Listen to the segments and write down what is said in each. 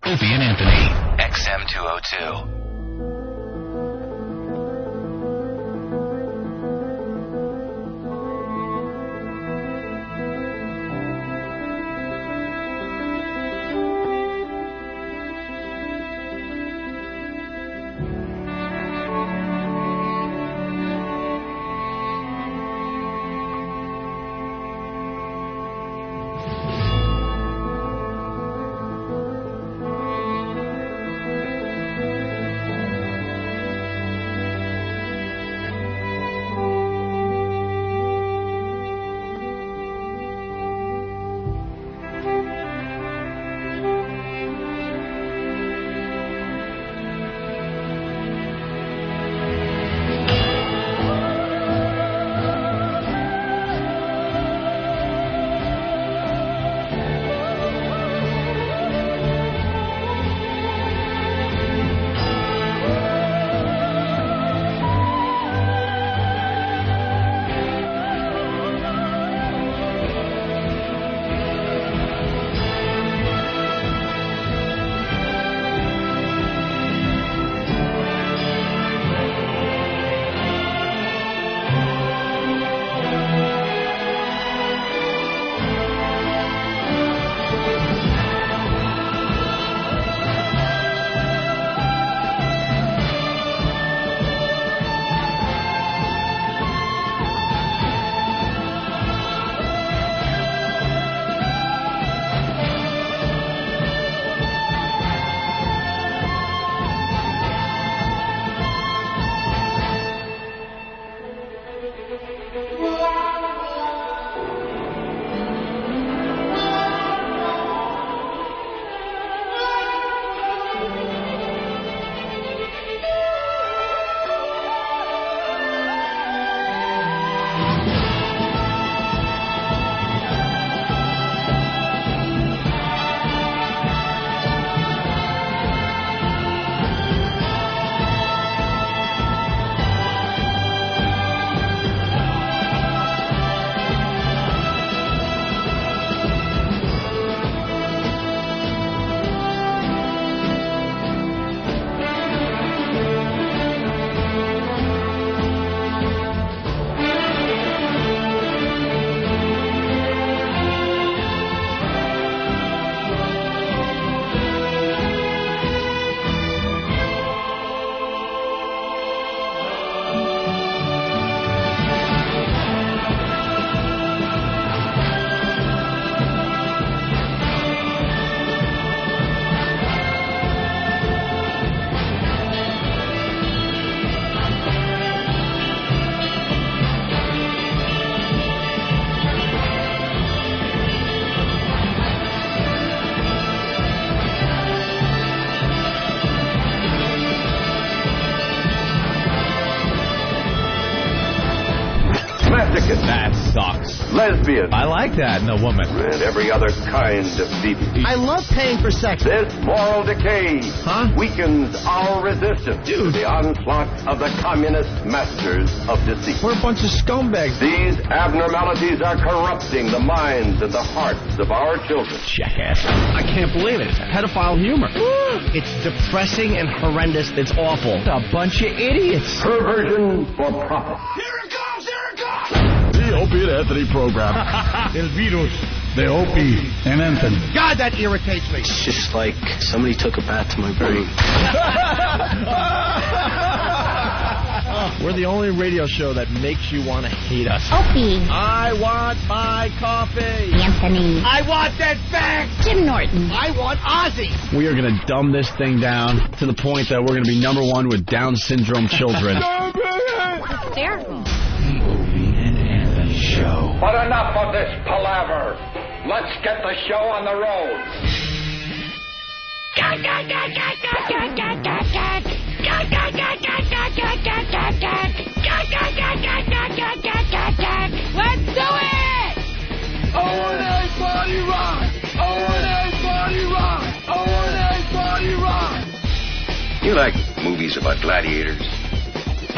Opie and Anthony, XM 202. That sucks. Lesbian. I like that in a woman. And every other kind of deviant. I love paying for sex. This moral decay weakens our resistance to the onslaught of the communist masters of deceit. We're a bunch of scumbags. These abnormalities are corrupting the minds and the hearts of our children. Jackass. I can't believe it. It's pedophile humor. It's depressing and horrendous. It's awful. A bunch of idiots. Perversion for profit. Here it comes! Here it comes! The Opie and Anthony program. El virus. The Opie and Anthony. God, that irritates me. It's just like somebody took a bat to my brain. We're the only radio show that makes you want to hate us. Opie. I want my coffee. Anthony. I want that fact. Jim Norton. I want Ozzy. We are going to dumb this thing down to the point that we're going to be #1 with Down syndrome children. Hysterical. The Opie and Anthony Show. But enough of this palaver. Let's get the show on the road. Let's do it! O&A Party Rock! O&A Party Rock! O&A Party Rock! You like movies about gladiators?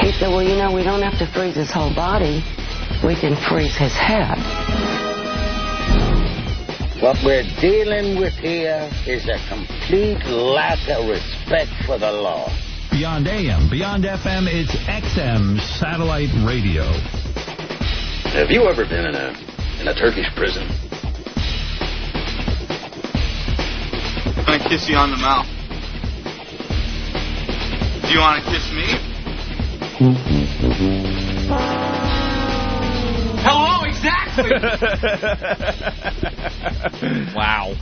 He said, well, you know, we don't have to freeze his whole body. We can freeze his head. What we're dealing with here is a complete lack of respect for the law. Beyond AM, beyond FM, it's XM satellite radio. Have you ever been in a Turkish prison? I'm gonna kiss you on the mouth. Do you want to kiss me? Hello, exactly. Wow.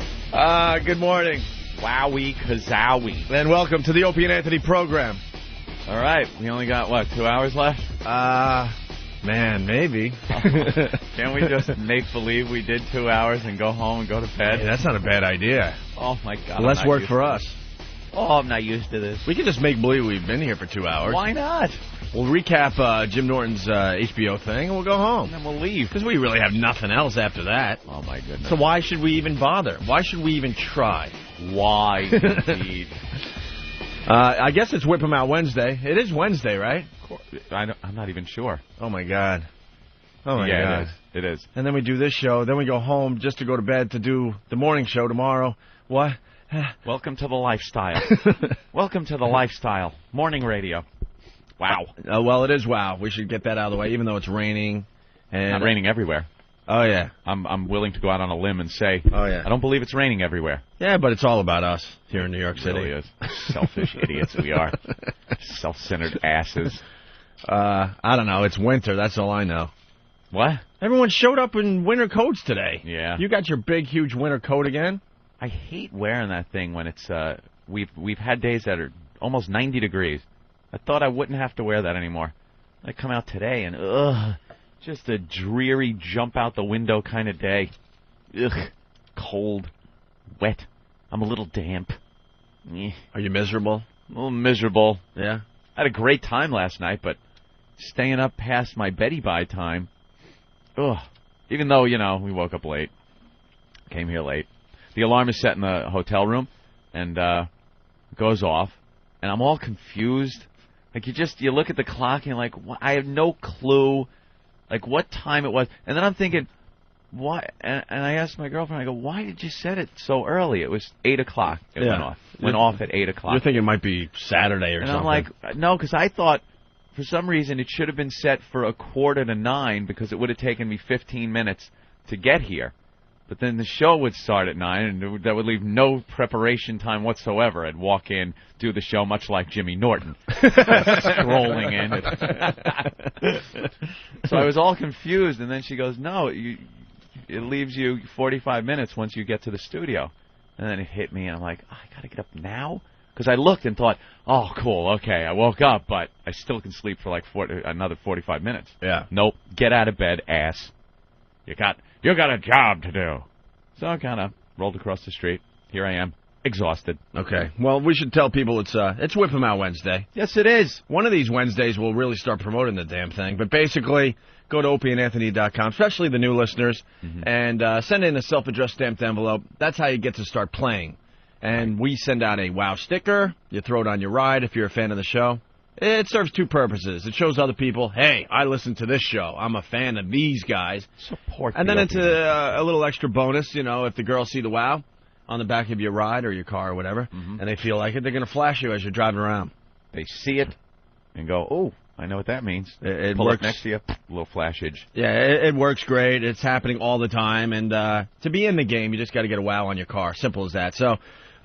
Good morning. Wowie kazowie. And welcome to the Opie and Anthony program. All right, we only got, 2 hours left? Man, maybe. Can't we just make believe we did 2 hours and go home and go to bed? Hey, that's not a bad idea. Oh, my God. Less work for us. Oh, I'm not used to this. We could just make believe we've been here for 2 hours. Why not? We'll recap Jim Norton's HBO thing, and we'll go home. And then we'll leave. Because we really have nothing else after that. Oh, my goodness. So why should we even bother? Why should we even try? Why, indeed. I guess it's Whip 'em Out Wednesday. It is Wednesday, right? I'm not even sure. Oh, my God. Oh, my God. It is. And then we do this show. Then we go home just to go to bed to do the morning show tomorrow. What? Welcome to the lifestyle. Welcome to the lifestyle. Morning radio. Wow. Well, it is wow. We should get that out of the way, even though it's raining. And not raining everywhere. Oh, yeah. I'm willing to go out on a limb and say, oh, yeah. I don't believe it's raining everywhere. Yeah, but it's all about us here in New York City. It really is. Selfish idiots we are. Self-centered asses. I don't know. It's winter. That's all I know. What? Everyone showed up in winter coats today. Yeah. You got your big, huge winter coat again? I hate wearing that thing when it's, we've had days that are almost 90 degrees. I thought I wouldn't have to wear that anymore. I come out today and, just a dreary jump out the window kind of day. Ugh. Cold. Wet. I'm a little damp. Are you miserable? A little miserable. Yeah. I had a great time last night, but staying up past my Betty Bye time, even though, we woke up late, came here late. The alarm is set in the hotel room, and goes off, and I'm all confused. Like, you look at the clock, and you're like, I have no clue, like, what time it was. And then I'm thinking, why? And I asked my girlfriend, I go, why did you set it so early? It was 8 o'clock. It went off. Went off at 8 o'clock. You're thinking it might be Saturday or something. And I'm like, no, because I thought, for some reason, it should have been set for 8:45 because it would have taken me 15 minutes to get here. But then the show would start at 9, and that would leave no preparation time whatsoever. I'd walk in, do the show, much like Jimmy Norton, strolling in. So I was all confused, and then she goes, no, it leaves you 45 minutes once you get to the studio. And then it hit me, and I'm like, I got to get up now? Because I looked and thought, oh, cool, okay, I woke up, but I still can sleep for like another 45 minutes. Yeah. Nope, get out of bed, ass. You got a job to do. So I kind of rolled across the street. Here I am, exhausted. Okay. Well, we should tell people it's Whip 'em Out Wednesday. Yes, it is. One of these Wednesdays we'll really start promoting the damn thing. But basically, go to opieandanthony.com, especially the new listeners, and send in a self-addressed stamped envelope. That's how you get to start playing. And we send out a WOW sticker. You throw it on your ride if you're a fan of the show. It serves two purposes. It shows other people, hey, I listen to this show. I'm a fan of these guys. Support. And then it's a little extra bonus, if the girls see the WOW on the back of your ride or your car or whatever, and they feel like it, they're going to flash you as you're driving around. They see it and go, oh, I know what that means. It Pull works. up next to you, a little flashage. Yeah, it works great. It's happening all the time. And to be in the game, you just got to get a WOW on your car. Simple as that. So,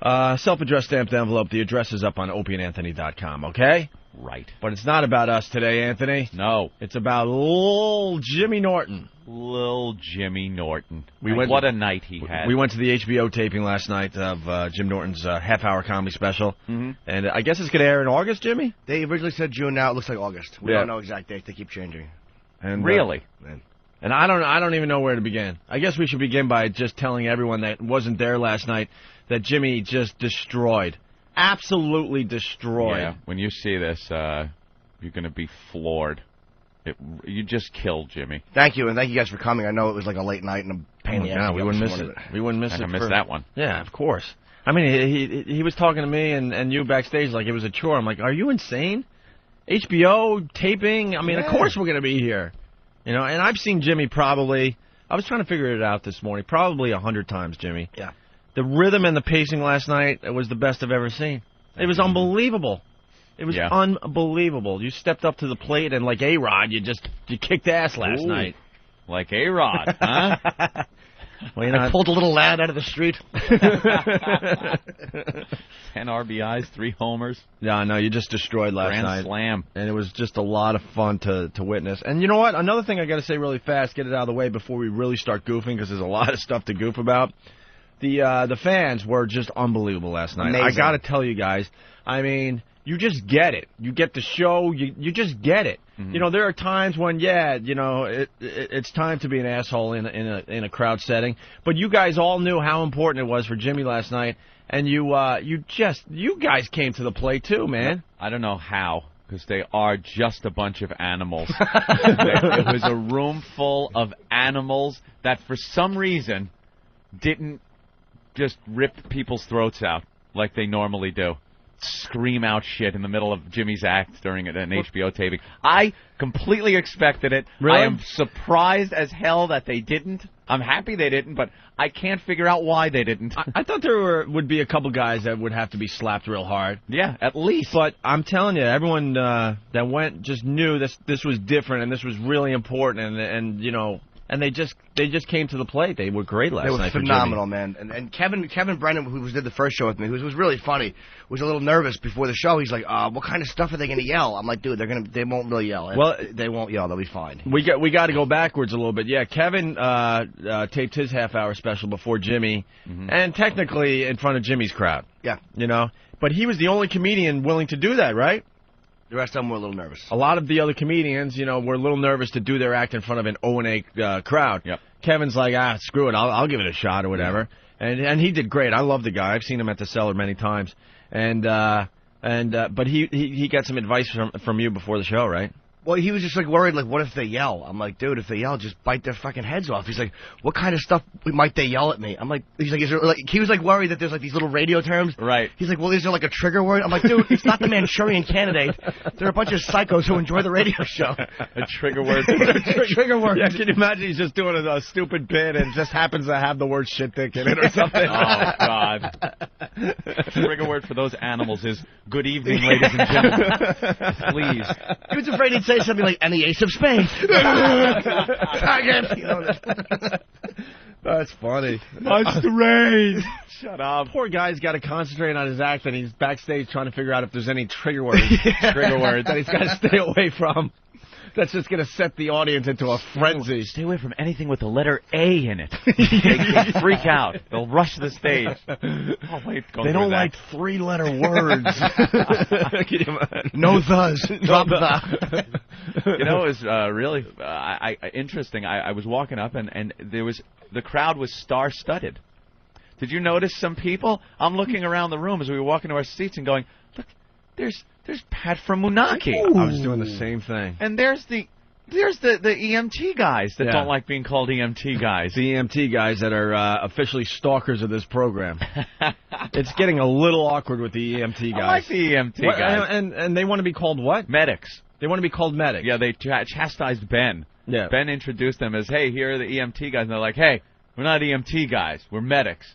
self-addressed stamped envelope. The address is up on opieandanthony.com, okay? Right. But it's not about us today, Anthony. No. It's about little Jimmy Norton. Little Jimmy Norton. What a night he had. We went to the HBO taping last night of Jim Norton's half-hour comedy special. And I guess it's going to air in August, Jimmy? They originally said June. Now it looks like August. We don't know exact dates. They keep changing. And really? And I don't even know where to begin. I guess we should begin by just telling everyone that wasn't there last night that Jimmy just destroyed. Absolutely destroyed. Yeah, when you see this, you're going to be floored. You just killed Jimmy. Thank you, and thank you guys for coming. I know it was like a late night and a pain in the ass. We wouldn't miss it. We wouldn't miss it. I missed that one. Yeah, of course. I mean, he was talking to me and you backstage like it was a chore. I'm like, are you insane? HBO taping? I mean, of course we're going to be here. And I've seen Jimmy probably I was trying to figure it out this morning, probably 100 times, Jimmy. Yeah. The rhythm and the pacing last night was the best I've ever seen. It was unbelievable. It was unbelievable. You stepped up to the plate, and like A-Rod, you kicked ass last night. Like A-Rod, huh? Well, I pulled a little lad out of the street. 10 RBIs, 3 homers. Yeah, no, you just destroyed last Grand night. slam. And it was just a lot of fun to witness. And you know what? Another thing I got to say really fast, get it out of the way before we really start goofing, because there's a lot of stuff to goof about. The fans were just unbelievable last night. Amazing. I got to tell you guys, I mean, you just get it. You get the show. You just get it. Mm-hmm. You know, there are times when, it's time to be an asshole in a crowd setting. But you guys all knew how important it was for Jimmy last night, and you guys came to the plate too, man. I don't know how, because they are just a bunch of animals. It was a room full of animals that, for some reason, didn't just rip people's throats out like they normally do. Scream out shit in the middle of Jimmy's act during an HBO taping. I completely expected it. Really? I am surprised as hell that they didn't. I'm happy they didn't, but I can't figure out why they didn't. I thought there would be a couple guys that would have to be slapped real hard. Yeah, at least. But I'm telling you, everyone that went just knew this was different and this was really important, and they just came to the plate. They were great last night. They were phenomenal, man. And Kevin Brennan, who did the first show with me, who was really funny, was a little nervous before the show. He's like, "What kind of stuff are they going to yell?" I'm like, "Dude, they won't really yell. Well, they won't yell. They'll be fine." We got to go backwards a little bit. Yeah, Kevin taped his half-hour special before Jimmy, and technically in front of Jimmy's crowd. Yeah, but he was the only comedian willing to do that, right? The rest of them were a little nervous. A lot of the other comedians, were a little nervous to do their act in front of an O&A crowd. Yep. Kevin's like, screw it, I'll give it a shot or whatever. Yeah. And he did great. I love the guy. I've seen him at the Cellar many times. But he got some advice from you before the show, right? Well, he was just like worried, like, what if they yell? I'm like, dude, if they yell, just bite their fucking heads off. He's like, what kind of stuff might they yell at me? I'm like, he was like worried that there's like these little radio terms. Right. He's like, well, is there like a trigger word? I'm like, dude, it's not the Manchurian Candidate. They're a bunch of psychos who enjoy the radio show. A trigger word. Trigger word. Yeah, can you imagine he's just doing a stupid bit and just happens to have the word shit dick in it or something? Oh, God. Trigger word for those animals is good evening, ladies and gentlemen. Please. He was afraid he'd say something like, and the ace of spades. That's funny. Much to raise. Shut up. Poor guy's got to concentrate on his act, and he's backstage trying to figure out if there's any trigger words that he's got to stay away from. That's just going to set the audience into a frenzy. Stay away from anything with the letter A in it. They freak out. They'll rush the stage. Oh, wait, they don't like 3-letter words. No thes. Drop the. It was really interesting. I was walking up, and the crowd was star-studded. Did you notice some people? I'm looking around the room as we were walking to our seats and going, look, there's Pat from Moonachie. I was doing the same thing. And there's the EMT guys that don't like being called EMT guys. The EMT guys that are officially stalkers of this program. It's getting a little awkward with the EMT guys. I like the EMT guys. And they want to be called what? Medics. They want to be called medics. Yeah, they chastised Ben. Yeah. Ben introduced them as, hey, here are the EMT guys. And they're like, hey, we're not EMT guys. We're medics.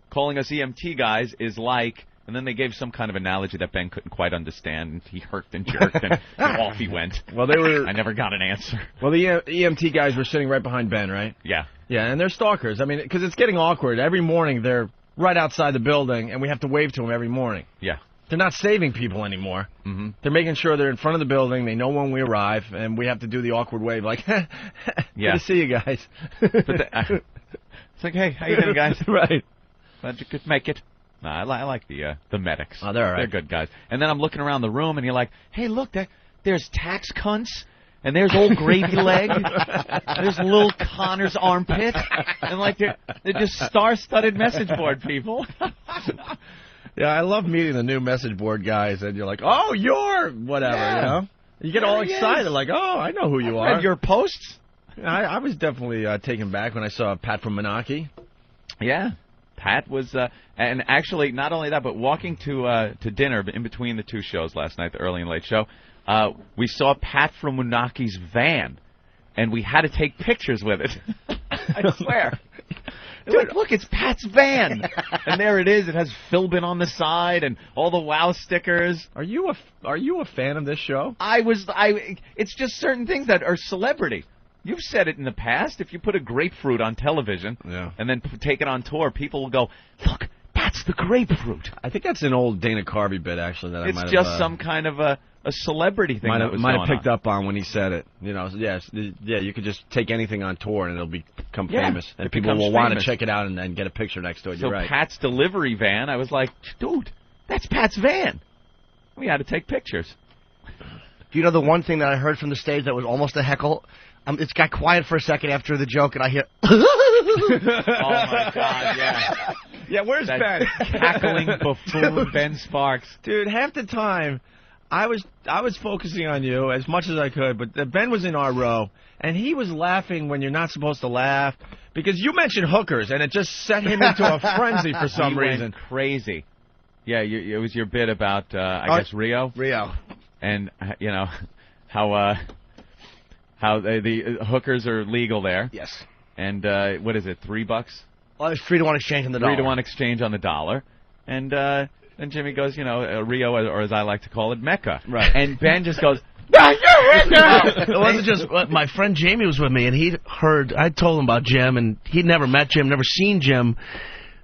Calling us EMT guys is like... And then they gave some kind of analogy that Ben couldn't quite understand. And he hurked and jerked, and off he went. Well, I never got an answer. Well, the EMT guys were sitting right behind Ben, right? Yeah. Yeah, and they're stalkers. I mean, because it's getting awkward. Every morning they're right outside the building, and we have to wave to them every morning. Yeah. They're not saving people anymore. Mm-hmm. They're making sure they're in front of the building. They know when we arrive, and we have to do the awkward wave, like, good to see you guys. It's like, hey, how you doing, guys? Right. Glad you could make it. No, I like the medics. Oh, they're all right. They're good guys. And then I'm looking around the room, and you're like, hey, look, there's tax cunts, and there's old gravy leg, there's little Connor's armpit, and like they're just star-studded message board people. Yeah, I love meeting the new message board guys, and you're like, oh, you're whatever, You get all excited, like, oh, I know who you are. Read your posts? I was definitely taken back when I saw Pat from Moonachie. Yeah. Pat was, and actually, not only that, but walking to dinner in between the two shows last night, the early and late show, we saw Pat from Moonachie's van, and we had to take pictures with it. I swear. Dude, look, it's Pat's van, and there it is. It has Philbin on the side and all the WOW stickers. Are you a fan of this show? It's just certain things that are celebrity. You've said it in the past. If you put a grapefruit on television and then take it on tour, people will go, look, that's the grapefruit. I think that's an old Dana Carvey bit, actually. That it's I might just have, some kind of a celebrity thing that was might going have picked on. up on when he said it. You know, yes, yeah, you could just take anything on tour and it'll become famous, and people will want to check it out and get a picture next to it. So You're right. Pat's delivery van, I was like, dude, that's Pat's van. We had to take pictures. Do you know the one thing that I heard from the stage that was almost a heckle? It's got quiet for a second after the joke, and I hear... Oh, my God, yeah. Yeah, where's that Ben? Cackling buffoon Ben Sparks. Dude, half the time, I was focusing on you as much as I could, but Ben was in our row, and he was laughing when you're not supposed to laugh, because you mentioned hookers, and it just set him into a frenzy for some reason. Went crazy. Yeah, it was your bit about, I guess, Rio. Rio. And, you know, how the hookers are legal there. Yes. And what is it, $3? Well, it's 3-to-1 exchange on the dollar. 3-to-1 exchange on the dollar. And then Jimmy goes, you know, Rio, or as I like to call it, Mecca. Right. And Ben just goes, it wasn't just my friend Jamie was with me, and I told him about Jim, and he'd never met Jim, never seen Jim.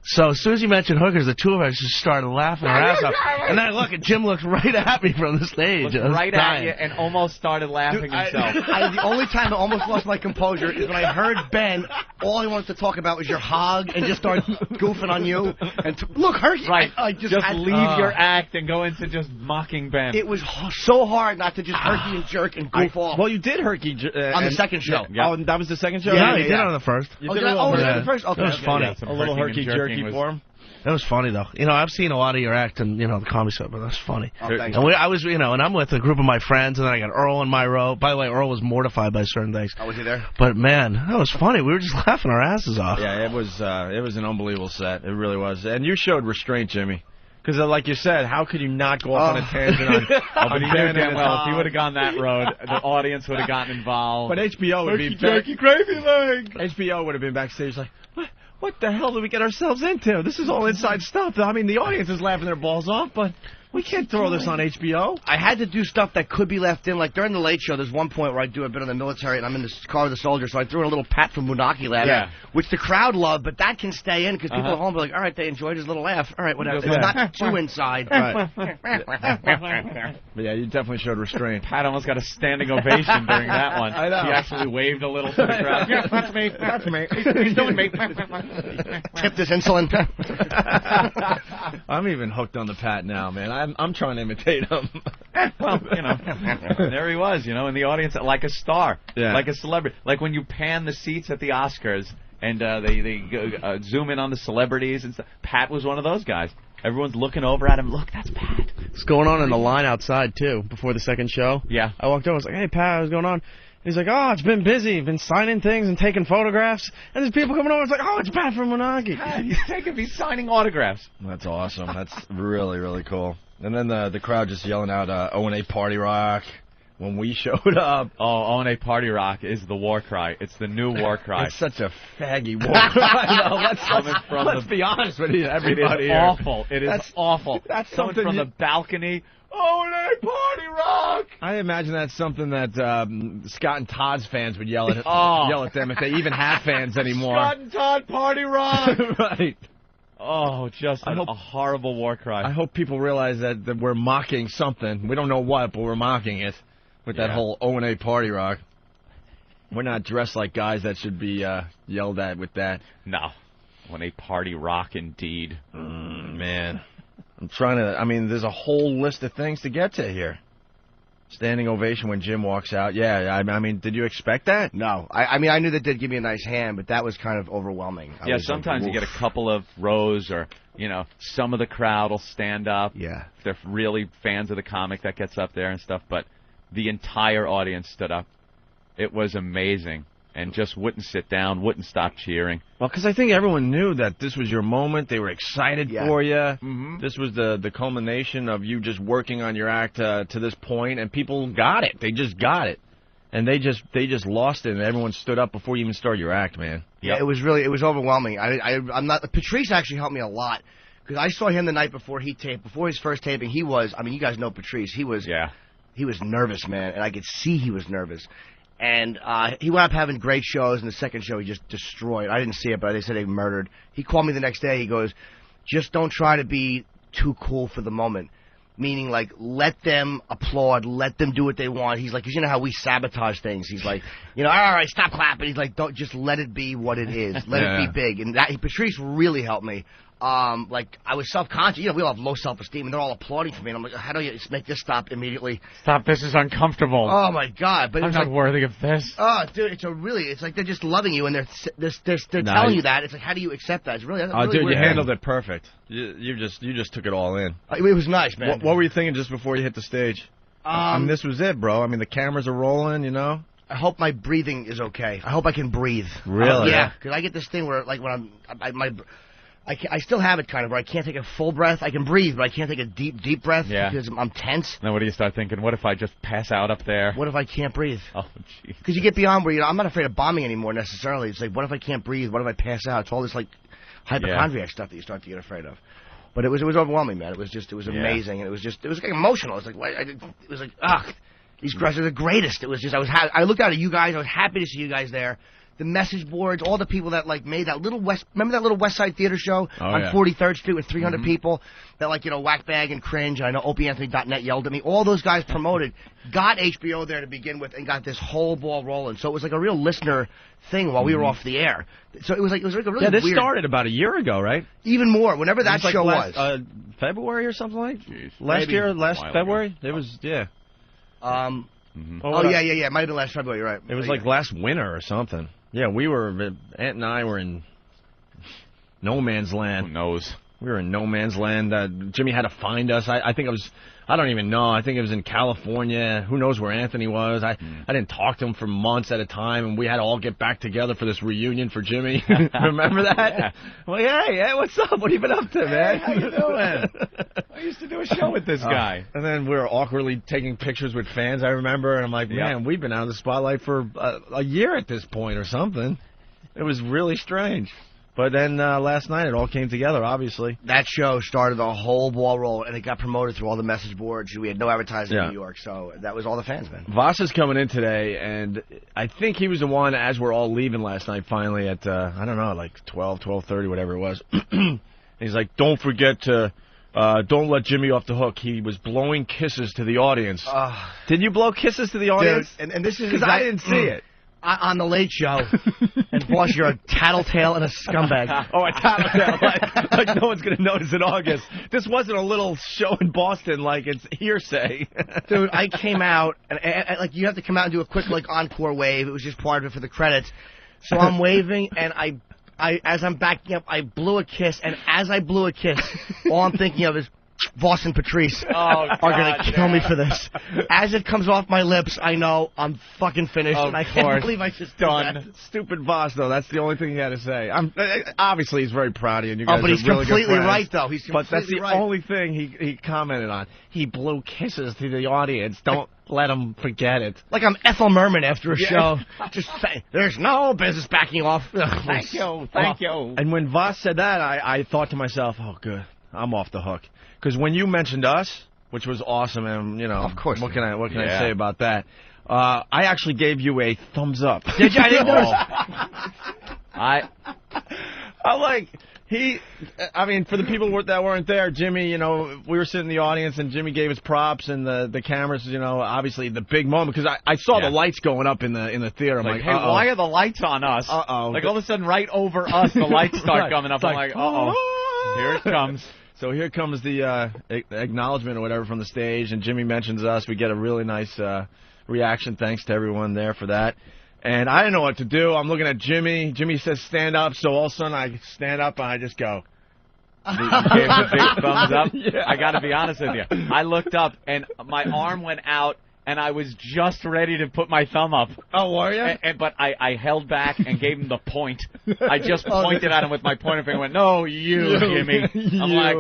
So as soon as he mentioned hookers, the two of us just started laughing our ass off. And then I look, and Jim looks right at me from the stage. Looked right at you and almost started laughing himself. The only time I almost lost my composure is when I heard Ben, all he wanted to talk about was your hog, and just started goofing on you. And look, Herky. Right. I just leave your act and go into just mocking Ben. It was so hard not to just herky and jerk and goof off. Well, you did herky on the second show. Yeah. Oh, that was the second show? Yeah, he did it on the first. You did on the first? Okay. It was funny. A little herky jerky for him. That was funny, though. You know, I've seen a lot of your act and, you know, the comedy stuff, but that's funny. Oh, thanks. And I was, you know, and I'm with a group of my friends, and then I got Earl in my row. By the way, Earl was mortified by certain things. Oh, was he there? But, man, that was funny. We were just laughing our asses off. Yeah, it was an unbelievable set. It really was. And you showed restraint, Jimmy. Because, like you said, how could you not go off on a tangent on but he knew damn well if he would have gone that road, the audience would have gotten involved. But HBO would be jerky gravy leg. HBO would have been backstage like, what the hell did we get ourselves into? This is all inside stuff. I mean, the audience is laughing their balls off, but we can't throw this on HBO. I had to do stuff that could be left in. Like during the Late Show, there's one point where I do a bit of the military, and I'm in this car with a soldier, so I threw in a little Pat from Munaki laugh, which the crowd loved, but that can stay in because people at home are like, all right, they enjoyed his little laugh. All right, whatever. It's not too inside. Right. But yeah, you definitely showed restraint. Pat almost got a standing ovation during that one. I know. He actually waved a little to the crowd. Yeah, that's me. That's me. He's doing me. Tip this insulin. I'm even hooked on the Pat now, man. I'm trying to imitate him. Well, you know, there he was, you know, in the audience like a star, like a celebrity. Like when you pan the seats at the Oscars and they zoom in on the celebrities and stuff. Pat was one of those guys. Everyone's looking over at him. Look, that's Pat. What's going on in the line outside, too, before the second show? Yeah. I walked over. I was like, hey, Pat, what's going on? He's like, oh, it's been busy. Been signing things and taking photographs. And there's people coming over. It's like, oh, it's Pat from Monoghy. He's signing autographs. That's awesome. That's really, really cool. And then the crowd just yelling out O&A Party Rock when we showed up. Oh, O&A Party Rock is the war cry. It's the new war cry. It's such a faggy war cry. Let's be honest with you, everybody. It is awful. It is awful. That's coming something from the balcony. O&A Party Rock! I imagine that's something that Scott and Todd's fans would yell at them if they even have fans anymore. Scott and Todd Party Rock! Right. Oh, just a horrible war cry. I hope people realize that we're mocking something. We don't know what, but we're mocking it with that whole O&A Party Rock. We're not dressed like guys that should be yelled at with that. No. O&A Party Rock, indeed. Man. I'm trying to, I mean, there's a whole list of things to get to here. Standing ovation when Jim walks out. Yeah, I mean, did you expect that? No. I mean, I knew that did give me a nice hand, but that was kind of overwhelming. Yeah, sometimes you get a couple of rows or, you know, some of the crowd will stand up. Yeah. If they're really fans of the comic that gets up there and stuff, but the entire audience stood up. It was amazing. And just wouldn't sit down, wouldn't stop cheering. Well, because I think everyone knew that this was your moment. They were excited for you. Mm-hmm. This was the culmination of you just working on your act to this point, and people got it. They just got it. And they just lost it, and everyone stood up before you even started your act, man. Yeah, it was overwhelming. I'm not. Patrice actually helped me a lot because I saw him the night before he taped. Before his first taping, he was. I mean, you guys know Patrice. He was nervous, man, and I could see he was nervous. And he wound up having great shows. And the second show, he just destroyed. I didn't see it, but they said they murdered. He called me the next day. He goes, "Just don't try to be too cool for the moment." Meaning, like, let them applaud, let them do what they want. He's like, 'cause you know how we sabotage things. He's like, all right, stop clapping. He's like, don't, just let it be what it is. Let it be big. And Patrice really helped me. Like, I was self-conscious. You know, we all have low self-esteem, and they're all applauding for me. And I'm like, how do you make this stop immediately? Stop, this is uncomfortable. Oh, my God. But I'm not worthy of this. Oh, dude, it's like they're just loving you, and they're telling you that. It's like, how do you accept that? It's really, dude, you handled it perfect. You just took it all in. It was nice, man. What were you thinking just before you hit the stage? I mean, this was it, bro. I mean, the cameras are rolling, you know? I hope my breathing is okay. I hope I can breathe. Really? Yeah, because I get this thing where, like, when I still have it kind of where I can't take a full breath. I can breathe, but I can't take a deep breath because I'm tense. Now, what do you start thinking? What if I just pass out up there? What if I can't breathe? Oh, jeez. Because you get beyond where I'm not afraid of bombing anymore necessarily. It's like, what if I can't breathe? What if I pass out? It's all this like hypochondriac stuff that you start to get afraid of. But it was overwhelming, man. It was amazing, and it was like emotional. It was like it was like these guys are the greatest. It was just I looked out at you guys. I was happy to see you guys there. The message boards, all the people that like made that little remember that little West Side Theater show on 43rd Street with 300 people that like, whack bag and cringe. And I know OpieAnthony.net yelled at me. All those guys promoted, got HBO there to begin with, and got this whole ball rolling. So it was like a real listener thing while we were off the air. So it was like a really this weird. started about a year ago, right? Even more. Whenever that show was February or something like. Jeez. Last February. It was yeah. Oh yeah. It might have been last February. You're right. It was like last winter or something. Yeah, Aunt and I were in no man's land. Who knows? We were in no man's land. Jimmy had to find us. I think I don't even know. I think it was in California. Who knows where Anthony was? I didn't talk to him for months at a time, and we had to all get back together for this reunion for Jimmy. Remember that? Yeah. Well, hey, what's up? What have you been up to, man? How you doing? I used to do a show with this guy. And then we were awkwardly taking pictures with fans, I remember, and I'm like, man, we've been out of the spotlight for a year at this point or something. It was really strange. But then last night it all came together, obviously. That show started the whole ball roll, and it got promoted through all the message boards. We had no advertising in New York, so that was all the fans, man. Voss is coming in today, and I think he was the one, as we're all leaving last night, finally at, I don't know, like 12:30, whatever it was. He's like, don't forget to... don't let Jimmy off the hook. He was blowing kisses to the audience. Did you blow kisses to the audience? Dude, and this is because I didn't see it. On the Late Show, and boss, you're a tattletale and a scumbag. Oh, a tattletale, like no one's going to notice in August. This wasn't a little show in Boston like it's hearsay. Dude, I came out, and like you have to come out and do a quick like encore wave. It was just part of it for the credits. So I'm waving, and I as I'm backing up, I blew a kiss, and as I blew a kiss, all I'm thinking of is Voss and Patrice are going to kill me for this. As it comes off my lips, I know I'm fucking finished, and I can't believe I just done. That. Stupid Voss, though. That's the only thing he had to say. Obviously, he's very proud of you, and you guys but he's really completely good right, though. He's completely but that's the only thing he commented on. He blew kisses to the audience. Don't let him forget it. Like I'm Ethel Merman after a show. Just say, there's no business backing off. Thank you. And when Voss said that, I thought to myself, oh, good. I'm off the hook. Because when you mentioned us, which was awesome, and of course, what can I say about that? I actually gave you a thumbs up. Did you? I didn't know. I like I mean, for the people that weren't there, Jimmy, we were sitting in the audience, and Jimmy gave us props, and the cameras, obviously the big moment, because I saw the lights going up in the theater. I'm like, hey, why are the lights on us? Like all of a sudden, right over us, the lights start coming up. I'm like, here it comes. So here comes the acknowledgement or whatever from the stage, and Jimmy mentions us. We get a really nice reaction. Thanks to everyone there for that. And I didn't know what to do. I'm looking at Jimmy. Jimmy says stand up, so all of a sudden I stand up and I just go. Gave the big thumbs up. Yeah. I got to be honest with you. I looked up and my arm went out and I was just ready to put my thumb up. Oh, were you? But I held back and gave him the point. I just pointed at him with my pointer finger and went, no, you, Jimmy. I'm like,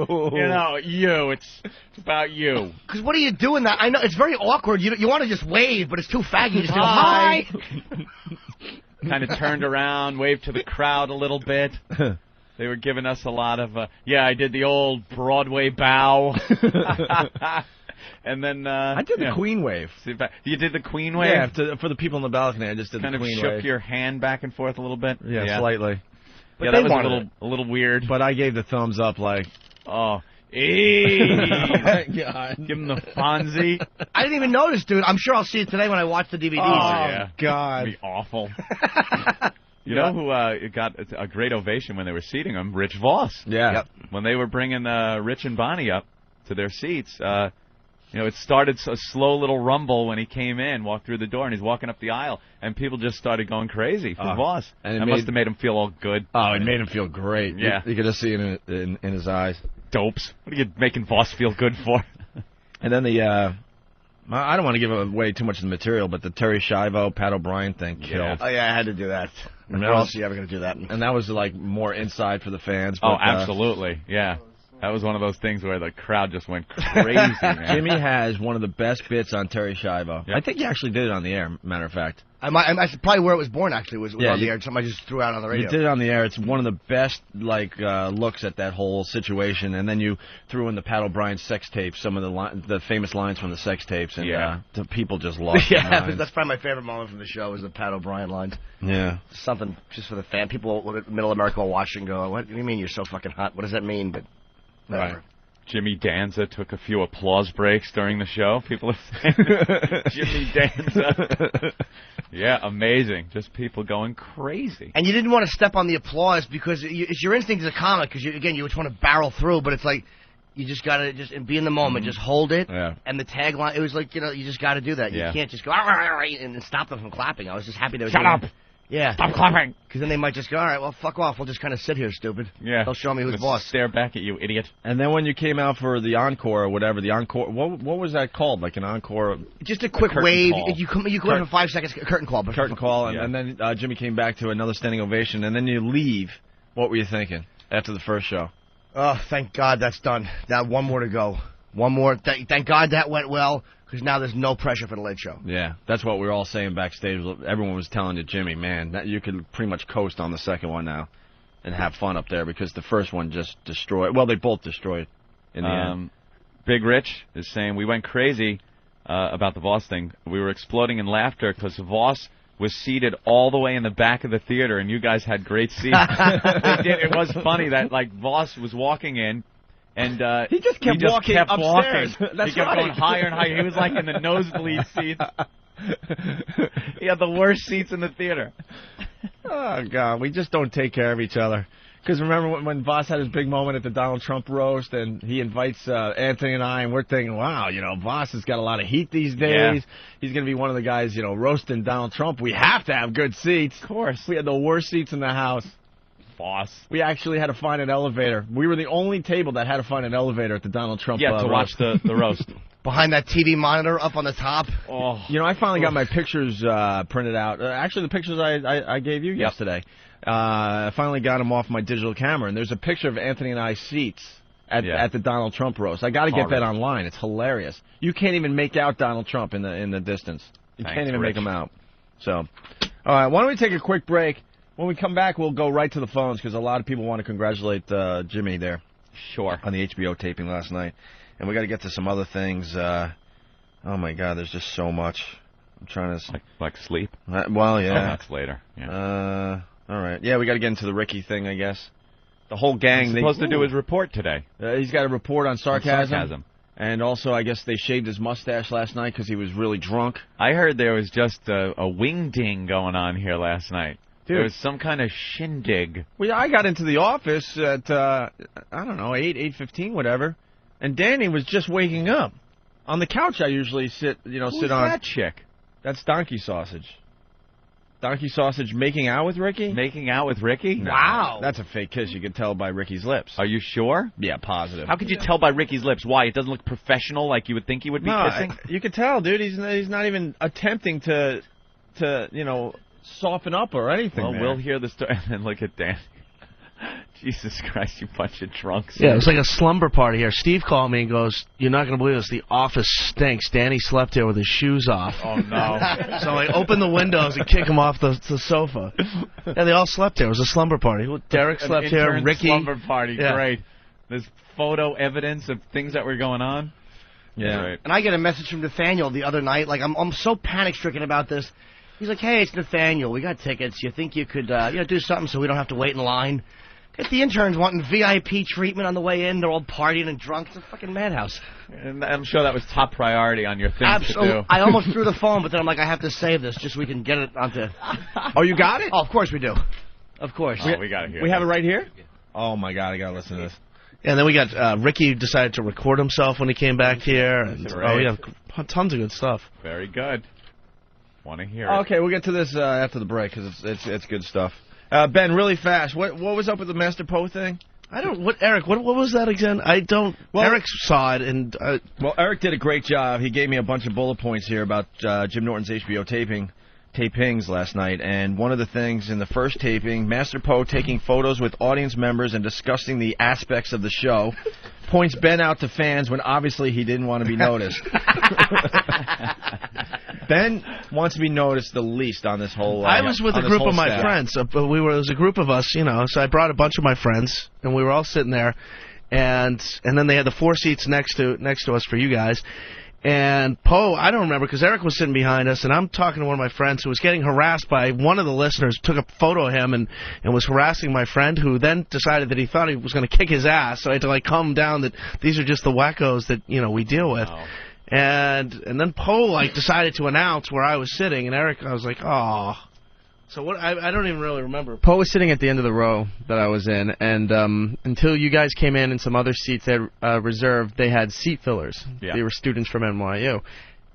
you. It's about you. Because what are you doing that? I know, it's very awkward. You want to just wave, but it's too faggy. You just go, hi. Kind of turned around, waved to the crowd a little bit. They were giving us a lot of, I did the old Broadway bow. And then I did the Queen wave. You did the Queen wave? Yeah, for the people in the balcony, I just did the Queen wave. Kind of shook your hand back and forth a little bit? Yeah, slightly. But that was a little weird. But I gave the thumbs up like... Oh, God. Give him the Fonzie. I didn't even notice, dude. I'm sure I'll see it today when I watch the DVDs. Oh, God. It'd be awful. You know who got a great ovation when they were seating him? Rich Voss. Yeah. Yep. When they were bringing Rich and Bonnie up to their seats, it started a slow little rumble when he came in, walked through the door, and he's walking up the aisle, and people just started going crazy for Voss. And it must have made him feel all good. Oh, it made him feel great. Yeah. You could just see it in his eyes. Dopes. What are you making Voss feel good for? And then I don't want to give away too much of the material, but the Terry Schiavo, Pat O'Brien thing killed. Oh, yeah, I had to do that. I mean, how else are you ever going to do that? And that was, like, more inside for the fans. But, absolutely. Yeah. That was one of those things where the crowd just went crazy, man. Jimmy has one of the best bits on Terry Schiavo. Yep. I think he actually did it on the air, matter of fact. That's probably where it was born, actually, was on the air. Somebody just threw out on the radio. You did it on the air. It's one of the best, looks at that whole situation. And then you threw in the Pat O'Brien sex tapes, some of the famous lines from the sex tapes. And the people just lost their minds. That's probably my favorite moment from the show was the Pat O'Brien lines. Yeah. Something just for the fan. People in middle America will watch and go, what do you mean you're so fucking hot? What does that mean? But whatever. Right. Jimmy Danza took a few applause breaks during the show. People are saying Jimmy Danza. Yeah, amazing. Just people going crazy. And you didn't want to step on the applause because it's your instinct as a comic because, you just want to barrel through, but it's like you just got to just be in the moment, just hold it. Yeah. And the tagline, it was like, you just got to do that. You can't just go and stop them from clapping. I was just happy they were Shut up. Yeah. Stop clapping. Because then they might just go, all right, well, fuck off. We'll just kind of sit here, stupid. Yeah. They'll show me who's boss. Stare back at you, idiot. And then when you came out for the encore or whatever, what was that called? Like an encore? Just a quick wave. You come in for 5 seconds, curtain call. Curtain call, and then Jimmy came back to another standing ovation, and then you leave. What were you thinking after the first show? Oh, thank God that's done. Now one more to go. One more. Thank God that went well. Because now there's no pressure for the Late Show. Yeah, that's what we were all saying backstage. Everyone was telling you, Jimmy, man, that you could pretty much coast on the second one now and have fun up there because the first one just destroyed. Well, they both destroyed in the end. Big Rich is saying we went crazy about the Voss thing. We were exploding in laughter because Voss was seated all the way in the back of the theater, and you guys had great seats. It was funny that Voss was walking in. And he just kept walking upstairs. He kept going higher and higher. He was like in the nosebleed seats. He had the worst seats in the theater. Oh, God. We just don't take care of each other. Because remember when Voss had his big moment at the Donald Trump roast, and he invites Anthony and I, and we're thinking, wow, Voss has got a lot of heat these days. Yeah. He's going to be one of the guys, roasting Donald Trump. We have to have good seats. Of course. We had the worst seats in the house. Boss. We actually had to find an elevator. We were the only table that had to find an elevator at the Donald Trump to watch the roast. Behind that TV monitor up on the top. Oh. I finally got my pictures printed out. Actually, the pictures I gave you yesterday. I finally got them off my digital camera, and there's a picture of Anthony and I's seats at the Donald Trump roast. I got to get that online. It's hilarious. You can't even make out Donald Trump in the distance. You can't even make him out. So, all right, why don't we take a quick break? When we come back, we'll go right to the phones because a lot of people want to congratulate Jimmy there. Sure. On the HBO taping last night. And we got to get to some other things. Oh, my God, there's just so much. I'm trying to... Like sleep? Well, yeah. Oh, that's later. Yeah. All right. Yeah, we got to get into the Ricky thing, I guess. The whole gang... He's supposed to do his report today. He's got a report on sarcasm. And also, I guess they shaved his mustache last night because he was really drunk. I heard there was just a wing-ding going on here last night. Dude. There was some kind of shindig. Well, I got into the office at, 8:15, whatever, and Danny was just waking up. On the couch I usually sit on. Who's that chick? That's Donkey Sausage. Donkey Sausage making out with Ricky? Making out with Ricky? No, Wow. That's a fake kiss. You could tell by Ricky's lips. Are you sure? Yeah, positive. How could you tell by Ricky's lips? Why? It doesn't look professional like you would think he would be kissing? You could tell, dude. He's not even attempting to soften up or anything. Well, man. we'll hear the story and then look at Dan. Jesus Christ, you bunch of drunks. Yeah, it was like a slumber party here. Steve called me and goes, "You're not going to believe this. The office stinks. Danny slept here with his shoes off." Oh, no. So I opened the windows and kick him off the sofa. Yeah, they all slept here. It was a slumber party. Derek slept here. Ricky. Slumber party. Yeah. Great. There's photo evidence of things that were going on. Yeah. Right. And I get a message from Nathaniel the other night. Like, I'm so panic-stricken about this. He's like, "Hey, it's Nathaniel. We got tickets. You think you could do something so we don't have to wait in line?" Get the interns wanting VIP treatment on the way in. They're all partying and drunk. It's a fucking madhouse. And I'm sure that was top priority on your things Absolutely. to do. I almost threw the phone, but then I'm like, I have to save this just so we can get it onto... Oh, you got it? Oh, of course we do. Of course. Oh, we got it here. We have it right here? Oh, my God. I got to listen to this. And then we got Ricky decided to record himself when he came back here. And, right. Oh, yeah, tons of good stuff. Very good. Want to hear it. Okay, we'll get to this after the break because it's good stuff. Ben, really fast. What was up with the Master Poe thing? Eric, what was that again? I don't. Well, Eric saw it and. Well, Eric did a great job. He gave me a bunch of bullet points here about Jim Norton's HBO tapings last night. And one of the things in the first taping, Master Poe taking photos with audience members and discussing the aspects of the show, points Ben out to fans when obviously he didn't want to be noticed. Ben wants to be noticed the least on this whole. I was with a group of my friends. It was a group of us, So I brought a bunch of my friends, and we were all sitting there, and then they had the 4 seats next to us for you guys. And Poe, I don't remember because Eric was sitting behind us, and I'm talking to one of my friends who was getting harassed by one of the listeners. Took a photo of him and was harassing my friend, who then decided that he thought he was going to kick his ass. So I had to calm down that these are just the wackos that we deal with. Wow. And then Poe decided to announce where I was sitting, and Eric, I was like, oh. So what? I don't even really remember. Poe was sitting at the end of the row that I was in, and until you guys came in and some other seats they had reserved, they had seat fillers. Yeah. They were students from NYU.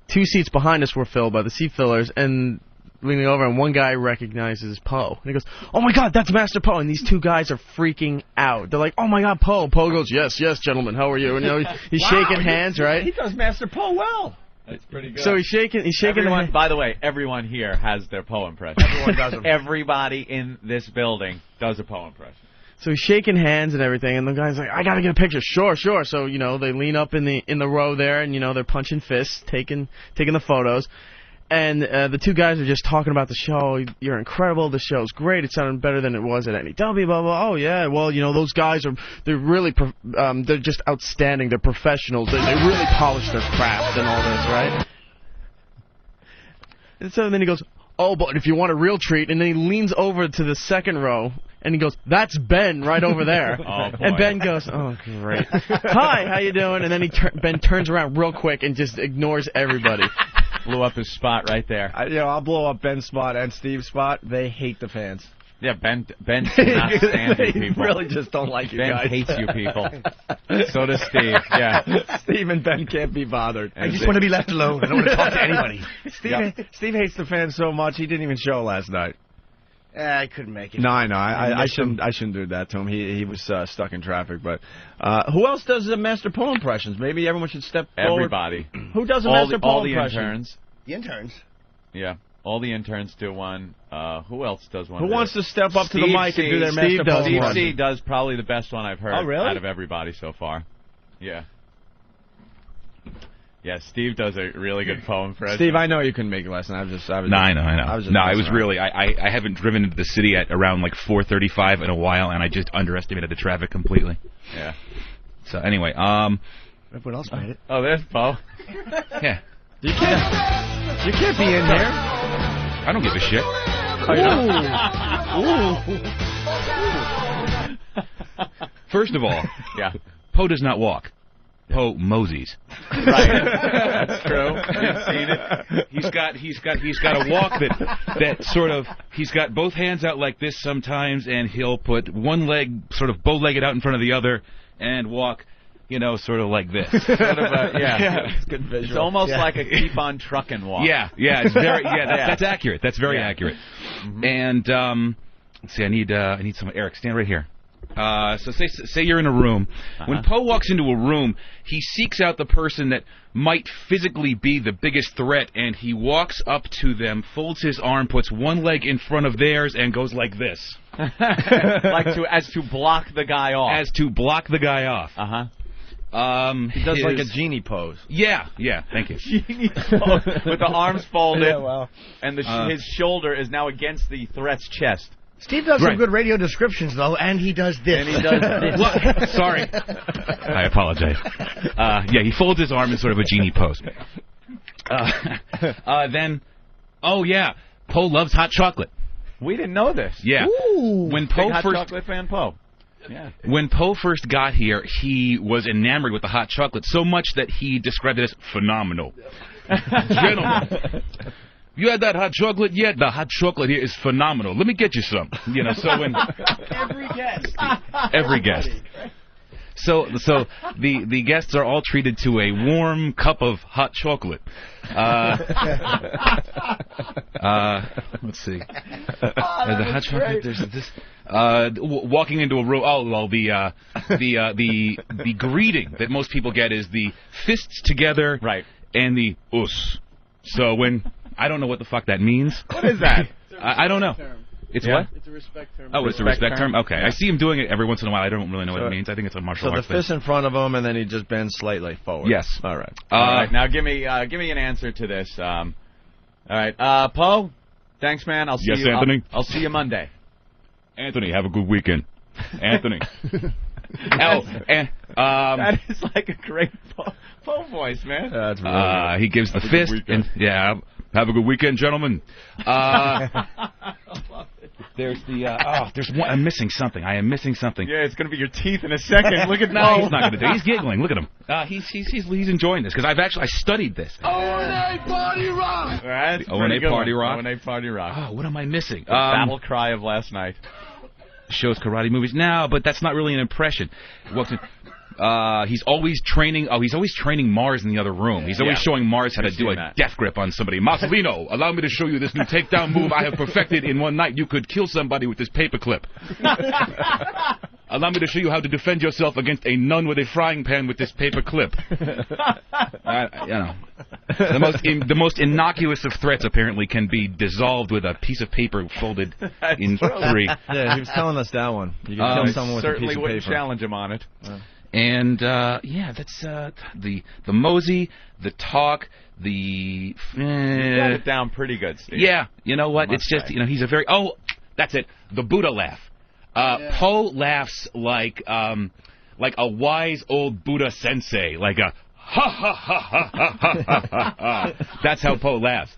2 seats behind us were filled by the seat fillers, and leaning over, and one guy recognizes Poe. And he goes, "Oh, my God, that's Master Poe." And these two guys are freaking out. They're like, "Oh, my God, Poe." Poe goes, yes, gentlemen, how are you? And he's shaking hands, right? He does Master Poe well. That's pretty good. So he's shaking everyone, by the way, everyone here has their Poe impression. Everyone does them. Everybody in this building does a Poe impression. So he's shaking hands and everything, and the guy's like, "I gotta get a picture." Sure. So they lean up in the row there, and they're punching fists, taking the photos. And the two guys are just talking about the show. You're incredible. The show's great. It sounded better than it was at NEW. Blah blah. Oh yeah. Well, those guys they're really they're just outstanding. They're professionals. They really polish their craft and all this, right? And so then he goes, "Oh, but if you want a real treat," and then he leans over to the second row. And he goes, "That's Ben right over there." Oh, boy. And Ben goes, "Oh, great. Hi, how you doing?" And then Ben turns around real quick and just ignores everybody. Blew up his spot right there. I'll blow up Ben's spot and Steve's spot. They hate the fans. Yeah, Ben cannot stand you people. They really just don't like you Ben guys. hates you people. So does Steve. Yeah. Steve and Ben can't be bothered. I just want to be left alone. I don't want to talk to anybody. Steve hates the fans so much he didn't even show last night. I couldn't make it. No, I know. I shouldn't do that to him. He was stuck in traffic. But who else does the Master Poe impressions? Maybe everyone should step forward. Everybody. Who does a Master Poe all the impression? interns. The interns? Yeah. All the interns do one. Who else does one? Who wants to step up to the mic and do their Master Poe Steve impression? C does probably the best one I've heard out of everybody so far. Yeah. Yeah, Steve does a really good Poe impression. Steve, I know you couldn't make it last night. I know. I was really. I haven't driven into the city at around 4:35 in a while, and I just underestimated the traffic completely. Yeah. So anyway, Everyone else made it. Oh, there's Poe. Yeah. You can't be in here. I don't give a shit. First of all, yeah, Poe does not walk. Poe moseys. Right. That's true. I've seen it. He's got a walk that sort of, he's got both hands out like this sometimes, and he'll put one leg sort of bow-legged out in front of the other and walk You know, sort of like this. Sort of It's good visual. It's almost like a keep on trucking walk. Yeah, it's very that's accurate. That's very accurate. Mm-hmm. And let's see, I need some Eric, stand right here. So say you're in a room. When Poe walks into a room, he seeks out the person that might physically be the biggest threat, and he walks up to them, folds his arm, puts one leg in front of theirs, and goes like this. As to block the guy off. As to block the guy off. He does like a genie pose. Yeah, thank you. Genie pose with the arms folded, and his shoulder is now against the threat's chest. Steve does some good radio descriptions, though, and he does this. What? Sorry. I apologize. He folds his arm in sort of a genie pose. Then, Poe loves hot chocolate. We didn't know this. Yeah. Ooh. When Poe hot chocolate fan, Poe. Yeah. When Poe first got here, he was enamored with the hot chocolate so much that he described it as phenomenal. Gentlemen, you had that hot chocolate yet? The hot chocolate here is phenomenal. Let me get you some. You know, so when every guest. So the guests are all treated to a warm cup of hot chocolate. Let's see. The hot chocolate. There's this. Walking into a room. The greeting that most people get is the fists together, right, and the us. So when I don't know what the fuck that means. What is that? I don't know. It's what? It's a respect term. Oh, it's a respect term? Okay. I see him doing it every once in a while. I don't really know what it means. I think it's a martial arts thing. So the fist in front of him, and then he just bends slightly forward. Yes. All right. All right. Now give me an answer to this. All right. Poe, thanks, man. I'll see you. Anthony. I'll see you Monday. Anthony, have a good weekend. Anthony. That is like a great Poe voice, man. That's really good. He gives the fist. And, have a good weekend, gentlemen. There's there's one. I'm missing something. I am missing something. Yeah, it's gonna be your teeth in a second. Look at no, he's not gonna do it. He's giggling. Look at him. He's enjoying this because I studied this. O&A Party Rock. O&A Party Rock. O&A Party Rock. Oh, what am I missing? The battle cry of last night. Shows karate movies. No, but that's not really an impression. He's always training. Oh, he's always training Mars in the other room. He's always showing Mars how to do a death grip on somebody. Marcelino, allow me to show you this new takedown move I have perfected in one night. You could kill somebody with this paperclip. Allow me to show you how to defend yourself against a nun with a frying pan with this paperclip. The most innocuous of threats apparently can be dissolved with a piece of paper folded in three. Yeah, he was telling us that one. You can kill someone with a piece of paper. Certainly wouldn't challenge him on it. And that's the Mosey, the talk, the. You got it down pretty good, Steve. Yeah, you know what? It's just he's a very that's it. The Buddha laugh. Poe laughs like a wise old Buddha sensei, like a ha ha ha ha ha ha ha ha. That's how Poe laughs.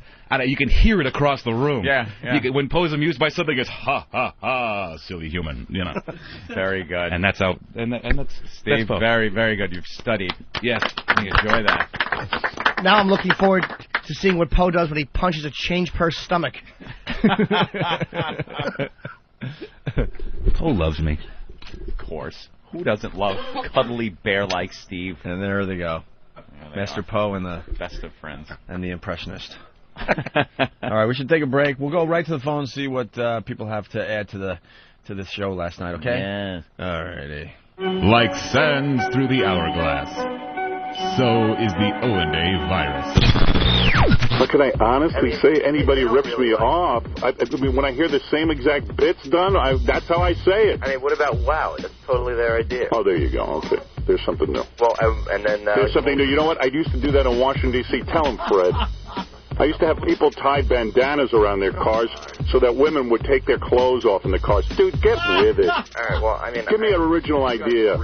You can hear it across the room. Yeah. When Poe's amused by something, it's ha ha ha, silly human. You know. Very good. And that's how. And that's Steve. That's very, very good. You've studied. Yes. You enjoy that. Now I'm looking forward to seeing what Poe does when he punches a change purse stomach. Poe loves me. Of course. Who doesn't love cuddly bear like Steve? And there they go. Master Poe and the best of friends. And the impressionist. All right, we should take a break. We'll go right to the phone and see what people have to add to the show last night, okay? Yeah. All righty. Like sands through the hourglass, so is the O&A virus. But can I honestly say anybody rips me off? I mean, when I hear the same exact bits done, that's how I say it. I mean, what about wow? That's totally their idea. Oh, there you go. Okay. There's something new. Well, and then... There's something new. You know what? I used to do that in Washington, D.C. Tell him, Fred. I used to have people tie bandanas around their cars so that women would take their clothes off in the cars. Dude, get with it. All right, well, I mean... Give me an original idea.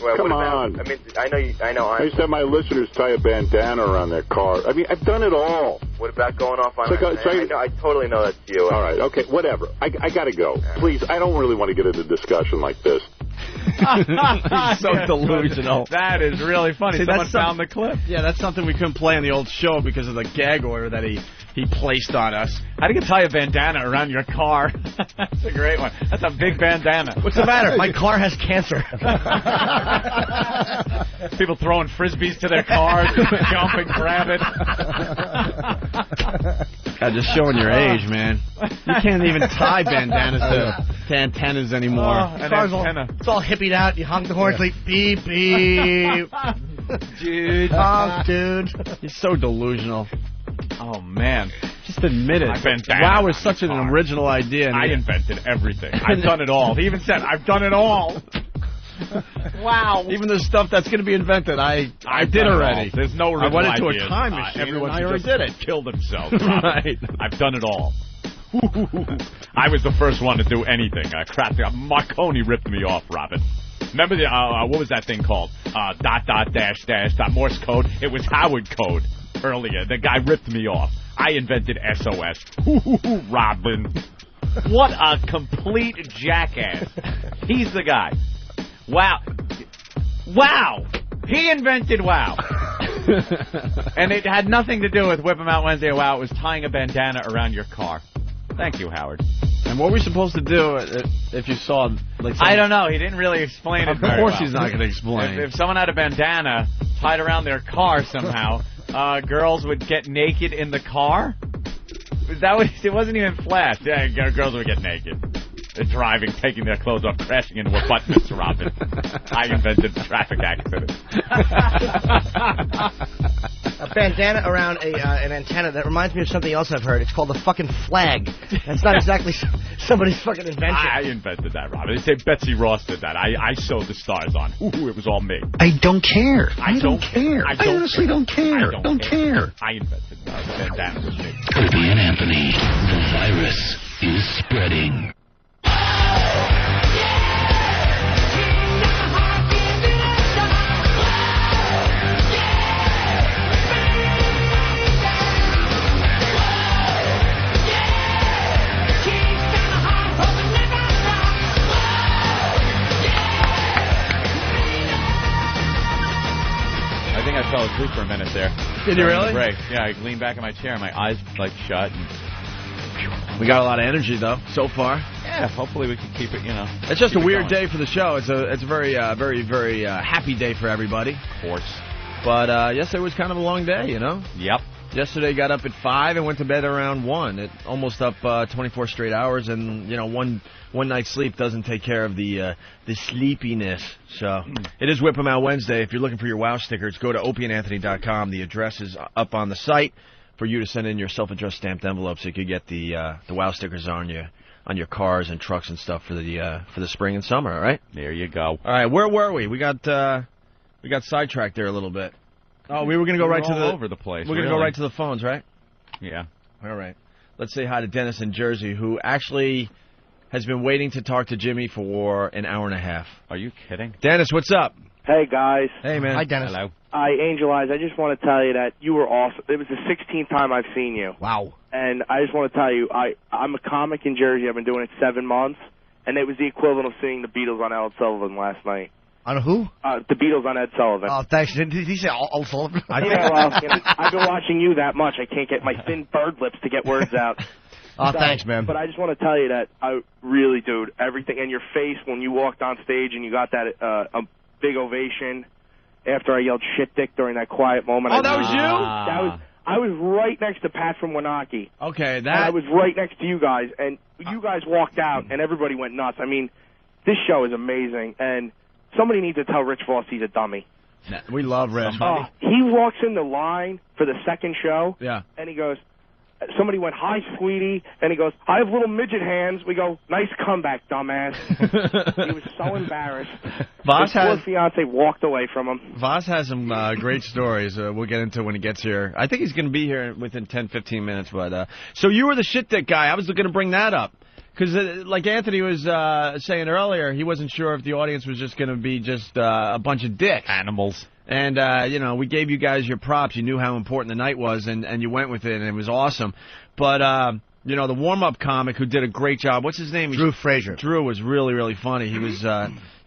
Well, come on. I mean, I know. I used to have my listeners tie a bandana around their car. I mean, I've done it all. What about going off on... I totally know that's you. All right, okay, whatever. I got to go. Please, I don't really want to get into a discussion like this. So delusional. That is really funny. See, Someone found the clip. Yeah, that's something we couldn't play on the old show because of the gag order that he he placed on us. How do you tie a bandana around your car? That's a great one. That's a big bandana. What's the matter? My car has cancer. People throwing frisbees to their cars, jump and grab it. God, just showing your age, man. You can't even tie bandanas to antennas anymore. It's all hippied out. You honk the horn, like beep, beep. Dude. Honk, dude. He's so delusional. Oh, man. Just admit it. Wow is such an original idea. I invented everything. I've done it all. He even said, I've done it all. Wow. Even the stuff that's going to be invented, I did already. There's no original I went into ideas. a time machine Everyone and I already just did it. Kill themselves. Right. I've done it all. I was the first one to do anything. Marconi ripped me off, Robin. Remember the what was that thing called? Dot, dash, dot, Morse code. It was Howard code earlier. The guy ripped me off. I invented SOS. Robin. What a complete jackass. He's the guy. Wow. Wow. He invented wow. And it had nothing to do with Whip 'em Out Wednesday or wow. It was tying a bandana around your car. Thank you, Howard. And what were we supposed to do if you saw... I don't know. He didn't really explain it very well. Of course he's not going to explain. If someone had a bandana tied around their car somehow, girls would get naked in the car? Was that what... It wasn't even flash. Yeah, girls would get naked. They're driving, taking their clothes off, crashing into a butt, Mr. Robin. I invented the traffic accident. A bandana around an antenna. That reminds me of something else I've heard. It's called the fucking flag. That's not exactly somebody's fucking invention. I invented that, Robin. They say Betsy Ross did that. I sewed the stars on. Ooh, it was all me. I don't care. I don't care. I honestly don't care. I don't care. I invented the bandana. Opie and Anthony, the virus is spreading. I think I fell asleep for a minute there. Did you really? Break. Yeah, I leaned back in my chair, my eyes shut. And we got a lot of energy though so far. Yeah, hopefully we can keep it. It's just a weird day for the show. It's a very very happy day for everybody. Of course. But yesterday was kind of a long day, Yep. Yesterday got up at 5 and went to bed around 1. It almost up 24 straight hours, and one night's sleep doesn't take care of the sleepiness. So it is Whip 'em Out Wednesday. If you're looking for your WOW stickers, go to opieandanthony.com. The address is up on the site for you to send in your self-addressed stamped envelope, so you could get the WOW stickers on your cars and trucks and stuff for the spring and summer. All right. There you go. All right. Where were we? We got sidetracked there a little bit. Oh, we were going to go right to all over the place. We're going to go right to the phones, right? Yeah. All right. Let's say hi to Dennis in Jersey, who actually has been waiting to talk to Jimmy for an hour and a half. Are you kidding? Dennis, what's up? Hey, guys. Hey, man. Hi, Dennis. Hello. Hi, Angel Eyes. I just want to tell you that you were awesome. It was the 16th time I've seen you. Wow. And I just want to tell you, I'm a comic in Jersey. I've been doing it 7 months, and it was the equivalent of seeing the Beatles on Ed Sullivan last night. On who? The Beatles on Ed Sullivan. Oh, thanks. Did he say Ed Sullivan? Yeah, well, I've been watching you that much. I can't get my thin bird lips to get words out. Thanks, man. But I just want to tell you that I really, dude, everything in your face when you walked on stage and you got that a big ovation after I yelled shit dick during that quiet moment. Oh, that was you? I was right next to Pat from Wenatchee. Okay, And I was right next to you guys, and you guys walked out, and everybody went nuts. I mean, this show is amazing, and somebody needs to tell Rich Voss he's a dummy. We love Rich. He walks in the line for the second show, and he goes, somebody went, "Hi, sweetie," and he goes, "I have little midget hands." We go, "Nice comeback, dumbass." He was so embarrassed. His poor fiance walked away from him. Voss has some great stories we'll get into when he gets here. I think he's going to be here within 10-15 minutes. But so you were the shit dick guy. I was going to bring that up. Because, like Anthony was saying earlier, he wasn't sure if the audience was just going to be just a bunch of dicks. Animals. And, we gave you guys your props. You knew how important the night was, and you went with it, and it was awesome. But, the warm-up comic who did a great job, what's his name? Drew Frazier. Drew was really, really funny. He was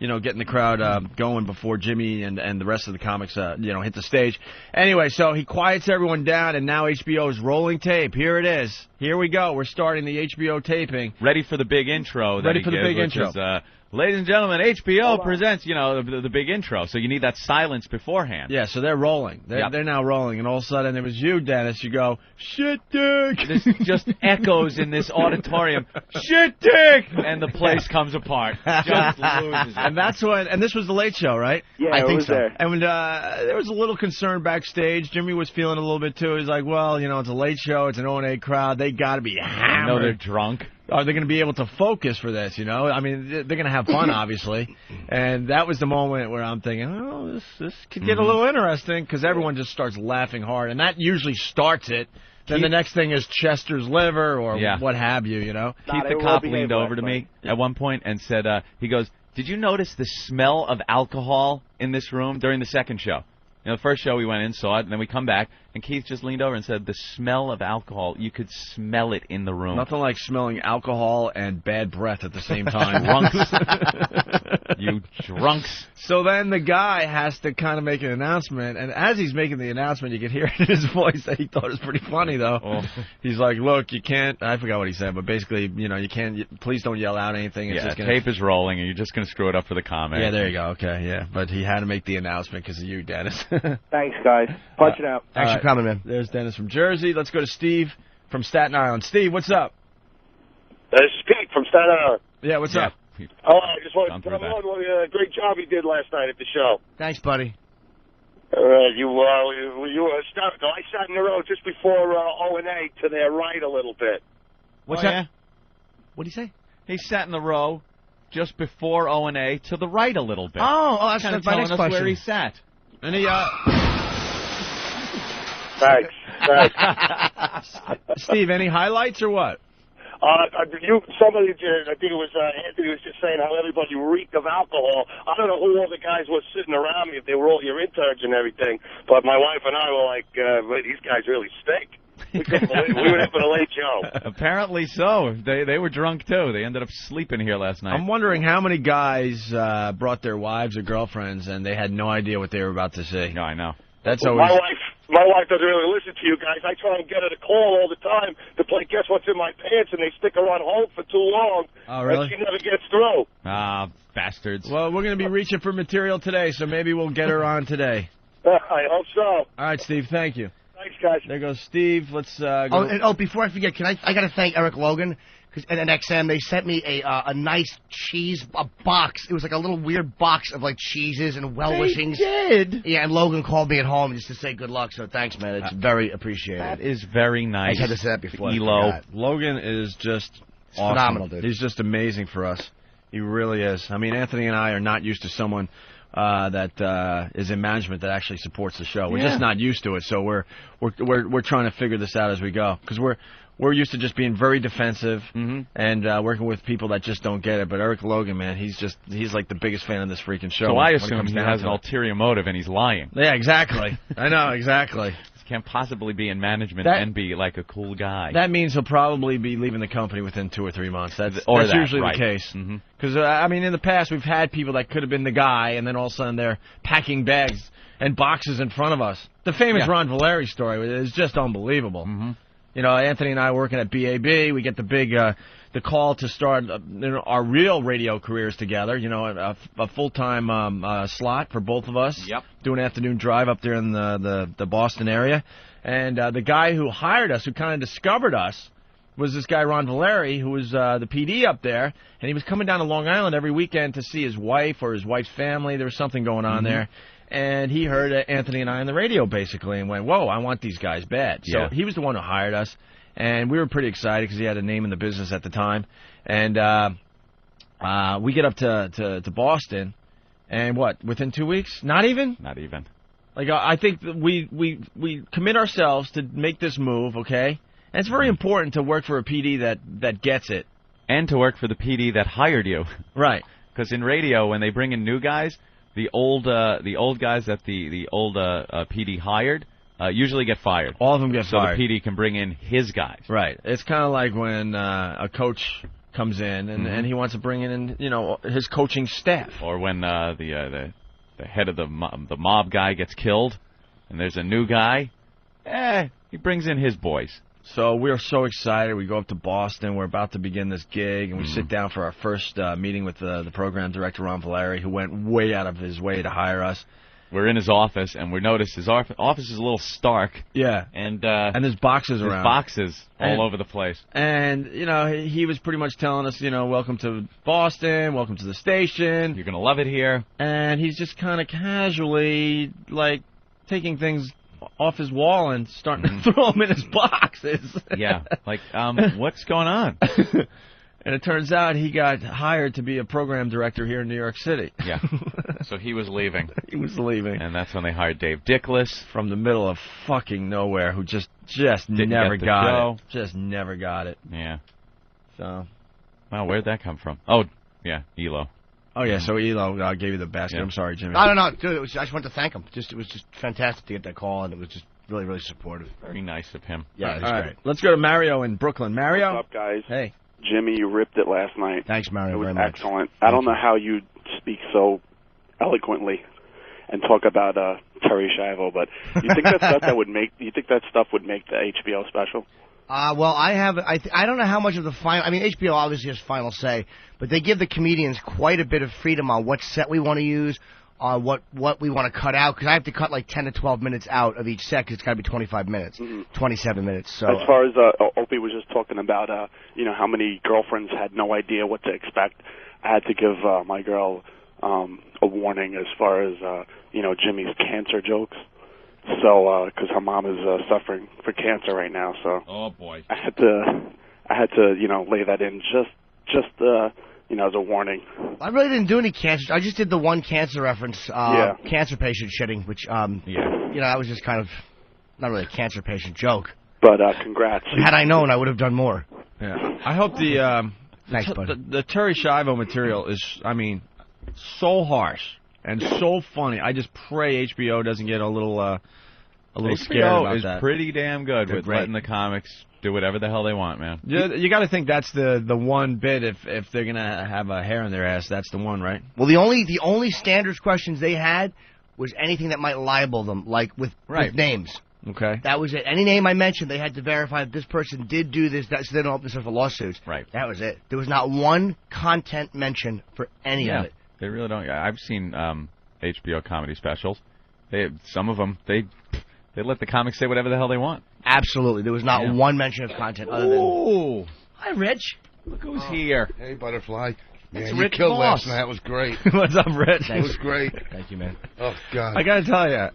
getting the crowd going before Jimmy and the rest of the comics, hit the stage. Anyway, so he quiets everyone down, and now HBO is rolling tape. Here it is. Here we go. We're starting the HBO taping. Ready for the big intro. Ready for the big intro. Ladies and gentlemen, HBO presents, the big intro. So you need that silence beforehand. Yeah, so they're rolling. They're now rolling. And all of a sudden, it was you, Dennis. You go, shit dick. This just echoes in this auditorium. Shit dick! And the place comes apart. Just loses it. And that's when, and this was the Late Show, right? Yeah, I think was so. there. And there was a little concern backstage. Jimmy was feeling a little bit, too. He's like, well, it's a Late Show. It's an O&A crowd. They got to be hammered. I know they're drunk. Are they going to be able to focus for this, I mean, they're going to have fun, obviously. And that was the moment where I'm thinking, oh, this could get a little interesting, because everyone just starts laughing hard. And that usually starts it. Then the next thing is Chester's liver or what have you, Keith the cop leaned over to me at one point and said, he goes, did you notice the smell of alcohol in this room during the second show? The first show we went in, saw it, and then we come back, and Keith just leaned over and said, the smell of alcohol, you could smell it in the room. Nothing like smelling alcohol and bad breath at the same time. Drunks. You drunks. So then the guy has to kind of make an announcement, and as he's making the announcement, you could hear it in his voice that he thought it was pretty funny, though. Oh. He's like, look, you can't, I forgot what he said, but basically, you can't, please don't yell out anything. It's just tape is rolling, and you're just going to screw it up for the comment. Yeah, there you go, okay, yeah. But he had to make the announcement because of you, Dennis. Thanks, guys. Punch it out. Thanks for coming, man. There's Dennis from Jersey. Let's go to Steve from Staten Island. Steve, what's up? This is Pete from Staten Island. Yeah, what's up? Oh, I just wanted to tell him what a great job he did last night at the show. Thanks, buddy. You stopped. I sat in the row just before O&A to their right a little bit. What's that? Yeah? What'd he say? He sat in the row just before O&A to the right a little bit. Oh, that's kind of my telling next us question. where he sat. And he, Thanks. Steve, any highlights or what? Somebody, I think it was Anthony, was just saying how everybody reeked of alcohol. I don't know who all the guys were sitting around me, if they were all your interns and everything, but my wife and I were like, these guys really stink. We couldn't believe it. We were there for the Late Show. Apparently so. They were drunk, too. They ended up sleeping here last night. I'm wondering how many guys brought their wives or girlfriends and they had no idea what they were about to see. No, I know. That's always... My wife doesn't really listen to you guys. I try and get her to call all the time to play Guess What's in My Pants, and they stick her on hold for too long. Oh, really? And she never gets through. Ah, bastards. Well, we're going to be reaching for material today, so maybe we'll get her on today. I hope so. All right, Steve, thank you. Thanks, guys. There goes Steve. Let's go. Oh, before I forget, I got to thank Eric Logan. And XM, they sent me a nice cheese box. It was like a little weird box of like cheeses and well-wishings. They did? Yeah, and Logan called me at home just to say good luck, so thanks, man. It's very appreciated. That is very nice. I just had to say that before. Elo. Logan is just awesome. Phenomenal, dude. He's just amazing for us. He really is. I mean, Anthony and I are not used to someone that is in management that actually supports the show. We're just not used to it, so we're trying to figure this out as we go, because we're used to just being very defensive and working with people that just don't get it. But Eric Logan, man, he's like the biggest fan of this freaking show. So I assume he has an ulterior motive and he's lying. Yeah, exactly. I know, exactly. He can't possibly be in management and be like a cool guy. That means he'll probably be leaving the company within 2 or 3 months. That's usually the case. Because, I mean, in the past, we've had people that could have been the guy, and then all of a sudden they're packing bags and boxes in front of us. The famous Ron Valeri story is just unbelievable. Anthony and I working at BAB, we get the big the call to start our real radio careers together. A full-time slot for both of us. Yep. Do an afternoon drive up there in the Boston area. And the guy who hired us, who kind of discovered us, was this guy Ron Valeri, who was the PD up there. And he was coming down to Long Island every weekend to see his wife or his wife's family. There was something going on there. And he heard Anthony and I on the radio, basically, and went, whoa, I want these guys bad. So he was the one who hired us, and we were pretty excited because he had a name in the business at the time. And we get up to Boston, and within 2 weeks? Not even? Not even. Like, I think that we commit ourselves to make this move, okay? And it's very important to work for a PD that gets it. And to work for the PD that hired you. Right. Because in radio, when they bring in new guys, the old guys that the old PD hired usually get fired. All of them get fired. So the PD can bring in his guys. Right. It's kind of like when a coach comes in, and he wants to bring in, his coaching staff. Or when the head of the mob guy gets killed, and there's a new guy, he brings in his boys. So we're so excited. We go up to Boston. We're about to begin this gig, and we sit down for our first meeting with the program director, Ron Valeri, who went way out of his way to hire us. We're in his office, and we notice his office is a little stark. Yeah. And there's boxes around. There's boxes all over the place. And, he was pretty much telling us, welcome to Boston, welcome to the station. You're going to love it here. And he's just kind of casually, taking things off his wall and starting to throw them in his boxes. Yeah. What's going on? And it turns out he got hired to be a program director here in New York City. Yeah. So he was leaving. He was leaving. And that's when they hired Dave Dickless. From the middle of fucking nowhere, who just never got it. Just never got it. Yeah. So. Wow, where'd that come from? Oh, yeah, Elo. Oh, yeah, so Elo gave you the basket. Yeah. I'm sorry, Jimmy. No, dude, I just wanted to thank him. It was just fantastic to get that call, and it was just really, really supportive. Very nice of him. Yeah, it was All great. right, let's go to Mario in Brooklyn. Mario? What's up, guys? Hey. Jimmy, you ripped it last night. Thanks, Mario. It was very much. excellent. I don't know how you speak so eloquently and talk about Terry Schiavo, but you think that stuff would make the HBO special? Well, I don't know how much of the final. I mean, HBO obviously has final say, but they give the comedians quite a bit of freedom on what set we want to use, on what we want to cut out, because I have to cut 10 to 12 minutes out of each set, because it's got to be 25 minutes, 27 minutes. So as far as Opie was just talking about, how many girlfriends had no idea what to expect, I had to give my girl a warning as far as Jimmy's cancer jokes. So, because her mom is suffering for cancer right now, so oh boy, I had to lay that in just as a warning. I really didn't do any cancer. I just did the one cancer reference, cancer patient shitting, which that was just kind of not really a cancer patient joke. But congrats. Had I known, I would have done more. Yeah, I hope thanks, buddy. The Terry Schiavo material is, so harsh and so funny. I just pray HBO doesn't get a little scared about that. HBO is pretty damn good with letting the comics do whatever the hell they want, man. You got to think that's the one bit. If they're gonna have a hair in their ass, that's the one, right? Well, the only standards questions they had was anything that might libel them, with names. Okay. That was it. Any name I mentioned, they had to verify that this person did do this, so they don't open themselves for lawsuits. Right. That was it. There was not one content mention for any of it. They really don't. I've seen HBO comedy specials. Some of them, they let the comics say whatever the hell they want. Absolutely. There was not one mention of content other than... Ooh. Hi, Rich. Look who's here. Hey, Butterfly. It's you Rich killed Moss. last night. That was great. What's up, Rich? It was great. Thank you, man. Oh, God. I got to tell you,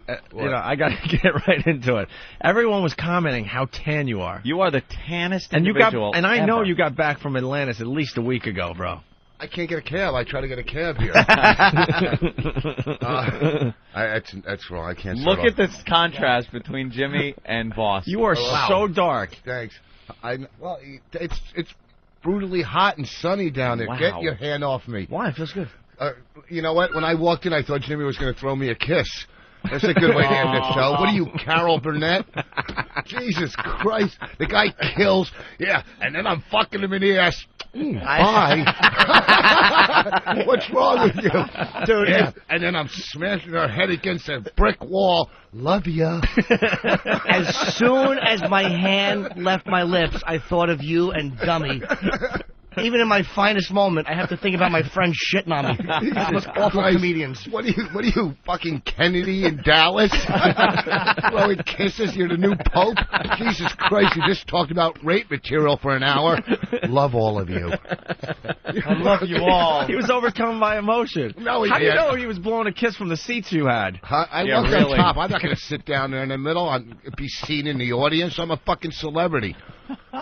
I got to get right into it. Everyone was commenting how tan you are. You are the tannest individual ever. I know you got back from Atlantis at least a week ago, bro. I can't get a cab. I try to get a cab here. That's wrong. I can't. Look at this contrast between Jimmy and Boss. You are so dark. Thanks. It's brutally hot and sunny down there. Wow. Get your hand off me. Why? It feels good. You know what? When I walked in, I thought Jimmy was going to throw me a kiss. That's a good way to end this show. What are you, Carol Burnett? Jesus Christ. The guy kills. Yeah, and then I'm fucking him in the ass. Bye. What's wrong with you? Dude, and then I'm smashing her head against a brick wall. Love ya. As soon as my hand left my lips, I thought of you and Dummy. Even in my finest moment, I have to think about my friends shitting on me. Those awful comedians. What are you, fucking Kennedy in Dallas? Throwing kisses? You're the new Pope? Jesus Christ, you just talked about rape material for an hour. Love all of you. I love you all. He was overcome by emotion. No, How do you know he was blowing a kiss from the seats you had? I walked on top. I'm not going to sit down there in the middle and be seen in the audience. I'm a fucking celebrity.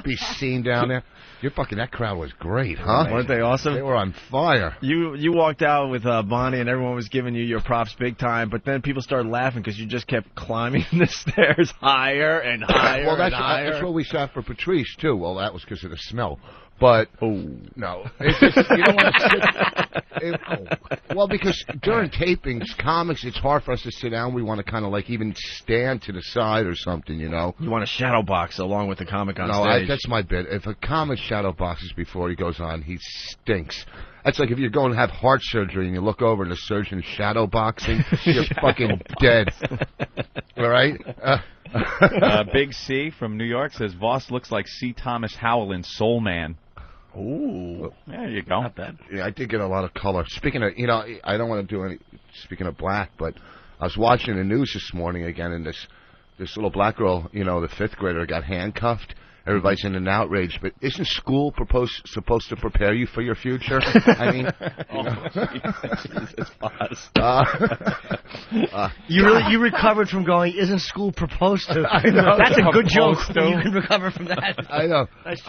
Be seen down there. That crowd was great, huh? Weren't they awesome? They were on fire. You walked out with Bonnie and everyone was giving you your props big time, but then people started laughing because you just kept climbing the stairs higher and higher Well, and higher. That's what we shot for Patrice, too. Well, that was because of the smell. But no, it's just, you don't want to sit. Well, because during tapings, comics, it's hard for us to sit down. We want to kind of like even stand to the side or something, you know. You want to shadow box along with the comic on No, stage. that's my bit. If a comic shadow boxes before he goes on, he stinks. That's like if you're going to have heart surgery and you look over and the surgeon's shadow boxing, you're fucking dead. All right? Big C from New York says, Voss looks like C. Thomas Howell in Soul Man. Ooh. There you go. Not bad. Yeah, I did get a lot of color. Speaking of, I don't want to do any, speaking of black, but I was watching the news this morning again, and this little black girl, the 5th grader, got handcuffed. Everybody's in an outrage, but isn't school supposed to prepare you for your future? I mean, Jesus, boss. You recovered from going, isn't school proposed to? I know. That's a good joke. To. You can recover from that. I know. Nice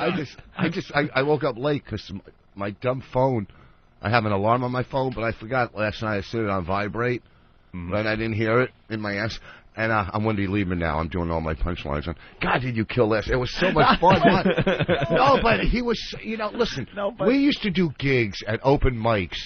I woke up late because my dumb phone, I have an alarm on my phone, but I forgot last night I set it on vibrate, and I didn't hear it in my ass. And I'm Wendy Liebman now. I'm doing all my punchlines on. God, did you kill this? It was so much fun. No, but he was. Listen. We used to do gigs at open mics,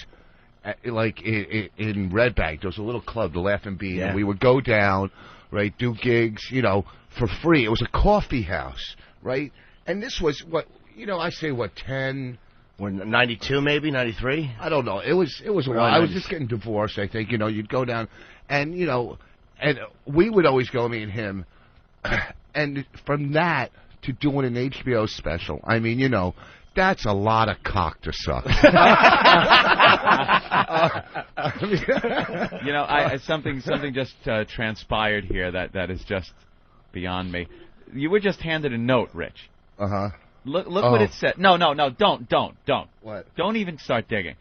like in Red Bank. There was a little club, the Laughing Bee, and we would go down, right, do gigs, for free. It was a coffee house, right? And this was I say 10. We're 92, maybe 93. I don't know. It was a while. I was just getting divorced. I think you'd go down, and And we would always go, me and him, and from that to doing an HBO special, I mean, that's a lot of cock to suck. Something just transpired here that is just beyond me. You were just handed a note, Rich. Uh-huh. Look what it said. No, don't. What? Don't even start digging.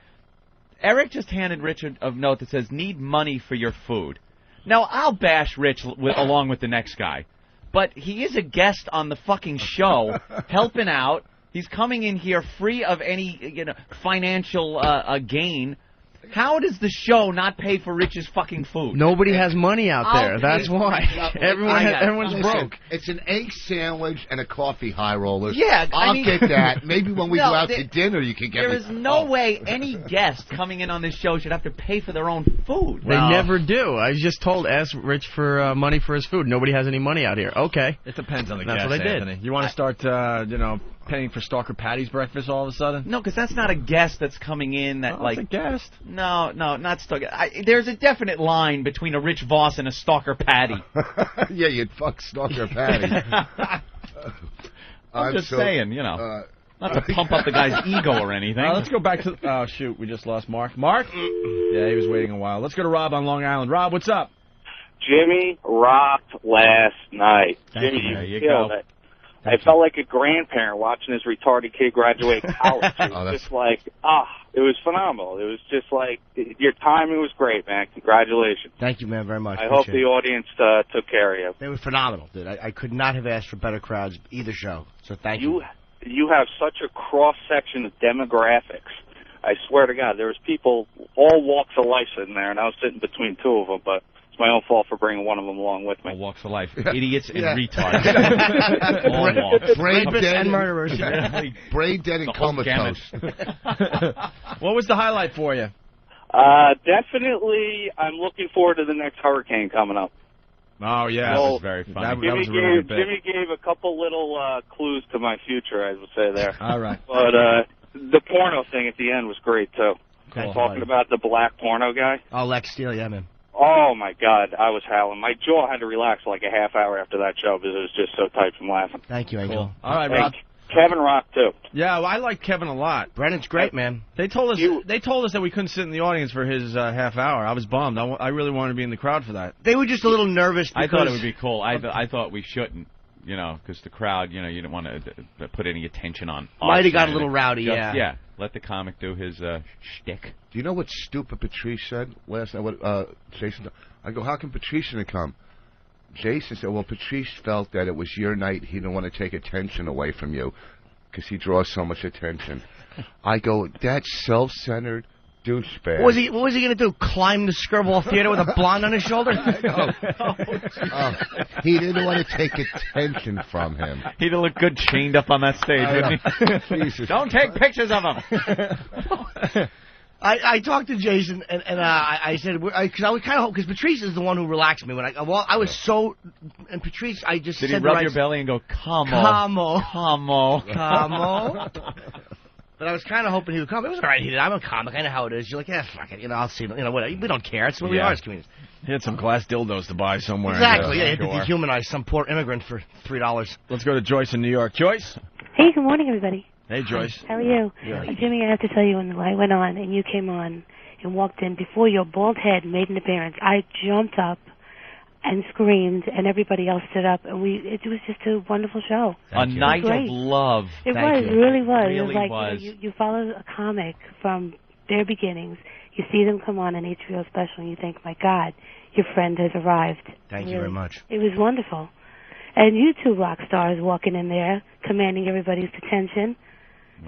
Eric just handed Rich a note that says, need money for your food. Now, I'll bash Rich along with the next guy, but he is a guest on the fucking show, helping out. He's coming in here free of any financial gain. How does the show not pay for Rich's fucking food? Nobody has money out there. That's why. Everyone's broke. It's an egg sandwich and a coffee high roller. Yeah, I'll get that. Maybe when we go out to dinner, you can get There is no way any guest coming in on this show should have to pay for their own food. They never do. I was just told, ask Rich for money for his food. Nobody has any money out here. Okay. It depends on the That's guest, what I did. Anthony. You want to start, paying for Stalker Patty's breakfast all of a sudden? No, because that's not a guest that's coming in that It's a guest. No, not Stalker. There's a definite line between a Rich Voss and a Stalker Patty. Yeah, you'd fuck Stalker Patty. I'm just saying, not to pump up the guy's ego or anything. Let's go back to... Oh, shoot, we just lost Mark. Mark? Yeah, he was waiting a while. Let's go to Rob on Long Island. Rob, what's up? Jimmy rocked last night. Jimmy, you killed it. I felt like a grandparent watching his retarded kid graduate college. It was just like, it was phenomenal. It was just like, your timing was great, man. Congratulations. Thank you, man, very much. I hope the audience took care of you. They were phenomenal, dude. I could not have asked for better crowds either show. So thank you. You have such a cross-section of demographics. I swear to God, there was people, all walks of life sitting there, and I was sitting between two of them, but it's my own fault for bringing one of them along with me. All walks of life. Idiots and retards. Brain dead and murderers. Brain dead and comatose. What was the highlight for you? Definitely, I'm looking forward to the next hurricane coming up. Oh, yeah. That was very funny. That was a really good bit. Jimmy gave a couple little clues to my future, I would say there. All right. But the porno thing at the end was great, too. Cool. Talking about the black porno guy. Oh, Lex Steele, yeah, man. Oh, my God. I was howling. My jaw had to relax for like a half hour after that show because it was just so tight from laughing. Thank you, Angel. Cool. All right, Rob. Kevin Rock, too. Yeah, well, I like Kevin a lot. Brennan's great, man. They told us that we couldn't sit in the audience for his half hour. I was bummed. I really wanted to be in the crowd for that. They were just a little nervous because... I thought it would be cool. I thought we shouldn't, because the crowd, you didn't want to put any attention on us. Might have got a little rowdy, Yeah, let the comic do his shtick. Do you know what stupid Patrice said last night? What Jason? I go, how can Patrice didn't come? Jason said, well, Patrice felt that it was your night. He didn't want to take attention away from you because he draws so much attention. I go, that's self-centered douchebag. What was he going to do? Climb the Skirball Theater with a blonde on his shoulder? He didn't want to take attention from him. He'd look good chained up on that stage, wouldn't he? Jesus. Don't take pictures of him. I talked to Jason and I said because I was kind of because Patrice is the one who relaxed me when I was so and Patrice I just did said he rub your belly and go come on. But I was kind of hoping he would come. It was all right. I'm a comic. I know how it is. You're like, fuck it. I'll see. Whatever. We don't care. It's what we are as comedians. He had some glass dildos to buy somewhere. Exactly. Yeah, he had to dehumanize some poor immigrant for $3. Let's go to Joyce in New York. Joyce. Hey, good morning, everybody. Hey, Joyce. How are you? Good. Jimmy, I have to tell you, when I went on and you came on and walked in, before your bald head made an appearance, I jumped up and screamed, and everybody else stood up, and it was just a wonderful show. A night of love. It really was. Really it was like was. You follow a comic from their beginnings. You see them come on an HBO special, and you think, my God, your friend has arrived. Thank you very much. It was wonderful. And you two rock stars walking in there, commanding everybody's attention.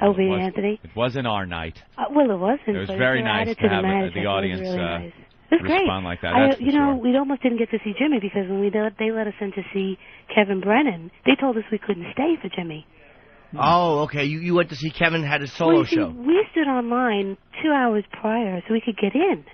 Opie and Anthony. It wasn't our night. Well, it wasn't. It was very nice to have the audience It was respond great. like that. We almost didn't get to see Jimmy because when they let us in to see Kevin Brennan, they told us we couldn't stay for Jimmy. Oh, okay. You went to see Kevin had his solo show. We stood online 2 hours prior so we could get in.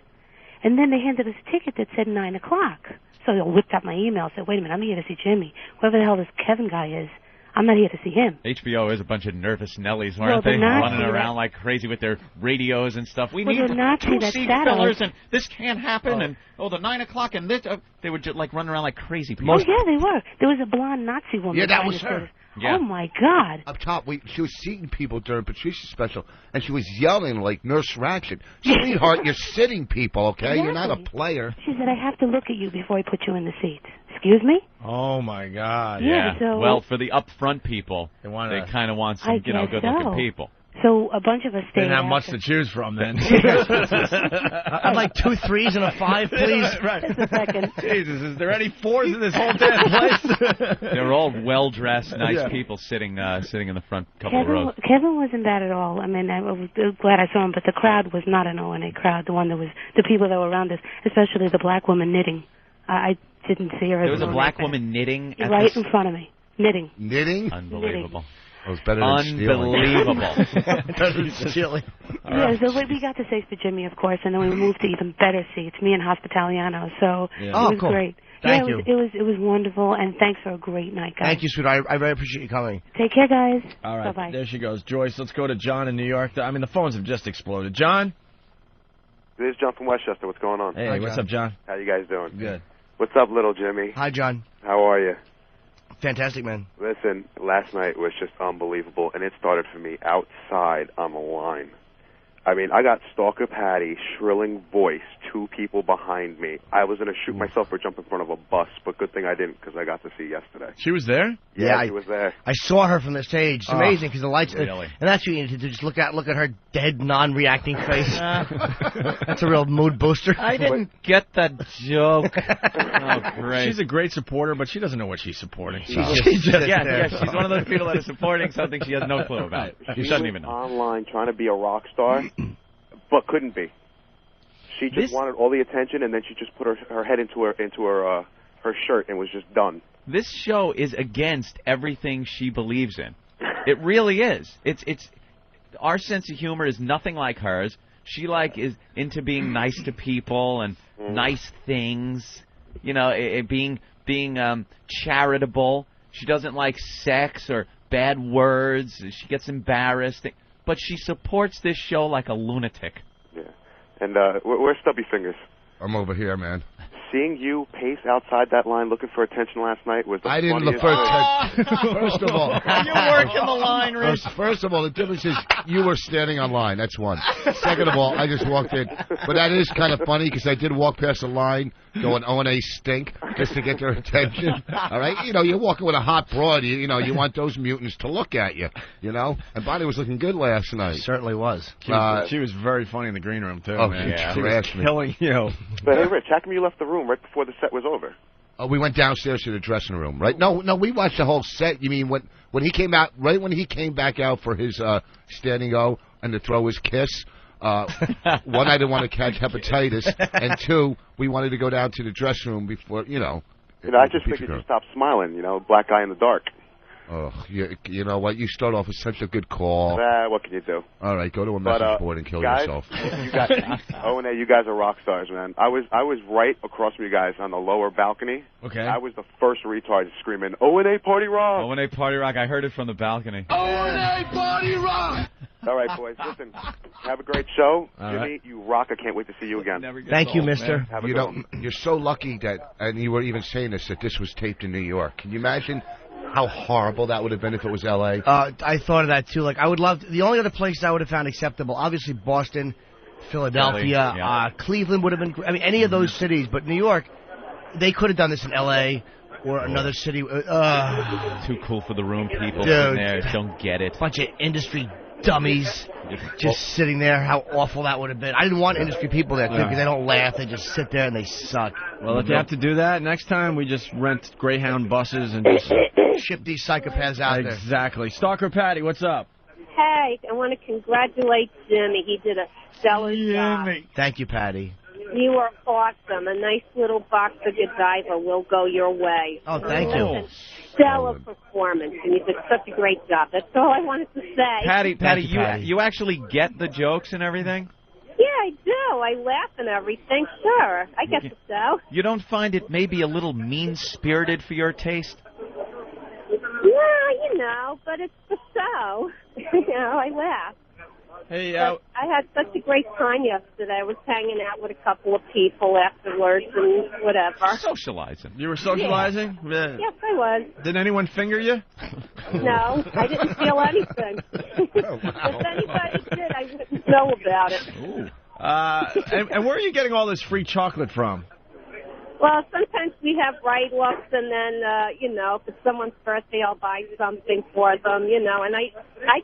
And then they handed us a ticket that said 9 o'clock. So I whipped out my email and said, wait a minute, I'm here to see Jimmy. Whoever the hell this Kevin guy is, I'm not here to see him. HBO is a bunch of nervous Nellies, weren't they? Running around like crazy with their radios and stuff. We need 2 seat fillers, and this can't happen, and the 9 o'clock, and this. They were just like running around like crazy people. Oh, yeah, they were. There was a blonde Nazi woman. Yeah, that was her. Yeah. Oh, my God. Up top, she was seating people during Patricia's special, and she was yelling like Nurse Ratched. Sweetheart, you're sitting people, okay? Exactly. You're not a player. She said, I have to look at you before I put you in the seat. Excuse me? Oh, my God. Yeah. So, well, for the up-front people, they kind of want some, good-looking people. So a bunch of us stayed. Didn't have much to choose from then. I'd like 2 3s and a 5, please. Right. Just a second. Jesus, is there any 4s in this whole damn place? They're all well-dressed, nice people sitting in the front couple of rows. Kevin wasn't bad at all. I mean, I was glad I saw him, but the crowd was not an O&A crowd. The people that were around us, especially the black woman knitting. I didn't see her. There was a black woman knitting right in front of me. Knitting. Knitting? Unbelievable. It was better than stealing. Yeah, so we got to stay for Jimmy, of course, and then we moved to even better seats, me and Hospitaliano. So it was great. Thank you. It was wonderful, and thanks for a great night, guys. Thank you, sweetheart. I very appreciate you coming. Take care, guys. All right. Bye-bye. There she goes. Joyce, let's go to John in New York. I mean, the phones have just exploded. John? This is John from Westchester. What's going on? Hey, Hi, what's John. up, John? How you guys doing? Good. What's up, little Jimmy? Hi, John. How are you? Fantastic, man. Listen, last night was just unbelievable, and it started for me outside on the line. I mean, I got Stalker Patty, shrilling voice, 2 people behind me. I was going to shoot myself or jump in front of a bus, but good thing I didn't because I got to see yesterday. She was there? Yeah, she was there. I saw her from the stage. It's amazing because the lights. Really? And that's what you need to do. Just look at her dead, non-reacting face. That's a real mood booster. I didn't get that joke. Oh, great. She's a great supporter, but she doesn't know what she's supporting. She's just yeah, she's one of those people that is supporting something she has no clue about. She doesn't even know. Online trying to be a rock star, but couldn't be. She just wanted all the attention, and then she just put her head into her shirt and was just done. This show is against everything she believes in. It really is. It's our sense of humor is nothing like hers. She is into being nice to people and nice things. Being charitable. She doesn't like sex or bad words. She gets embarrassed. But she supports this show like a lunatic. Yeah. And where's Stubby Fingers? I'm over here, man. Seeing you pace outside that line looking for attention last night was the I didn't look funniest for attention. First of all. You work in the line, Rich. First of all, the difference is you were standing on line. That's one. Second of all, I just walked in. But that is kind of funny because I did walk past the line going O&A stink just to get their attention. All right? You're walking with a hot broad. You want those mutants to look at you, And Bonnie was looking good last night. Certainly was. She was very funny in the green room, too. Oh, man. she trashed me. Killing you. But hey, Rich, how come you left the room right before the set was over? We went downstairs to the dressing room, right? No, we watched the whole set. You mean when he came out, right when he came back out for his standing O and to throw his kiss, One, I didn't want to catch hepatitis, and two, we wanted to go down to the dressing room before, You know, I just figured you stop smiling. You know, black guy in the dark. Oh, you know what? You start off with such a good call. What can you do? All right, go to a message board and kill yourself. You guys, O&A, you guys are rock stars, man. I was right across from you guys on the lower balcony. Okay. I was the first retard screaming, O&A party rock. O&A party rock. I heard it from the balcony. O&A party rock. All right, boys. Listen, have a great show. All Jimmy, right. you rock. I can't wait to see you again. Thank you, mister. Have a You good know, one. you're so lucky that, and you were even saying this, that this was taped in New York. Can you imagine how horrible that would have been if it was L.A.? I thought of that too. Like, I would love the only other place I would have found acceptable, obviously Boston, Philadelphia, Philly, yeah. Cleveland would have been. I mean, any of those cities, but New York, they could have done this in L.A. or another city. Too cool for the room. People Dude. in there don't get it. Bunch of industry dummies just sitting there. How awful that would have been. I didn't want industry people there too because they don't laugh. They just sit there and they suck. Well, if you have to do that, next time we just rent Greyhound buses and just ship these psychopaths out there. Exactly. Stalker Patty, what's up? Hey, I want to congratulate Jimmy. He did a stellar job. Thank you, Patty. You were awesome. A nice little box of Godiva will go your way. Oh, thank you. Stellar performance, and you did such a great job. That's all I wanted to say. Patty, you actually get the jokes and everything? Yeah, I do. I laugh and everything. Sure, I get the show. You don't find it maybe a little mean-spirited for your taste? Yeah, you know, but it's the show. You know, I laugh. Hey, I had such a great time yesterday. I was hanging out with a couple of people afterwards and whatever. Socializing. You were socializing? Yeah. Yes, I was. Did anyone finger you? No, I didn't feel anything. If anybody did, I wouldn't know about it. And where are you getting all this free chocolate from? Well, sometimes we have write-offs, and then, you know, if it's someone's birthday, I'll buy something for them, you know, and I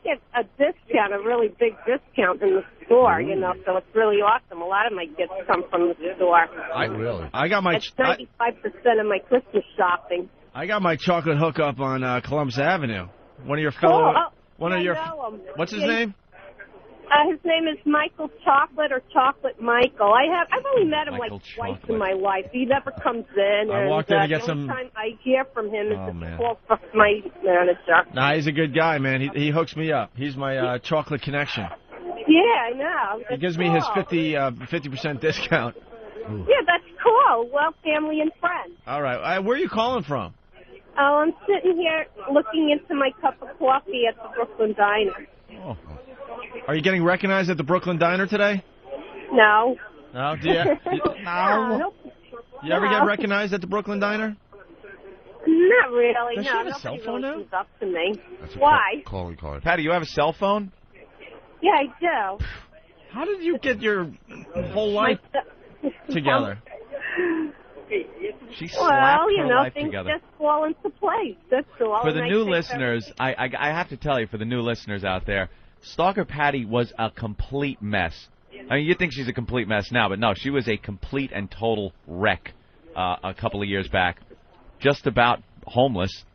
get a discount, a really big discount in the store, you know, so it's really awesome. A lot of my gifts come from the store. I got my... It's 95% of my Christmas shopping. I got my chocolate hookup on Columbus Avenue. One of your fellow... one of your... know him. What's his name? His name is Michael Chocolate or Chocolate Michael. I've only met him like twice in my life. He never comes in. I walked in to get the some... only time I hear from him is Oh, to man. call for my manager. Nah, he's a good guy, man. He hooks me up. He's my chocolate connection. Yeah, I know. He gives me his 50% discount. Yeah, that's cool. Well, family and friends. All right. Where are you calling from? Oh, I'm sitting here looking into my cup of coffee at the Brooklyn Diner. Oh. Are you getting recognized at the Brooklyn Diner today? No. No? Do you, No. you ever get recognized at the Brooklyn Diner? Not really. Does she no, have a nobody cell phone really now? comes up to me. Why? Calling card. Patty, you have a cell phone? Yeah, I do. How did you get your whole life together? She slapped Well, you her know, life things together. just fall into place. That's all. For the And I new think listeners, I have to tell you, for the new listeners out there, Stalker Patty was a complete mess. I mean, you think she's a complete mess now, but no, she was a complete and total wreck a couple of years back. Just about homeless.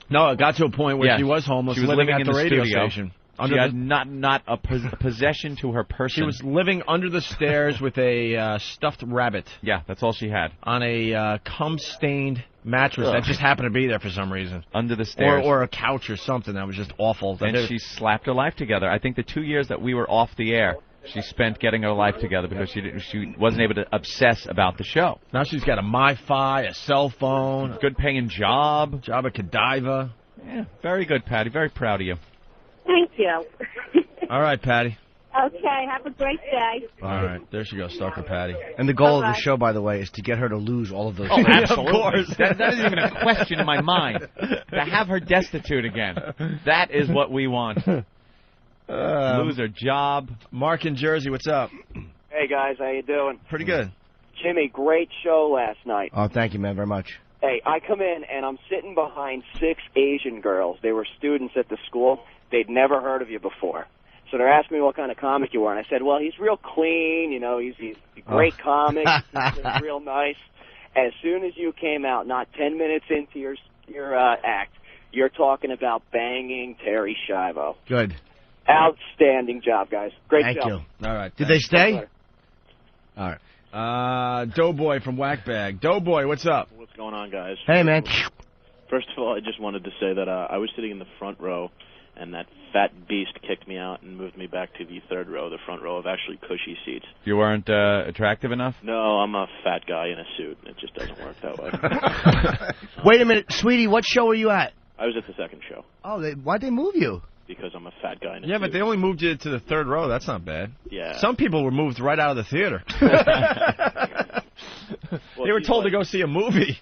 No, it got to a point where Yeah, she was homeless, she was living living at in the the radio studio. station. She had not a possession to her person. She was living under the stairs with a stuffed rabbit. Yeah, that's all she had. On a cum-stained mattress Ugh. that just happened to be there for some reason. Under the stairs. Or a couch or something that was just awful. And she slapped her life together. I think the 2 years that we were off the air, she spent getting her life together because she wasn't able to obsess about the show. Now she's got a MiFi, a cell phone. Good paying job. Job at Godiva. Yeah, very good, Patty. Very proud of you. Thank you. All right, Patty. Okay, have a great day. All right, there she goes, Stalker Patty. And the goal of the show, by the way, is to get her to lose all of those. Oh, things. absolutely. Of course. That isn't even a question in my mind. To have her destitute again. That is what we want. Lose her job. Mark in Jersey, what's up? Hey, guys, how you doing? Pretty good. Jimmy, great show last night. Oh, thank you, man, very much. Hey, I come in, and I'm sitting behind 6 Asian girls. They were students at the school. They'd never heard of you before. So they're asking me what kind of comic you are, and I said, well, he's real clean, you know, he's a great comic, he's real nice. As soon as you came out, not 10 minutes into your act, you're talking about banging Terry Schiavo. Good. Outstanding job, guys. Great Thank show. you. All right. Did they stay? All right. Doughboy from Whackbag. Doughboy, what's up? What's going on, guys? Hey, man. First of all, I just wanted to say that I was sitting in the front row, and that fat beast kicked me out and moved me back to the third row, the front row of actually cushy seats. You weren't attractive enough? No, I'm a fat guy in a suit. It just doesn't work that way. Wait a minute, sweetie, what show were you at? I was at the second show. Oh, why'd they move you? Because I'm a fat guy in a suit. Yeah, but they only moved you to the third row. That's not bad. Yeah. Some people were moved right out of the theater. Well, they were told to go see a movie.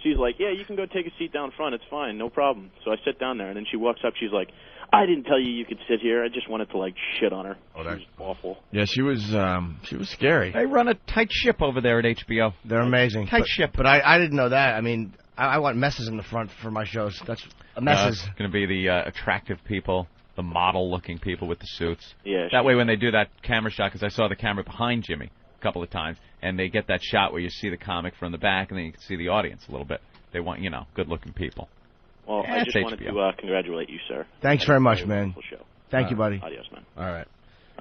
She's like, yeah, you can go take a seat down front. It's fine. No problem. So I sit down there, and then she walks up. She's like, I didn't tell you could sit here. I just wanted to, like, shit on her. Oh, that's awful. Yeah, she was scary. They run a tight ship over there at HBO. They're amazing. Tight ship. But I didn't know that. I mean, I want messes in the front for my shows. That's messes. It's going to be the attractive people, the model-looking people with the suits. Yeah. That way when they do that camera shot, because I saw the camera behind Jimmy a couple of times, and they get that shot where you see the comic from the back, and then you can see the audience a little bit. They want, good-looking people. Well, Yeah, I just it's wanted HBO. to congratulate you, sir. Thanks very much, man. Wonderful show. Thank you, buddy. Adios, man. All right.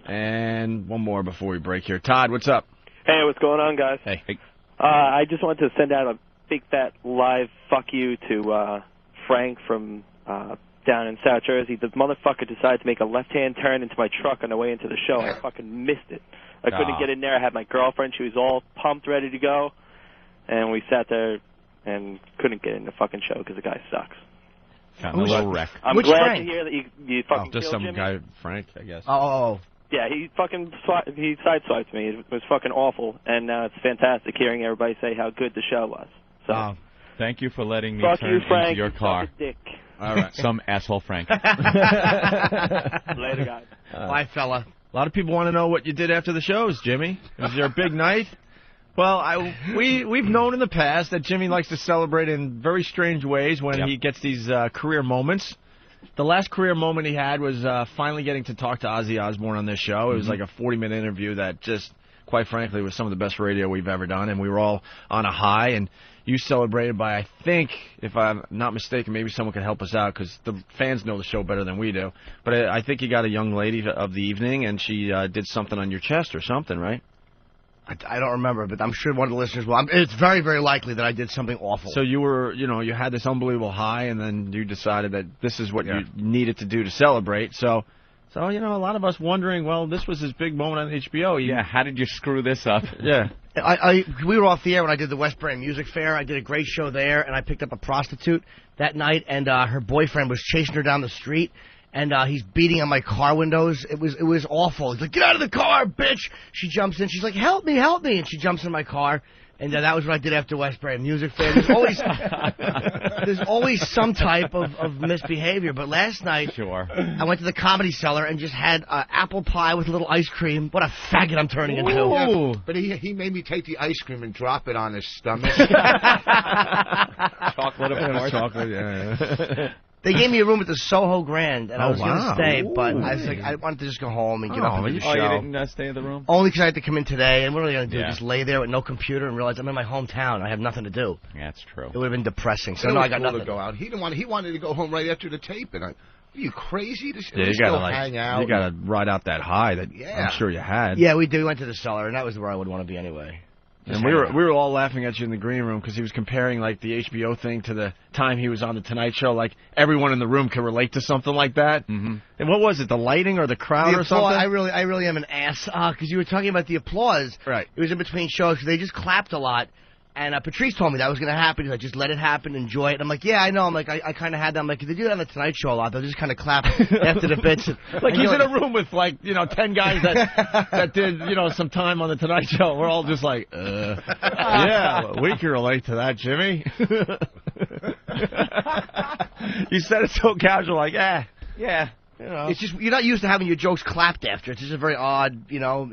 And one more before we break here. Todd, what's up? Hey, what's going on, guys? Hey. I just wanted to send out a big fat live fuck you to Frank from down in South Jersey. The motherfucker decided to make a left-hand turn into my truck on the way into the show. I fucking missed it. I couldn't get in there. I had my girlfriend. She was all pumped, ready to go. And we sat there and couldn't get in the fucking show because the guy sucks. Kind of a little wreck. I'm Which glad Frank? to hear that you fucking Just killed some Jimmy. guy, Frank, I guess. Oh. Yeah, he sideswiped me. It was fucking awful, and it's fantastic hearing everybody say how good the show was. So, Thank you for letting me fuck turn you, Frank. into your car. Suck a dick. All right. Some asshole Frank. Later, guys. Bye, fella. A lot of people want to know what you did after the shows, Jimmy. Was there a big night? Well, we've known in the past that Jimmy likes to celebrate in very strange ways when he gets these career moments. The last career moment he had was finally getting to talk to Ozzy Osbourne on this show. It was like a 40-minute interview that just, quite frankly, was some of the best radio we've ever done, and we were all on a high. And you celebrated by, I think, if I'm not mistaken, maybe someone could help us out because the fans know the show better than we do. But I think you got a young lady of the evening, and she did something on your chest or something, right? I don't remember, but I'm sure one of the listeners will. It's very, very likely that I did something awful. So you were, you had this unbelievable high, and then you decided that this is what you needed to do to celebrate. So, a lot of us wondering, well, this was his big moment on HBO. Yeah, how did you screw this up? Yeah. We were off the air when I did the West Brain Music Fair. I did a great show there, and I picked up a prostitute that night, and her boyfriend was chasing her down the street. And he's beating on my car windows. It was awful. He's like, get out of the car, bitch! She jumps in. She's like, help me! And she jumps in my car. And that was what I did after West Brain Music Fair. There's always some type of misbehavior. But last night, I went to the Comedy Cellar and just had apple pie with a little ice cream. What a faggot I'm turning into. Yeah, but he made me take the ice cream and drop it on his stomach. Chocolate, of course. Chocolate, yeah. They gave me a room at the Soho Grand, and I was going to stay, Ooh. but I was like, I wanted to just go home and get up and do the show. You didn't stay in the room? Only because I had to come in today, and what are we going to do? Yeah. Just lay there with no computer and realize I'm in my hometown. I have nothing to do. Yeah, that's true. It would have been depressing. So It no, was I got cool nothing to go out. He didn't want. He wanted to go home right after the tape, and are you crazy? To Yeah, you still gotta hang out. You gotta ride out that high that I'm sure you had. Yeah, we did. We went to the cellar, and that was where I would want to be anyway. And we were all laughing at you in the green room because he was comparing like the HBO thing to the time he was on the Tonight Show. Like everyone in the room could relate to something like that. Mm-hmm. And what was it? The lighting or the crowd The or something? I really am an ass because you were talking about the applause. Right. It was in between shows. They just clapped a lot. And Patrice told me that was going to happen. He's like, just let it happen, enjoy it. And I'm like, yeah, I know. I'm like, I kind of had that. I'm like, if they do that on the Tonight Show a lot, they'll just kind of clap after the bits. Like he's in a room with like 10 guys that did some time on the Tonight Show. We're all just like, yeah, we can relate to that, Jimmy. You said it so casual, like, yeah. It's just you're not used to having your jokes clapped after. It's just a very odd,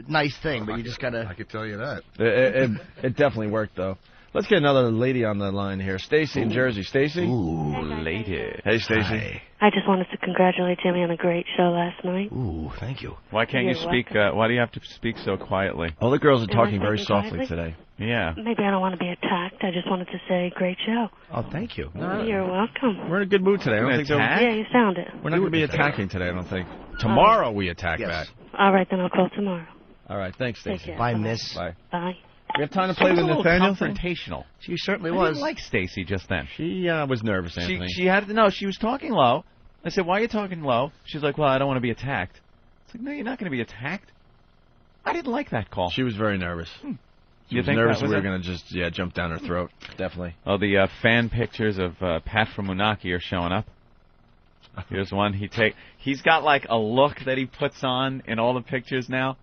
nice thing. But you just gotta. I could tell you that. It definitely worked though. Let's get another lady on the line here. Stacy in Jersey. Stacy? Ooh, lady. Hey, Stacy. Hi. I just wanted to congratulate Jimmy on a great show last night. Ooh, thank you. Why can't you speak? Why do you have to speak so quietly? All the girls are Am I talking very speaking softly quietly? today. Yeah. Maybe I don't want to be attacked. I just wanted to say great show. Oh, thank you. You're welcome. We're in a good mood today. I don't think so. Yeah, you sound it. We're not going to be attacking today, I don't think. Tomorrow we attack back. All right, then I'll call tomorrow. All right, thanks, Take Stacy. care. Bye, miss. Bye. Bye. We have time to She play was the a little Nathaniel thing? confrontational. She certainly I was. didn't like Stacy just then. She was nervous, Anthony. She had no. She was talking low. I said, "Why are you talking low?" She's like, "Well, I don't want to be attacked." It's like, no, you're not going to be attacked. I didn't like that call. She was very nervous. She You was think nervous that was we were it? going to just jump down her throat. Definitely. Oh, the fan pictures of Pat from Moonachie are showing up. Here's one. He's got like a look that he puts on in all the pictures now.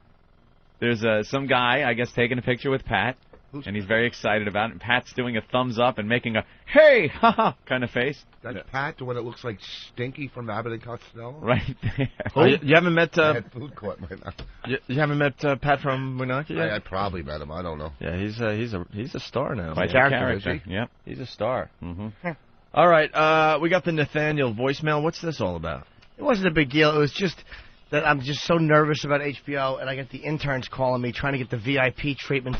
There's some guy, I guess, taking a picture with Pat, and he's very excited about it. And Pat's doing a thumbs up and making a "hey, haha" kind of face. That's Pat, the one that looks like Stinky from Abbott and Costello? Right there. Oh, you haven't met... I had food court right now. You haven't met Pat from Moonachie yet? I probably met him. I don't know. Yeah, he's a star now. By Character, character. is he? Yep. He's a star. Mm-hmm. All right, we got the Nathaniel voicemail. What's this all about? It wasn't a big deal. It was just that I'm just so nervous about HBO, and I get the interns calling me, trying to get the VIP treatment,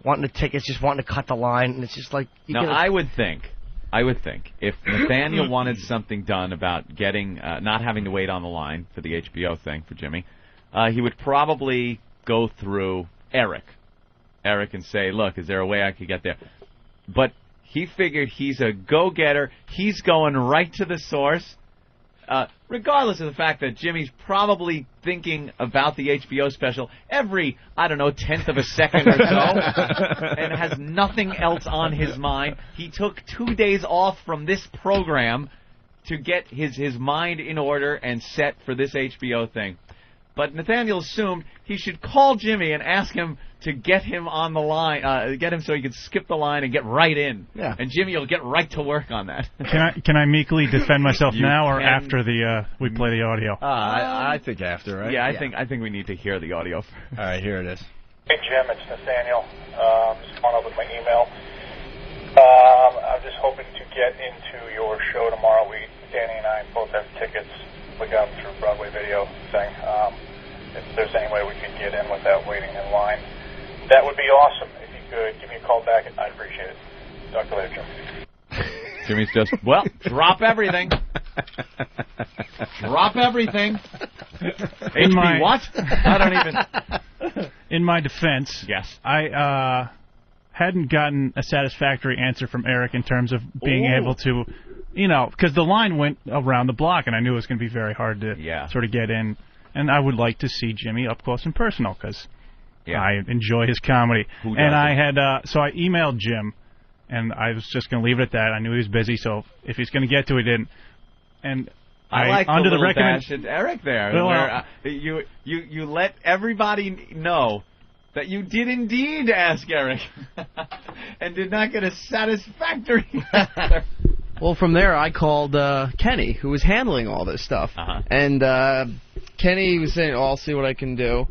wanting the tickets, just wanting to cut the line, and it's just like... Now, I would think if Nathaniel wanted something done about getting not having to wait on the line for the HBO thing for Jimmy, he would probably go through Eric and say, look, is there a way I could get there? But he figured he's a go-getter. He's going right to the source, regardless of the fact that Jimmy's probably thinking about the HBO special every, 10th of a second or so, and has nothing else on his mind. He took 2 days off from this program to get his mind in order and set for this HBO thing. But Nathaniel assumed he should call Jimmy and ask him to get him on the line, get him so he could skip the line and get right in. Yeah. And Jimmy will get right to work on that. Can I meekly defend myself You now or can. after we play the audio? I think after, right? Yeah, I think we need to hear the audio first. All right, here it is. Hey, Jim, it's Nathaniel. Just following up with my email. I'm just hoping to get into your show tomorrow. Danny and I both have tickets. We got them through Broadway Video thing. If there's any way we could get in without waiting in line, that would be awesome. If you could give me a call back, I'd appreciate it. Talk to you later, Jim. Jimmy's just, drop everything. Drop everything. HB, what? I don't even... In my defense, yes, I hadn't gotten a satisfactory answer from Eric in terms of being able to, because the line went around the block, and I knew it was going to be very hard to sort of get in. And I would like to see Jimmy up close and personal because I enjoy his comedy. And I had so I emailed Jim, and I was just going to leave it at that. I knew he was busy, so if he's going to get to it, he didn't. And I like under the little the dash at Eric there. Well, where, you let everybody know that you did indeed ask Eric and did not get a satisfactory answer. Well, from there, I called Kenny, who was handling all this stuff. And Kenny was saying, I'll see what I can do.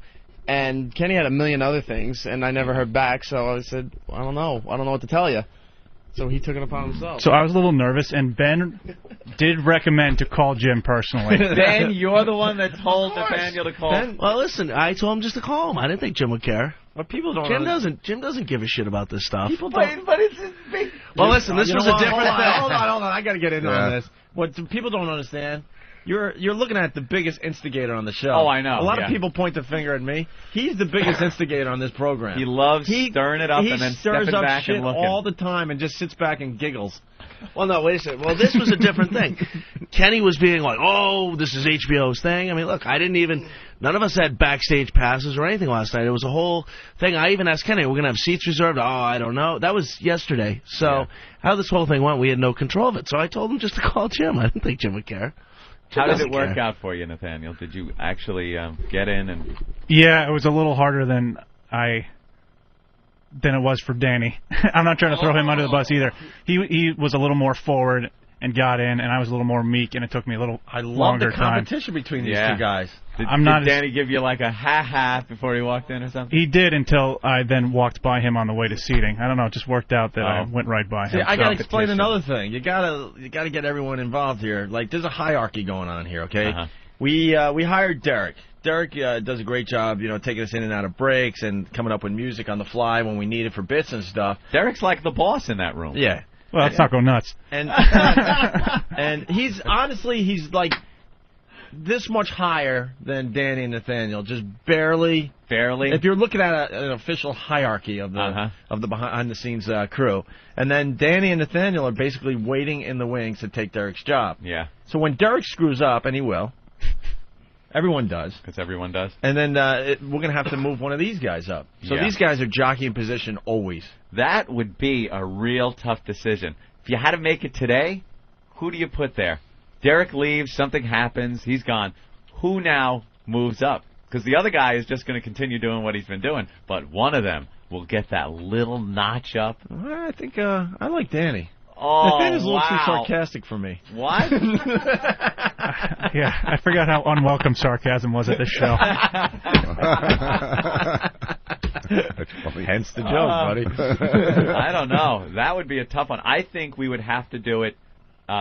And Kenny had a million other things, and I never heard back, so I said, I don't know what to tell you. So he took it upon himself. So I was a little nervous, and Ben did recommend to call Jim personally. Ben, you're the one that told Nathaniel to call. Ben, well, listen, I told him just to call him. I didn't think Jim would care. But people don't. Jim doesn't give a shit about this stuff. People don't. But it's a big. Well, listen, this was a different thing. Hold on. I got to get in on this. What people don't understand. You're looking at the biggest instigator on the show. Oh, I know. A lot of people point the finger at me. He's the biggest instigator on this program. He loves stirring it up and then stepping back and looking. He stirs up shit all the time and just sits back and giggles. Well, no, wait a second. Well, this was a different thing. Kenny was being like, oh, this is HBO's thing. I mean, look, none of us had backstage passes or anything last night. It was a whole thing. I even asked Kenny, we're going to have seats reserved? Oh, I don't know. That was yesterday. So how this whole thing went, we had no control of it. So I told him just to call Jim. I didn't think Jim would care. How did it work out for you, Nathaniel? Did you actually get in? And Yeah, it was a little harder than it was for Danny. I'm not trying to throw him under the bus either. He was a little more forward, and got in, and I was a little more meek, and it took me a little I love longer the competition between these two guys. Did I'm not Danny give you like a ha-ha before he walked in or something? He did until I then walked by him on the way to seating. I don't know, it just worked out that I went right by him. See, I got to explain another thing. You gotta get everyone involved here. Like, there's a hierarchy going on here, okay? We hired Derek. Derek does a great job, taking us in and out of breaks and coming up with music on the fly when we need it for bits and stuff. Derek's like the boss in that room. Yeah. Well, let's not go nuts. And he's like this much higher than Danny and Nathaniel, just barely. If you're looking at an official hierarchy of the behind the scenes crew, and then Danny and Nathaniel are basically waiting in the wings to take Derek's job. Yeah. So when Derek screws up, and he will, everyone does. Because everyone does. And then we're going to have to move one of these guys up. So these guys are jockeying position always. That would be a real tough decision. If you had to make it today, who do you put there? Derek leaves, something happens, he's gone. Who now moves up? Because the other guy is just going to continue doing what he's been doing, but one of them will get that little notch up. I think I like Danny. Oh, Nathaniel's a little too sarcastic for me. What? Yeah, I forgot how unwelcome sarcasm was at this show. That's funny. Hence the joke, buddy. I don't know. That would be a tough one. I think we would have to do it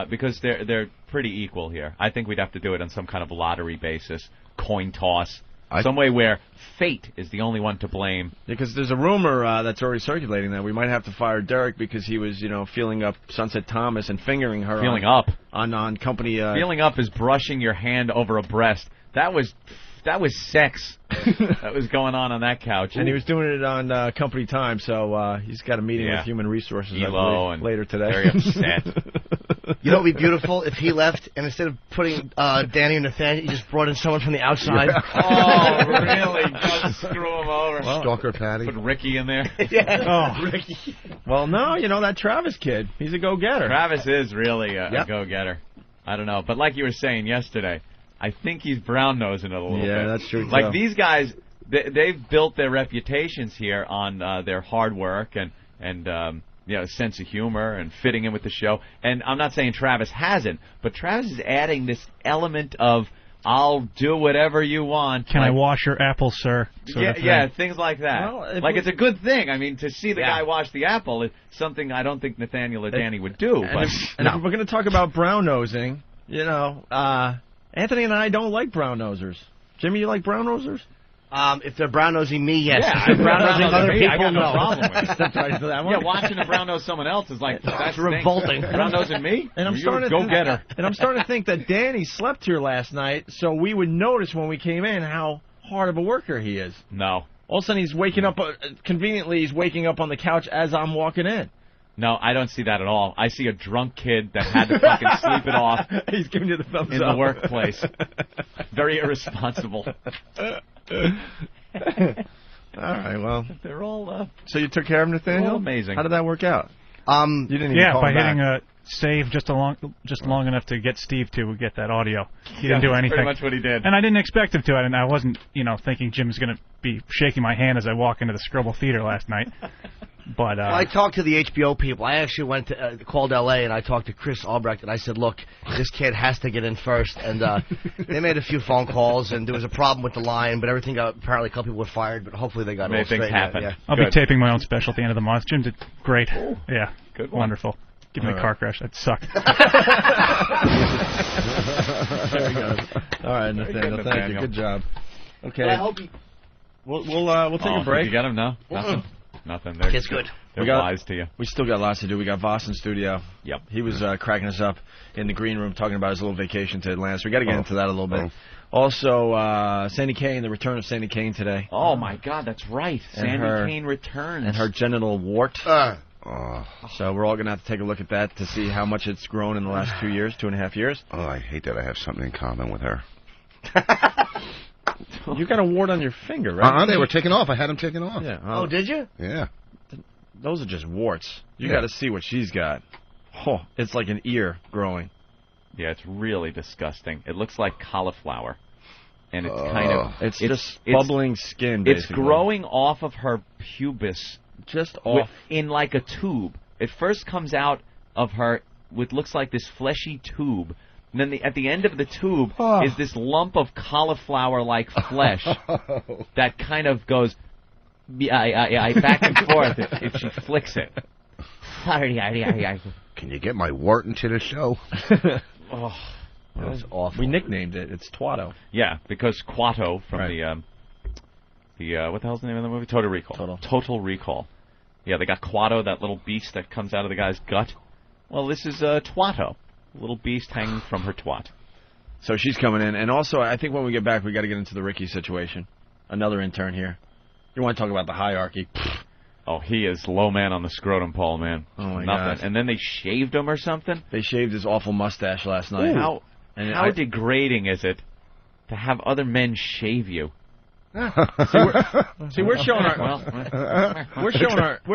because they're pretty equal here. I think we'd have to do it on some kind of lottery basis, coin toss, some way where fate is the only one to blame. Because there's a rumor that's already circulating that we might have to fire Derek because he was, feeling up Sunset Thomas and fingering her. Feeling up on company. Feeling up is brushing your hand over a breast. That was sex that was going on that couch. And he was doing it on company time, so he's got a meeting with Human Resources later today. Very upset. You know what would be beautiful if he left and instead of putting Danny and Nathaniel, he just brought in someone from the outside. Oh, really? Just screw him over. Stalker Patty. Put Ricky in there. Ricky. Well, no, that Travis kid. He's a go-getter. Travis is really a go-getter. I don't know. But like you were saying yesterday, I think he's brown-nosing it a little bit. Yeah, that's true, Like too. these guys, they've built their reputations here on their hard work and sense of humor and fitting in with the show. And I'm not saying Travis hasn't, but Travis is adding this element of, I'll do whatever you want. Can I wash your apples, sir? Yeah, things like that. Well, it's a good thing. I mean, to see the guy wash the apple is something I don't think Nathaniel or Danny would do. And if we're going to talk about brown-nosing, Anthony and I don't like brown-nosers. Jimmy, you like brown-nosers? If they're brown-nosing me, yes. Yeah, if they're brown-nosing other people, I got no no. problem with it. Stepped right into that one. Yeah, watching a brown-nose someone else is like, that's revolting. Brown-nosing me? And I'm starting to get her. And I'm starting to think that Danny slept here last night, so we would notice when we came in how hard of a worker he is. No. All of a sudden, he's waking up, conveniently, he's waking up on the couch as I'm walking in. No, I don't see that at all. I see a drunk kid that had to fucking sleep it off. He's giving you the thumbs in up. the workplace. Very irresponsible. All right, well. They're all So you took care of Nathaniel? All amazing. How did that work out? You didn't even call by him hitting back. a save just long enough to get Steve to get that audio. He didn't do anything. Pretty much what he did. And I didn't expect him to. And I wasn't, thinking Jim's going to be shaking my hand as I walk into the Scribble Theater last night. But I talked to the HBO people. I actually went to called L.A. and I talked to Chris Albrecht and I said, look, this kid has to get in first. And they made a few phone calls and there was a problem with the line, but everything apparently a couple people were fired, but hopefully they got it all straight. Happen. I'll be taping my own special at the end of the month. Jim did great. Ooh, yeah, good one. Wonderful. Give me a car crash. That sucked. There we go. All right, Nathaniel. Thank you. Good job. Okay. I hope We'll take a break. Did you get him? No? Nothing. They're Kid's good. They're wise to you. We still got lots to do. We got Voss in studio. Yep. He was cracking us up in the green room talking about his little vacation to Atlanta. So we got to get into that a little bit. Also, Sandy Kane, the return of Sandy Kane today. Oh, my God, that's right. Sandy Kane returns. And her genital wart. So we're all going to have to take a look at that to see how much it's grown in the last 2 years, 2.5 years. Oh, I hate that I have something in common with her. You got a wart on your finger, right? They were taken off. I had them taken off. Yeah. Oh, did you? Yeah. Those are just warts. You got to see what she's got. Oh, it's like an ear growing. Yeah, it's really disgusting. It looks like cauliflower. And it's kind of... It's just bubbling skin, basically. It's growing off of her pubis. Just off. In like a tube. It first comes out of her with looks like this fleshy tube. And then at the end of the tube is this lump of cauliflower-like flesh that kind of goes back and forth if she flicks it. Can you get my wart into the show? Oh, that was awful. We nicknamed it. It's Twatto. Yeah, because Quato from the what the hell's the name of the movie? Total Recall. Total Recall. Yeah, they got Quato, that little beast that comes out of the guy's gut. Well, this is Twatto, a little beast hanging from her twat. So she's coming in, and also I think when we get back, we got to get into the Ricky situation. Another intern here. You want to talk about the hierarchy? Oh, he is low man on the scrotum pole, man. Oh my God! God! And then they shaved him or something. They shaved his awful mustache last night. How degrading is it to have other men shave you? We're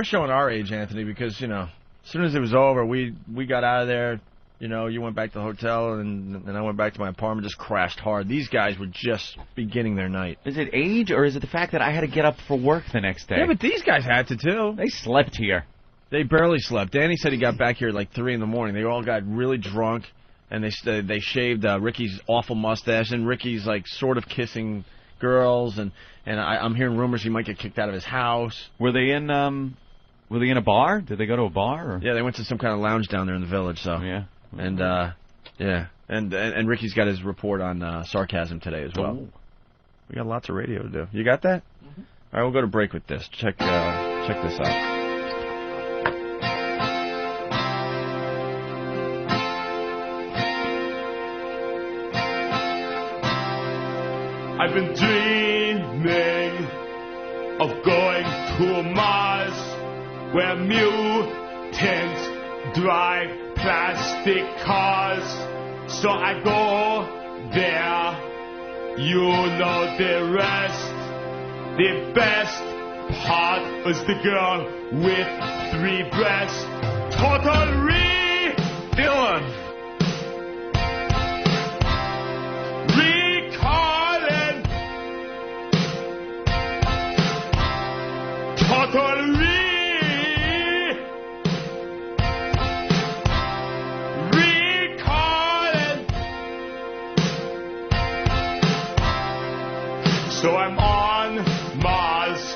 showing our age, Anthony, because as soon as it was over, we got out of there. You went back to the hotel, and I went back to my apartment, just crashed hard. These guys were just beginning their night. Is it age, or is it the fact that I had to get up for work the next day? Yeah, but these guys had to, too. They slept here. They barely slept. Danny said he got back here at like 3 in the morning. They all got really drunk, and they shaved Ricky's awful mustache, and Ricky's like sort of kissing girls, and I'm hearing rumors he might get kicked out of his house. Were they in a bar? Did they go to a bar? Or? Yeah, they went to some kind of lounge down there in the village. So yeah. And and Ricky's got his report on sarcasm today as well. Oh. We got lots of radio to do. You got that? Mm-hmm. All right, we'll go to break with this. Check this out. I've been dreaming of going to Mars, where mutants drive plastic cars. So I go there, you know the rest. The best part was the girl with 3 breasts. Total Dylan. Recalling. Total So I'm on Mars,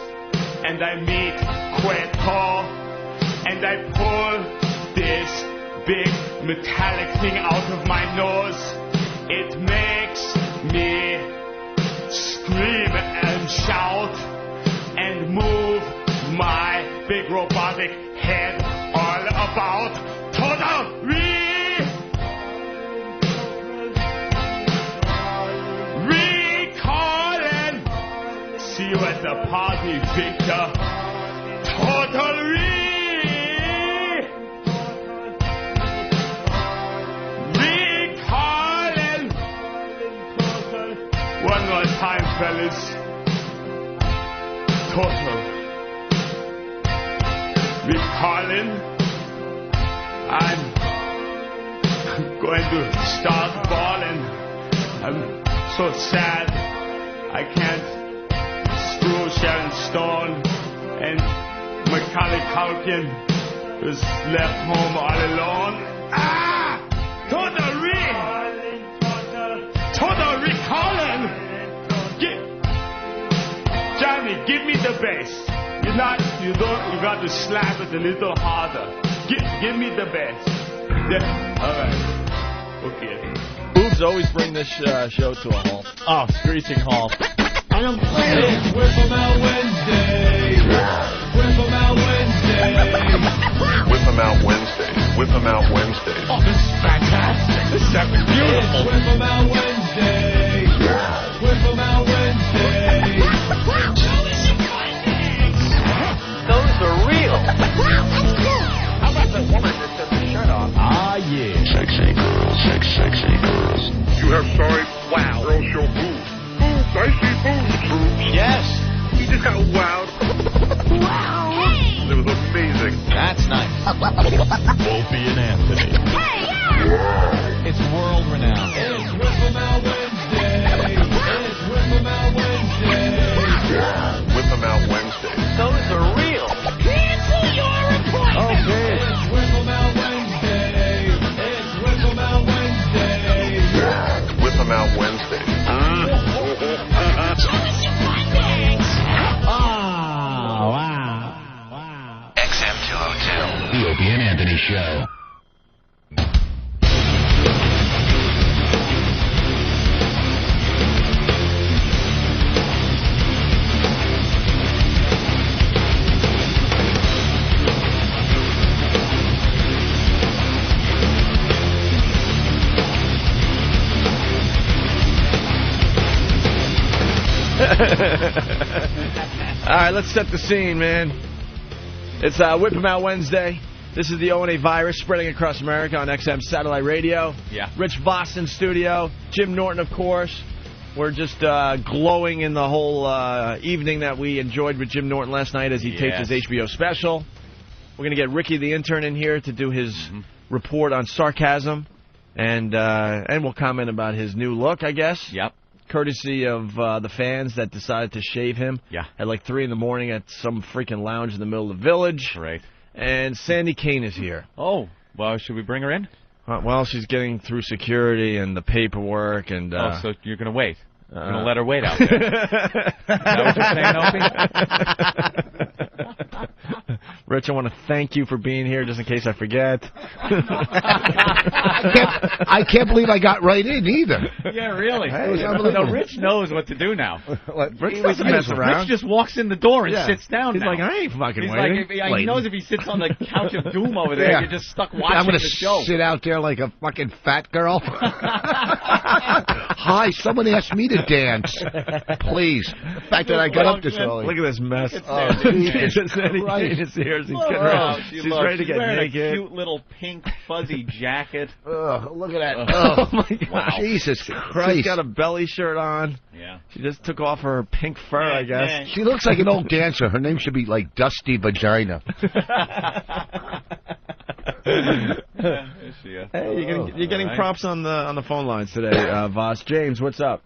and I meet Queto, and I pull this big metallic thing out of my nose. It makes me scream and shout and move my big robotic head all about. Total See you at the party, Victor. Totally recalling. One more time, fellas. Total recalling. I'm going to start balling. I'm so sad. I can't screw Sharon Stone, and Macaulay Culkin is left home all alone. Total recalling. Johnny, give me the bass. You got to slap it a little harder. Give me the bass. All right. Okay. Boobs always bring this show to a halt. Oh, screeching halt. I don't play it. Whip 'em out Wednesday. Whip 'em out Wednesday. Whip 'em out Wednesday. Whip 'em out Wednesday. Oh, this is fantastic. This set was beautiful. Whip 'em out Wednesday. Whip 'em out Wednesday. Those are real. Wow, that's cool. How about the woman that took her shirt off? Ah, yeah. Sexy girls. Sexy girls. You have sorry girl show boobs. I see boobs. Yes. He just got wowed. Wow. Hey. It was amazing. That's nice. Opie and Anthony. Hey, yeah. It's world renowned. It's Whip 'em out Wednesday. It's Whip 'em out Wednesday. Whip 'em out Wednesday. Those are real. Cancel your appointment. Okay. It's Whip 'em out Wednesday. Show. All right, let's set the scene, man. It's Whip 'em Out Wednesday. This is the O&A virus spreading across America on XM satellite radio. Yeah. Rich Voss in studio. Jim Norton, of course. We're just glowing in the whole evening that we enjoyed with Jim Norton last night as he taped his HBO special. We're going to get Ricky the intern in here to do his report on sarcasm. And we'll comment about his new look, I guess. Yep. Courtesy of the fans that decided to shave him at like 3 in the morning at some freaking lounge in the middle of the village. Right. And Sandy Kane is here. Oh, well, should we bring her in? Well, she's getting through security and the paperwork. And so you're going to wait? You're going to let her wait out there? Is that what you're saying, Opie? Rich, I want to thank you for being here, just in case I forget. I can't believe I got right in either. Yeah, really. Hey, no, Rich knows what to do now. Rich doesn't mess around. Rich just walks in the door and sits down. He's now. like, I ain't fucking He's waiting. Like, he knows if he sits on the couch of doom over there, you're just stuck watching I'm gonna the show. sit out there like a fucking fat girl. Hi, someone asked me to dance. Please. The fact that I got up this early. Look at this mess. Oh, Jesus Sandy Kane is here. She's ready to get naked. A cute little pink fuzzy jacket. Look at that. Oh, my God. Wow. Jesus Christ. She's got a belly shirt on. Yeah. She just took off her pink fur, I guess. She looks like an old dancer. Her name should be like Dusty Vagina. Hey, you're getting props on the phone lines today, Voss. James, what's up?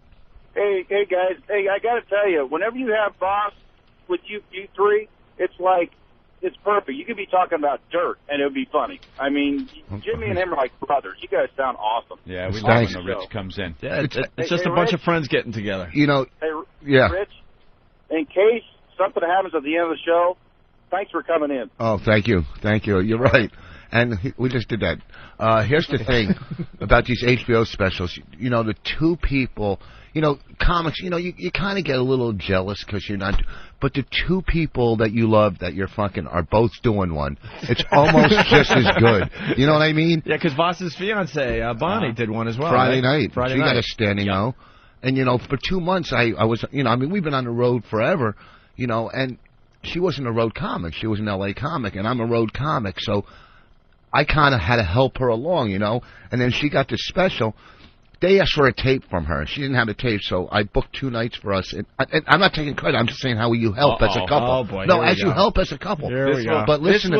Hey guys. Hey, I got to tell you, whenever you have Voss with you three, it's perfect. You could be talking about dirt, and it would be funny. I mean, Jimmy and him are like brothers. You guys sound awesome. Yeah, we love when the Rich comes in. Yeah, it's just a bunch of friends getting together. You know, Hey, Rich, in case something happens at the end of the show, thanks for coming in. Oh, thank you. You're right. And we just did that. Here's the thing about these HBO specials. You know, the two people, comics, you kind of get a little jealous because you're not. But the two people that you love that you're fucking are both doing one. It's almost just as good. You know what I mean? Yeah, because Voss's fiance, Bonnie, did one as well. Friday right? night. She got a standing O. And, for 2 months, I was, we've been on the road forever, and she wasn't a road comic. She was an L.A. comic, and I'm a road comic. So I kind of had to help her along, And then she got this special. They asked for a tape from her. She didn't have a tape, so I booked 2 nights for us. And I'm not taking credit. I'm just saying how you help as a couple. Oh, boy. No, as you help as a couple. Here we go. But listen,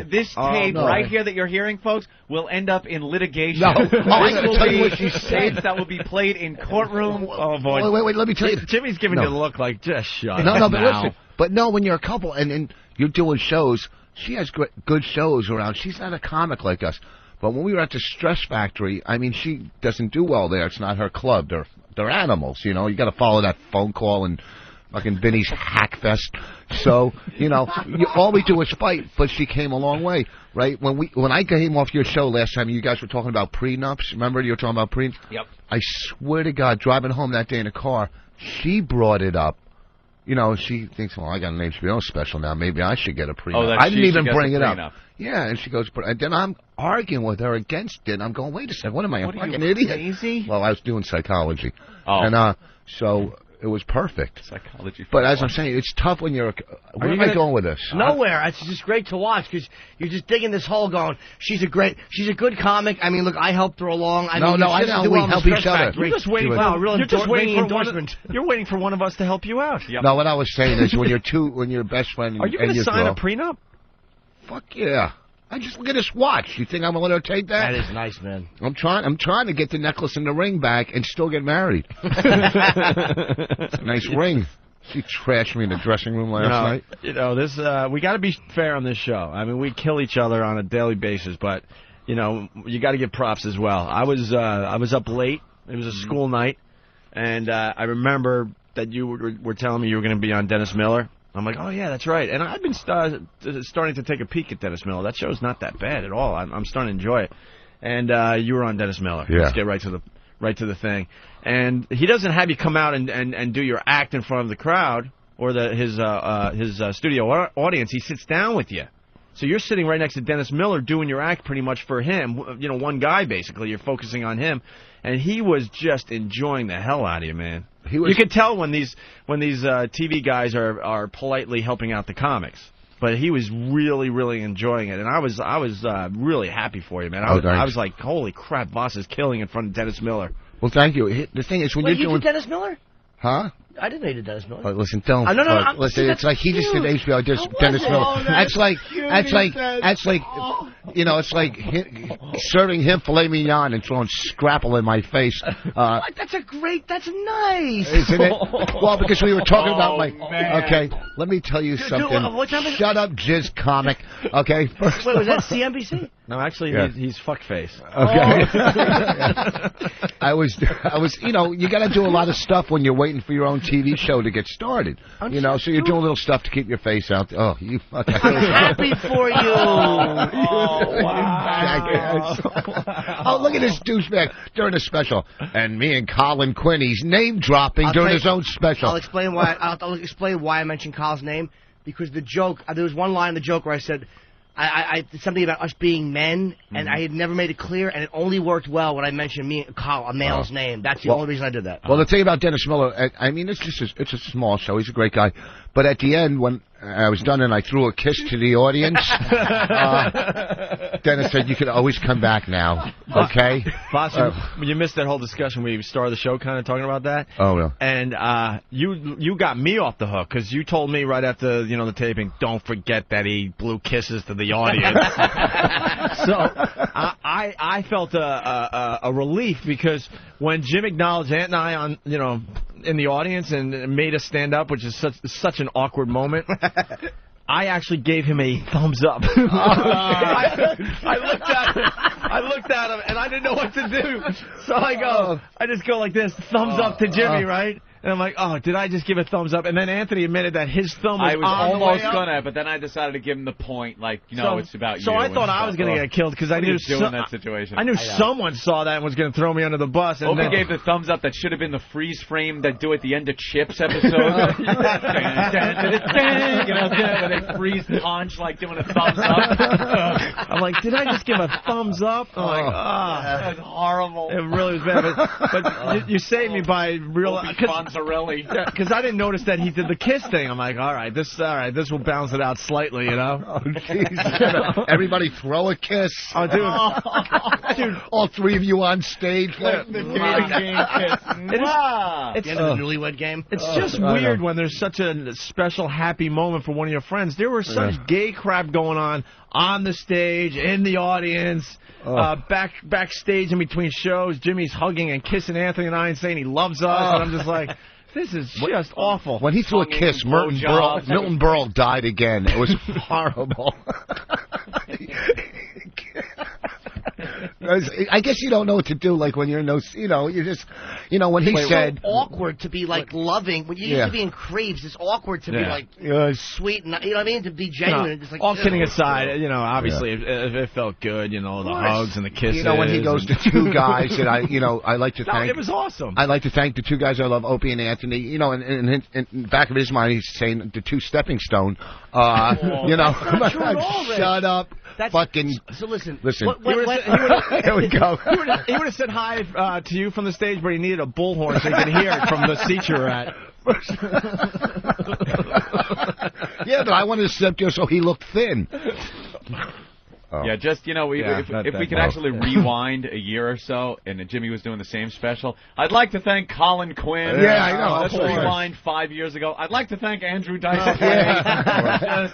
this tape right here that you're hearing, folks, will end up in litigation. No. I'm going to tell you what she said. That will be played in courtroom. Oh, boy. Wait, let me tell you. Jimmy's giving you the look like, just shut up. No, but listen. But no, when you're a couple and you're doing shows, she has good shows around. She's not a comic like us. But when we were at the Stress Factory, I mean, she doesn't do well there. It's not her club. They're animals, You got to follow that phone call and fucking Vinny's Hackfest. So, all we do is fight. But she came a long way, right? When I came off your show last time, you guys were talking about prenups. Remember you were talking about prenups? Yep. I swear to God, driving home that day in the car, she brought it up. She thinks, well, I got an HBO special now. Maybe I should get a prenup. I didn't even bring it up. Yeah, and she goes, and then I'm arguing with her against it. And I'm going, wait a second, what am I, a fucking idiot? Crazy? Well, I was doing psychology. Oh. And so it was perfect. Psychology. But as I'm saying, it's tough when you're. Where am I going with this? Nowhere. It's just great to watch because you're just digging this hole. Going, she's a good comic. I mean, look, I helped her along. I know. I know. We help each other. You're just waiting. You're waiting for one of us to help you out. Yep. No, what I was saying is when you're best friend. Are you going to sign a prenup? Fuck yeah. I just look at this watch. You think I'm going to let her take that? That is nice, man. I'm trying to get the necklace and the ring back and still get married. It's a nice ring. She trashed me in the dressing room last night. This we got to be fair on this show. I mean, we kill each other on a daily basis, but you got to give props as well. I was up late. It was a school night, and I remember that you were telling me you were going to be on Dennis Miller. I'm like, oh, yeah, that's right. And I've been starting to take a peek at Dennis Miller. That show's not that bad at all. I'm starting to enjoy it. And you were on Dennis Miller. Yeah. Let's get right to the thing. And he doesn't have you come out and do your act in front of the crowd or his studio audience. He sits down with you. So you're sitting right next to Dennis Miller doing your act pretty much for him. You know, one guy, basically. You're focusing on him. And he was just enjoying the hell out of you, man. You could tell when these TV guys are politely helping out the comics. But he was really, really enjoying it, and I was really happy for you, man. I was like, holy crap, Voss is killing in front of Dennis Miller. Well, thank you. The thing is, when you're doing... did Dennis Miller? Huh? I didn't know you did Dennis Miller. Listen, don't. No, listen, it's like he just did HBO. Just Dennis Miller. That's like, you know, it's like serving him filet mignon and throwing scrapple in my face. That's nice. Isn't it? Well, because we were talking about okay, let me tell you something. Shut up, jizz comic. Okay. Wait, was that CNBC? No, actually, he's fuckface. Okay. I was, you know, you got to do a lot of stuff when you're waiting for your own TV show to get started. You know, so you're doing a little stuff to keep your face out. Oh, you fucking. I'm happy for you. Wow. Oh, look at this douchebag during a special, and me and Colin Quinn, he's name dropping during his own special. I'll explain why. I'll explain why I mentioned Colin's name, because the joke. There was one line in the joke where I said. I something about us being men, and I had never made it clear, and it only worked well when I mentioned a male's name. That's the only reason I did that. Well, the thing about Dennis Miller, I mean, it's a small show. He's a great guy, but at the end, when I was done and I threw a kiss to the audience, Dennis said, "You can always come back now." Okay, Boss, you missed that whole discussion where you started the show, kind of talking about that. Oh, yeah. And you got me off the hook because you told me right after the taping, don't forget that he blew kisses to the audience. So I felt a relief because when Jim acknowledged Ant and I on in the audience and made us stand up, which is such an awkward moment. I actually gave him a thumbs up. I looked at him and I didn't know what to do. So I just go like this, thumbs up to Jimmy, right? And I'm like, oh, did I just give a thumbs up? And then Anthony admitted that his thumb was I was on almost the way up. gonna, but then I decided to give him the point, it's about you. So I thought I was going to get killed because I knew in that situation. I knew someone saw that and was going to throw me under the bus. And Opie gave the thumbs up that should have been the freeze frame that do at the end of Chips episode. When they freeze Punch doing a thumbs up. I'm like, did I just give a thumbs up? I'm like, that's horrible. It really was bad. But you saved me by realizing. Because I didn't notice that he did the kiss thing. I'm like, all right, this will balance it out slightly, Oh, jeez. Everybody throw a kiss. Oh, dude. All three of you on stage. It's the end of the newlywed game. It's just weird when there's such a special, happy moment for one of your friends. There was such gay crap going on the stage, in the audience, backstage in between shows. Jimmy's hugging and kissing Anthony and I and saying he loves us. And I'm just like, this is just awful. When he threw a kiss, Milton Berle died again. It was horrible. I guess you don't know what to do, when you're in those, you just, when he said... It's so awkward to be, loving. When you used to be in creeps, it's awkward to be, sweet, and, you know what I mean? To be genuine. Just all kidding aside, obviously, it felt good, the hugs and the kisses. When he goes to two guys that I like to thank... it was awesome. I like to thank the two guys I love, Opie and Anthony. In the back of his mind, he's saying the two stepping stone. That's not true at all, Rick. Shut up. Fucking... So listen. Here we go. He would have said hi to you from the stage, but he needed a bullhorn so he could hear it from the seat you were at. Yeah, but I wanted to sit up there so he looked thin. Yeah, just, if we could actually rewind a year or so and Jimmy was doing the same special, I'd like to thank Colin Quinn. Yeah, I know. Let's rewind 5 years ago. I'd like to thank Andrew Dice Clay.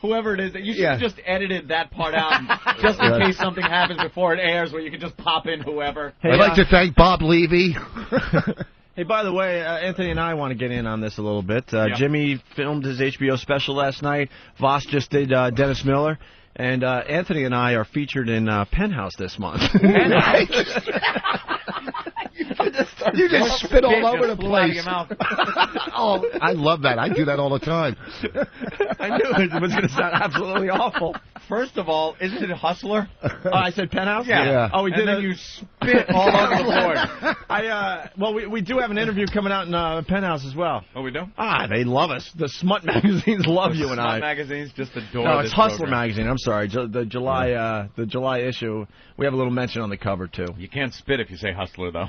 Whoever it is. You should have just edited that part out just in case something happens before it airs where you can just pop in whoever. I'd like to thank Bob Levy. Hey, by the way, Anthony and I want to get in on this a little bit. Jimmy filmed his HBO special last night. Voss just did Dennis Miller. And Anthony and I are featured in Penthouse this month. You just spit all over the flew out of place. your mouth. Oh, I love that. I do that all the time. I knew it was going to sound absolutely awful. First of all, isn't it Hustler? Oh, I said Penthouse? Yeah. Oh, we did. And then you spit all over the board. Well, we do have an interview coming out in Penthouse as well. Oh, we do? Ah, they love us. The smut magazines love you and I. Smut magazines just adore No, this it's Hustler program. magazine. I'm sorry. The July issue. We have a little mention on the cover too. You can't spit if you say Hustler, though.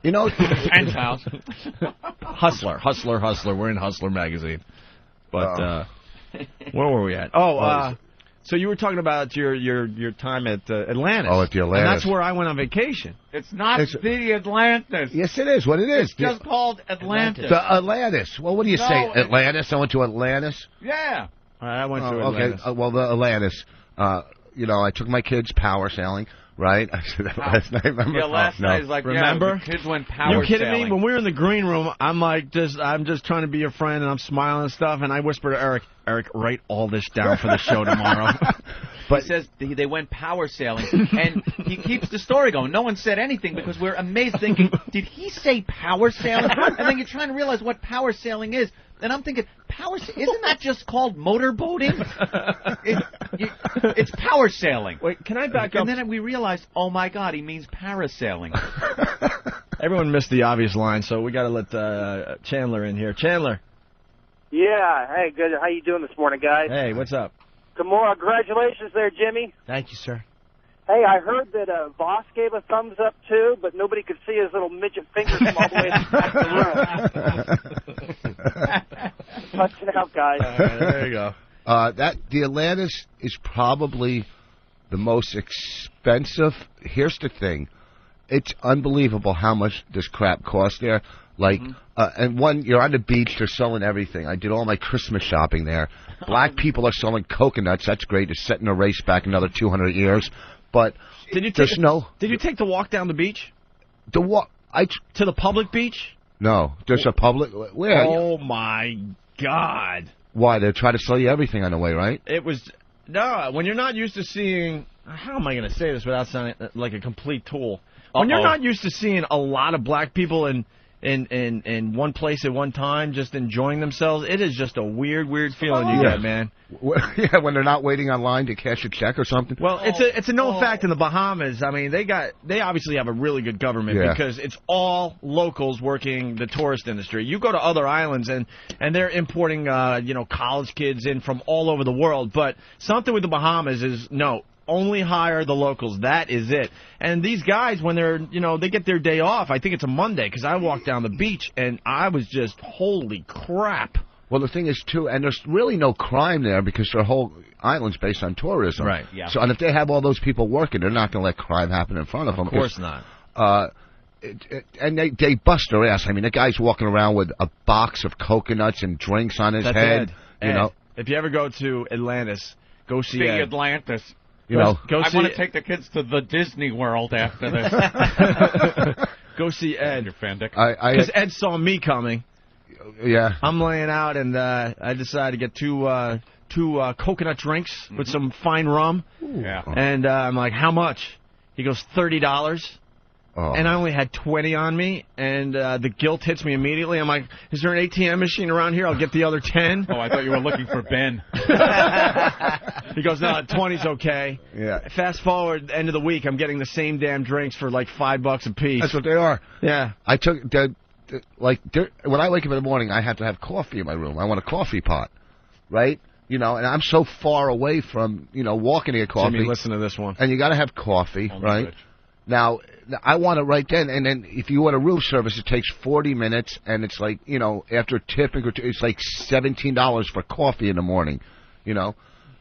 You know, Penthouse. Hustler. We're in Hustler magazine. But where were we at? So you were talking about your time at Atlantis. Oh, at the Atlantis. And that's where I went on vacation. It's not the Atlantis. Yes, it is. What it is. It's just called Atlantis. The Atlantis. Well, what do you say? Atlantis? I went to Atlantis. Yeah. I went to Atlantis. Atlantis. Well, the Atlantis. I took my kids power sailing. Right? I said that last night. Remember? Yeah, last night is like, remember? The kids went power You kidding sailing. me? When we were in the green room, I'm just trying to be your friend, and I'm smiling and stuff, and I whisper to Eric, write all this down for the show tomorrow. But he says they went power sailing, and he keeps the story going. No one said anything because we're amazed, thinking, did he say power sailing? And then you're trying to realize what power sailing is. And I'm thinking, isn't that just called motorboating? It's power sailing. Wait, can I back up? And then we realized, oh my God, he means parasailing. Everyone missed the obvious line, so we got to let Chandler in here. Chandler. Yeah. Hey, good. How you doing this morning, guys? Hey, what's up? Congratulations there, Jimmy. Thank you, sir. Hey, I heard that Voss gave a thumbs up, too, but nobody could see his little midget fingers from all the way to the room. Touching out, guys. There you go. The Atlantis is probably the most expensive. Here's the thing. It's unbelievable how much this crap costs there. Like, and you're on the beach, they're selling everything. I did all my Christmas shopping there. Black people are selling coconuts. That's great. It's setting a race back another 200 years. But did you take the walk down the beach? The walk to the public beach? No, there's a public. Where? Oh my God! Why? They try to sell you everything on the way, right? It was when you're not used to seeing. How am I going to say this without sounding like a complete tool? When you're not used to seeing a lot of black people in one place at one time, just enjoying themselves, it is just a weird feeling you get, man. Yeah, when they're not waiting online to cash a check or something. Well, it's a known fact in the Bahamas. I mean, they obviously have a really good government because it's all locals working the tourist industry. You go to other islands and they're importing college kids in from all over the world. But something with the Bahamas is only hire the locals. That is it. And these guys, when they're, they get their day off, I think it's a Monday, because I walked down the beach, and I was just, holy crap. Well, the thing is, too, and there's really no crime there, because their whole island's based on tourism. Right, yeah. So, and if they have all those people working, they're not going to let crime happen in front of them. Of course not. And they bust their ass. I mean, the guy's walking around with a box of coconuts and drinks on his head. Ed, if you ever go to Atlantis, go see Big Ed. Atlantis. Go I see want to take the kids to the Disney World after this. Go see Ed. Because Ed saw me coming. Yeah. I'm laying out, and I decided to get two coconut drinks with some fine rum. Yeah. And I'm like, how much? He goes, $30. Oh. And I only had 20 on me, and the guilt hits me immediately. I'm like, is there an ATM machine around here? I'll get the other 10. Oh, I thought you were looking for Ben. He goes, no, 20's okay. Yeah. Fast forward, end of the week, I'm getting the same damn drinks for like $5 a piece. That's what they are. Yeah. I took when I wake up in the morning, I have to have coffee in my room. I want a coffee pot, right? And I'm so far away from walking to get coffee. Jimmy, listen to this one. And you got to have coffee, right? Now, I want it right then, and then if you want a room service, it takes 40 minutes, and it's like, after tipping, it's like $17 for coffee in the morning,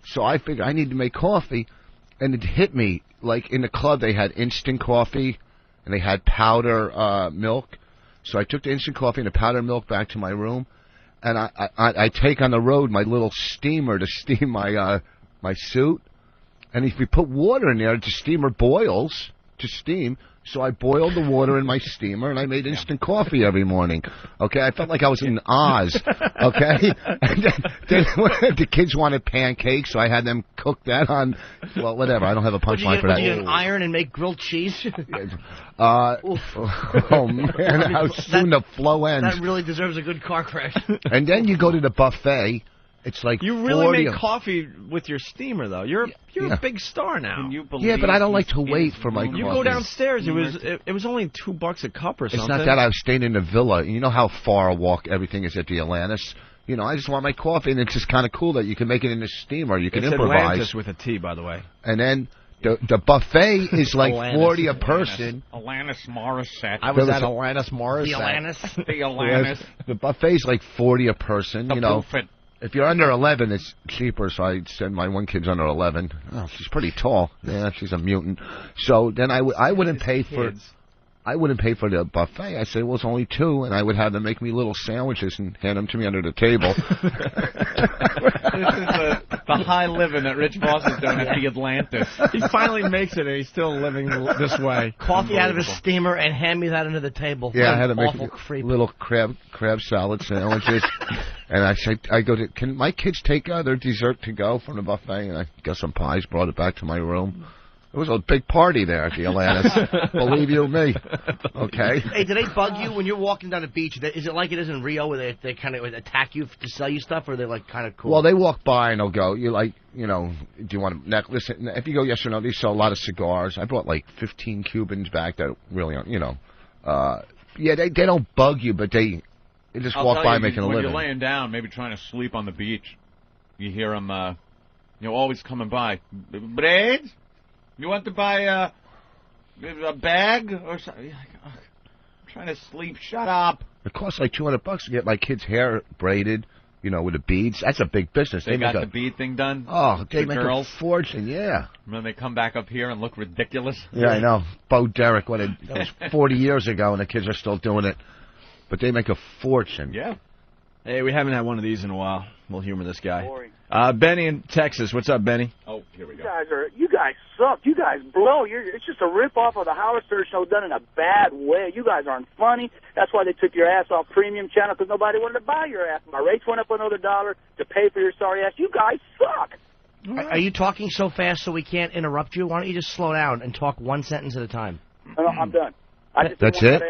So I figured I need to make coffee, and it hit me, like in the club they had instant coffee, and they had powder milk. So I took the instant coffee and the powdered milk back to my room, and I take on the road my little steamer to steam my my suit, and if you put water in there, the steamer boils to steam. So I boiled the water in my steamer, and I made instant coffee every morning. Okay, I felt like I was in Oz. Okay, and then the kids wanted pancakes, so I had them cook that on. Well, whatever. I don't have a punchline for that. Would you get an iron and make grilled cheese? Oh man, how soon the flow ends. That really deserves a good car crash. And then you go to the buffet. It's like you really make coffee with your steamer, though. You're a big star now. Can you believe? Yeah, but I don't like to wait for my coffee. You go downstairs. It was only $2 a cup or something. It's not that I was staying in the villa. You know how far a walk everything is at the Atlantis. You know, I just want my coffee, and it's just kind of cool that you can make it in the steamer. You can improvise. Atlantis with a T, by the way. And then the buffet is like $40 a person. Alanis Morissette. I was at Alanis Morissette. The Alanis. The buffet's like $40 a person. You know. If you're under 11, it's cheaper, so I send my one kid's under 11. Oh, she's pretty tall. Yeah, she's a mutant. So then I wouldn't pay for the buffet. I say, well, it's only $2, and I would have them make me little sandwiches and hand them to me under the table. This is the high living that Rich Voss is doing at the Atlantis. He finally makes it, and he's still living this way. Coffee out of his steamer and hand me that under the table. Yeah, I had to make little crab salad sandwiches. And I go to, can my kids take their dessert to go from the buffet? And I got some pies, brought it back to my room. It was a big party there at the Atlantis. Believe you me. Okay. Hey, do they bug you when you're walking down the beach? Is it like it is in Rio where they kind of attack you to sell you stuff, or are they like kind of cool? Well, they walk by and they'll go, do you want a necklace? If you go yes or no, they sell a lot of cigars. I brought like 15 Cubans back that really aren't, yeah, they don't bug you, but they just walk by making a living. When you're laying down, maybe trying to sleep on the beach, you hear them, always coming by. Braids? You want to buy a bag or something? I'm trying to sleep. Shut up. It costs like $200 to get my kid's hair braided, with the beads. That's a big business. They got the bead thing done? Oh, they make girls. a fortune, yeah. And then they come back up here and look ridiculous. Yeah, I know. Bo Derek, that was 40 years ago, and the kids are still doing it. But they make a fortune. Yeah. Hey, we haven't had one of these in a while. We'll humor this guy. Benny in Texas. What's up, Benny? Oh, here we go. You guys suck. You guys blow. It's just a rip-off of the Howard Stern Show done in a bad way. You guys aren't funny. That's why they took your ass off premium channel, because nobody wanted to buy your ass. My rates went up another $1 to pay for your sorry ass. You guys suck. Are you talking so fast so we can't interrupt you? Why don't you just slow down and talk one sentence at a time? No, I'm done. That's it?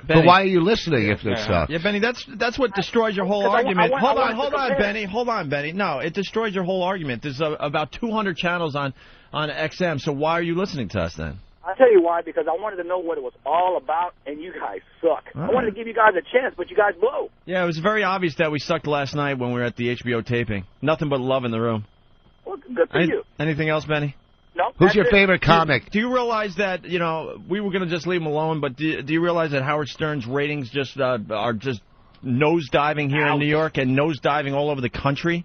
But why are you listening if it's stuff? Yeah, Benny, that's what destroys your whole argument. Hold on, Benny. No, it destroys your whole argument. There's about 200 channels on XM, so why are you listening to us then? I'll tell you why, because I wanted to know what it was all about, and you guys suck. I wanted to give you guys a chance, but you guys blow. Yeah, it was very obvious that we sucked last night when we were at the HBO taping. Nothing but love in the room. Well, good for you. Anything else, Benny? No. Who's your favorite comic? Do you realize that, we were going to just leave him alone, but do you realize that Howard Stern's ratings are just nosediving here in New York and nosediving all over the country?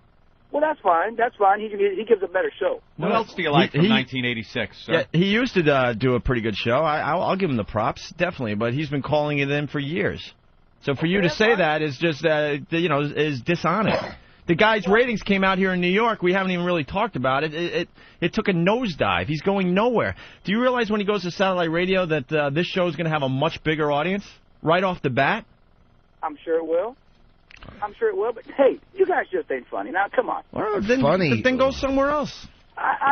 Well, that's fine. That's fine. He gives a better show. What else do you like from 1986, sir? Yeah, he used to do a pretty good show. I'll give him the props, definitely, but he's been calling it in for years. So for you to say that is just, is dishonest. The guy's ratings came out here in New York. We haven't even really talked about it. It took a nosedive. He's going nowhere. Do you realize when he goes to satellite radio that this show is going to have a much bigger audience right off the bat? I'm sure it will. But, hey, you guys just ain't funny. Now, come on. Well, then go somewhere else.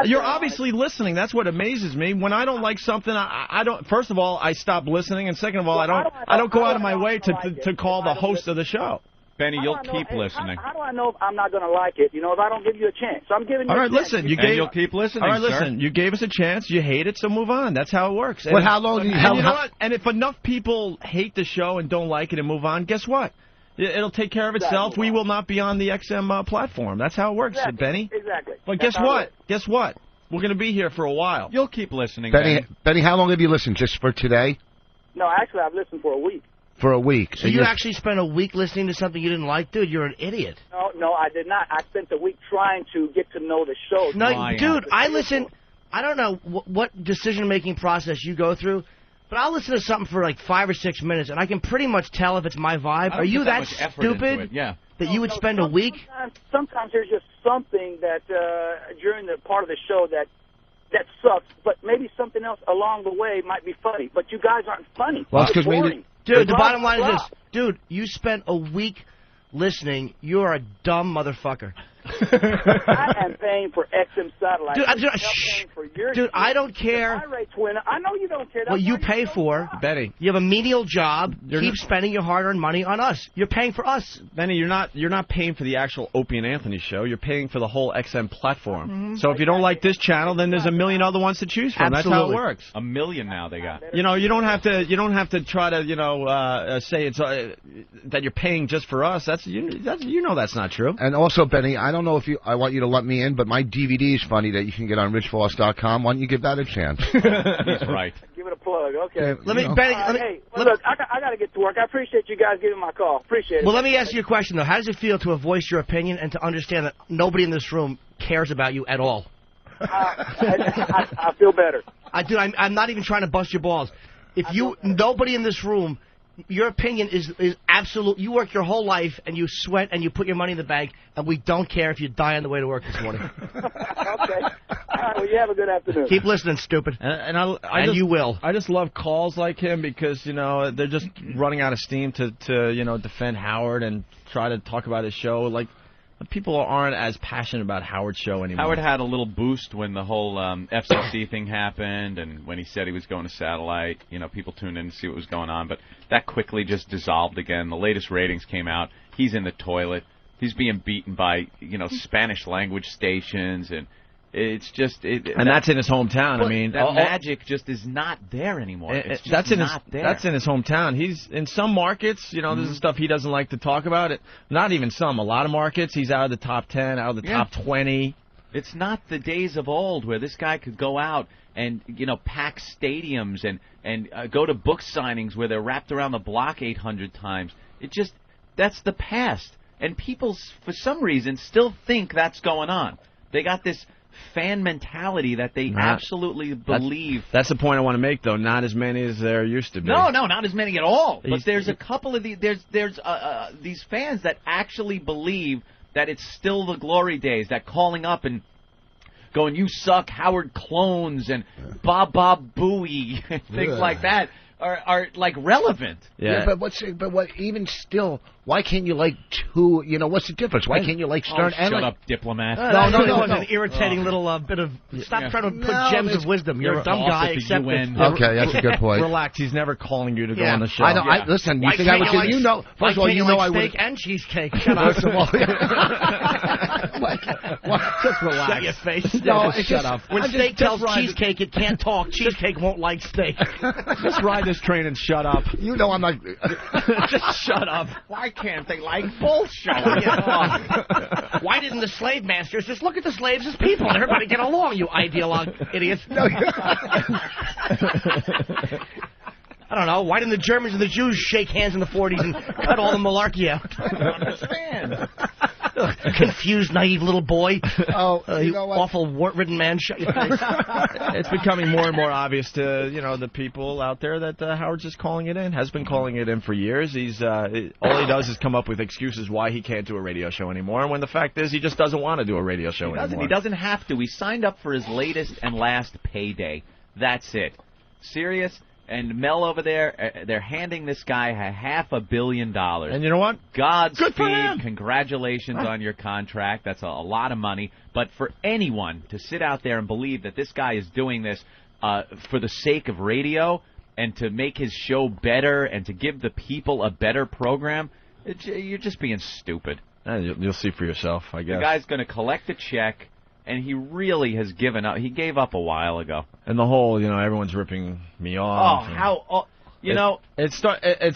You're obviously listening. That's what amazes me. When I don't like something, I don't. First of all, I stop listening, and second of all, I don't go out of my way to call the host of the show. Benny, you'll keep listening. How do I know if I'm not going to like it, if I don't give you a chance? So I'm giving you a chance. Listen. You'll keep listening, All right, listen. You gave us a chance. You hate it, so move on. That's how it works. But how long do you... And you know what? And if enough people hate the show and don't like it and move on, guess what? It'll take care of itself. We will not be on the XM platform. That's how it works, Benny. Exactly. But guess what? Guess what? We're going to be here for a while. You'll keep listening, Benny, how long have you listened? Just for today? No, actually, I've listened for a week. For a week. So you actually spent a week listening to something you didn't like? Dude, you're an idiot. No, I did not. I spent a week trying to get to know the show. No, dude, I listen. I don't know what decision-making process you go through, but I'll listen to something for like 5 or 6 minutes, and I can pretty much tell if it's my vibe. Are you that stupid that you would spend a week? Sometimes there's just something that during the part of the show that that sucks, but maybe something else along the way might be funny. But you guys aren't funny. Well, it's boring. Dude, the bottom line is this. Dude, you spent a week listening. You're a dumb motherfucker. I am paying for XM satellite. Dude, I don't care. My rates went up. I know you don't care. That's What you why pay for, Benny. You have a menial job. Keep spending your hard-earned money on us. You're paying for us. Benny, you're not paying for the actual Opie and Anthony show. You're paying for the whole XM platform. Mm-hmm. So if you don't like this channel, then there's a million other ones to choose from. Absolutely. That's how it works. A million now they got. You know, you don't have to try to say it's that you're paying just for us. That's that's not true. And also, Benny, I don't know if I want you to let me in, but my DVD is funny that you can get on richvoss.com. Why don't you give that a chance? He's right. Give it a plug. Okay. Benny, look, I got to get to work. I appreciate you guys giving my call. Appreciate it. Well, let me ask you a question, though. How does it feel to voice your opinion and to understand that nobody in this room cares about you at all? I feel better. I'm not even trying to bust your balls. Nobody in this room, your opinion is absolute. You work your whole life and you sweat and you put your money in the bank, and we don't care if you die on the way to work this morning. Okay. All right, well, you have a good afternoon. Keep listening, stupid. And you will. I just love calls like him because, they're just running out of steam to defend Howard and try to talk about his show. Like, people aren't as passionate about Howard's show anymore. Howard had a little boost when the whole FCC thing happened, and when he said he was going to satellite. People tuned in to see what was going on, but that quickly just dissolved again. The latest ratings came out. He's in the toilet. He's being beaten by Spanish language stations, and it's just that's in his hometown. That magic just is not there anymore. It's just not there. That's in his hometown. He's in some markets. This is stuff he doesn't like to talk about. Not even some. A lot of markets, he's out of the top 10, out of the top 20. It's not the days of old where this guy could go out and pack stadiums and go to book signings where they're wrapped around the block 800 times. That's the past, and people for some reason still think that's going on. They got this fan mentality that they absolutely believe. That's the point I want to make, though. Not as many as there used to be. No, not as many at all. But there's a couple of there's these fans that actually believe that it's still the glory days. That calling up and going, "You suck, Howard clones," and "Bob Booey," and things like that are like relevant. Yeah, but what? Even still, why can't you like two? What's the difference? Why can't you like Stern? Shut up, diplomat. No. It was an irritating little bit of. Stop trying to put gems of wisdom. You're a dumb guy. Accept it. Okay, that's a good point. Relax. He's never calling you to go on the show. I know. Listen, you think I would? First of all, I would. Steak and cheesecake. Shut up. First of all, just relax. Shut your face. No, shut up. When steak tells cheesecake it can't talk, cheesecake won't like steak. Just ride this train and shut up. I'm not. Just shut up. Why can't they like bullshit? Why didn't the slave masters just look at the slaves as people and everybody get along, you ideologue idiots? I don't know. Why didn't the Germans and the Jews shake hands in the 40s and cut all the malarkey out? I don't understand. Confused, naive little boy. You know what? Awful wart-ridden man. Shut your face. It's becoming more and more obvious to the people out there that Howard's just calling it in. Has been calling it in for years. He's all he does is come up with excuses why he can't do a radio show anymore. And when the fact is, he just doesn't want to do a radio show anymore. He doesn't have to. He signed up for his latest and last payday. That's it. Sirius and Mel over there, they're handing this guy $500 million. And you know what? Godspeed. Congratulations on your contract. That's a lot of money. But for anyone to sit out there and believe that this guy is doing this for the sake of radio and to make his show better and to give the people a better program, you're just being stupid. You'll see for yourself, I guess. The guy's going to collect a check. And he really has given up. He gave up a while ago. And the whole, everyone's ripping me off. It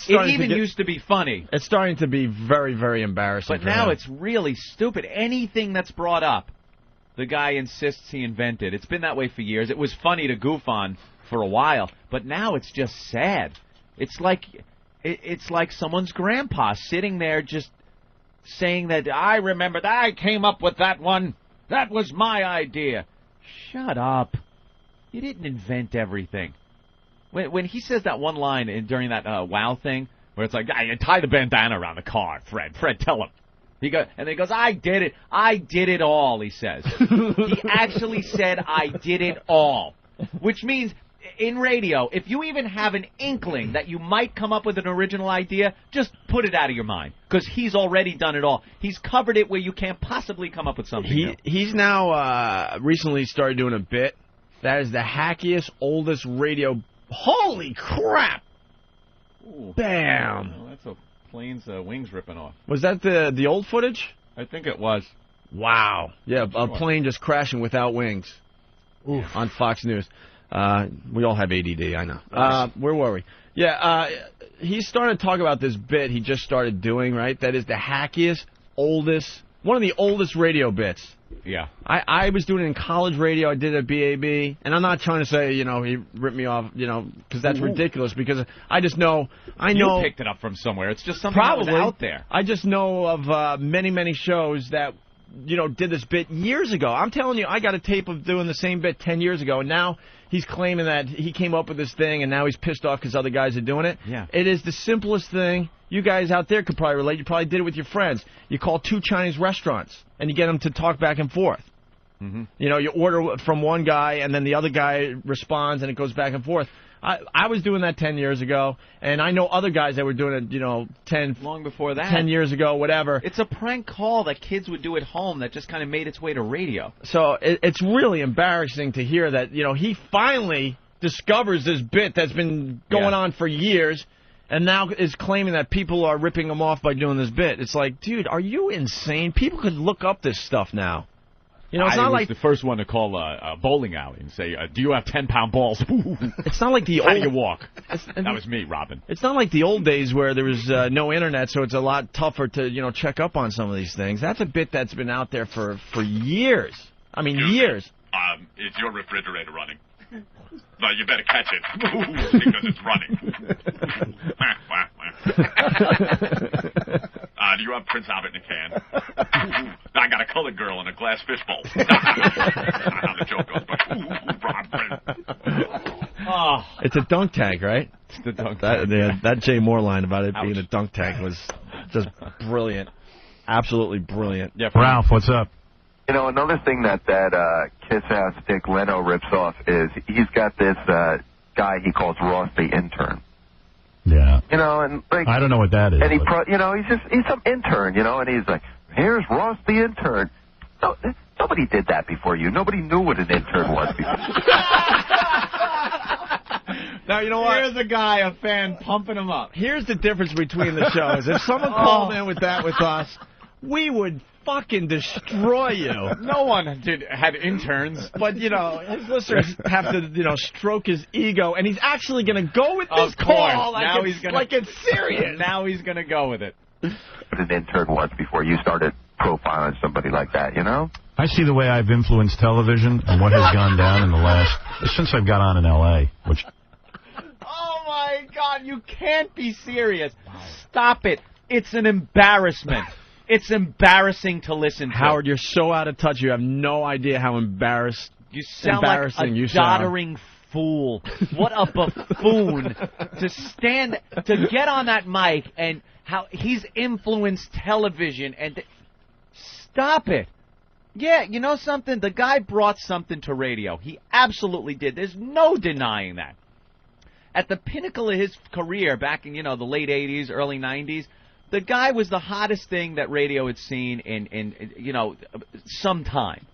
even used to be funny. It's starting to be very, very embarrassing. But now it's really stupid. Anything that's brought up, the guy insists he invented. It's been that way for years. It was funny to goof on for a while, but now it's just sad. It's like someone's grandpa sitting there just saying that I remember that I came up with that one. That was my idea. Shut up. You didn't invent everything. When he says that one line during that WOW thing, where it's like, you tie the bandana around the car, Fred. Fred, tell him. He goes, I did it. I did it all, he says. He actually said, I did it all. Which means, in radio, if you even have an inkling that you might come up with an original idea, just put it out of your mind. Because he's already done it all. He's covered it where you can't possibly come up with something new. He's now recently started doing a bit that is the hackiest, oldest radio. Holy crap! Ooh. Bam! Well, that's a plane's wings ripping off. Was that the old footage? I think it was. Wow. Yeah, a plane just crashing without wings. Oof. On Fox News. We all have ADD, I know. Where were we? Yeah, he started talking about this bit he just started doing, right? That is the hackiest, oldest, one of the oldest radio bits. Yeah. I was doing it in college radio. I did it at BAB. And I'm not trying to say, he ripped me off, because that's ridiculous. Because I just know. You picked it up from somewhere. It's just something that was out there. I just know of many, many shows that, did this bit years ago. I'm telling you, I got a tape of doing the same bit 10 years ago. And now he's claiming that he came up with this thing, and now he's pissed off because other guys are doing it. Yeah. It is the simplest thing. You guys out there could probably relate. You probably did it with your friends. You call 2 Chinese restaurants, and you get them to talk back and forth. Mm-hmm. You order from one guy, and then the other guy responds, and it goes back and forth. I was doing that 10 years ago, and I know other guys that were doing it, long before that. 10 years ago, whatever. It's a prank call that kids would do at home that just kind of made its way to radio. So it's really embarrassing to hear that, he finally discovers this bit that's been going on for years, and now is claiming that people are ripping him off by doing this bit. It's like, dude, are you insane? People could look up this stuff now. It's not like the first one to call a bowling alley and say, do you have 10-pound balls? It's not like the How do you walk? That was me, Robin. It's not like the old days where there was no internet, so it's a lot tougher to, check up on some of these things. That's a bit that's been out there for years. I mean, years. Is your refrigerator running? No, you better catch it because it's running. Do you have Prince Albert in a can? I got a colored girl in a glass fishbowl. How the joke goes, but It's a dunk tank, right? It's the dunk tank. That Jay Moore line about it being a dunk tank was just brilliant. Absolutely brilliant. Yeah, Ralph, what's up? Another thing that Kiss Ass Dick Leno rips off is he's got this guy he calls Ross the intern. Yeah. And I don't know what that is. And he's some intern, and he's like, here's Ross the intern. No, nobody did that before you. Nobody knew what an intern was before. Now, you know what? Here's a guy, a fan, pumping him up. Here's the difference between the shows. If someone called in with that with us, we would fucking destroy you. No one had interns. But, his listeners have to, stroke his ego, and he's actually going to go with this call like it's serious. Now he's going to go with it. What an intern was before you started profiling somebody like that, I see the way I've influenced television and what has gone down in the last, since I've got on in L.A., which... Oh, my God, you can't be serious. Stop it. It's an embarrassment. It's embarrassing to listen to. Howard, you're so out of touch. You have no idea how embarrassing you sound like a doddering fool. What a buffoon to get on that mic and how he's influenced television and stop it. Yeah, you know something? The guy brought something to radio. He absolutely did. There's no denying that. At the pinnacle of his career back in, the late 80s, early 90s, the guy was the hottest thing that radio had seen in some time.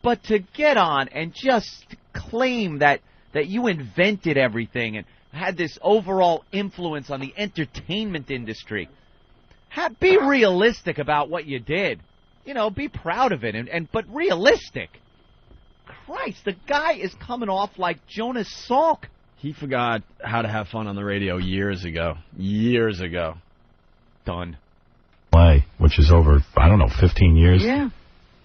But to get on and just claim that you invented everything and had this overall influence on the entertainment industry, be realistic about what you did. Be proud of it, but realistic. Christ, the guy is coming off like Jonas Salk. He forgot how to have fun on the radio years ago. Years ago. Done. Which is over, 15 years. Yeah.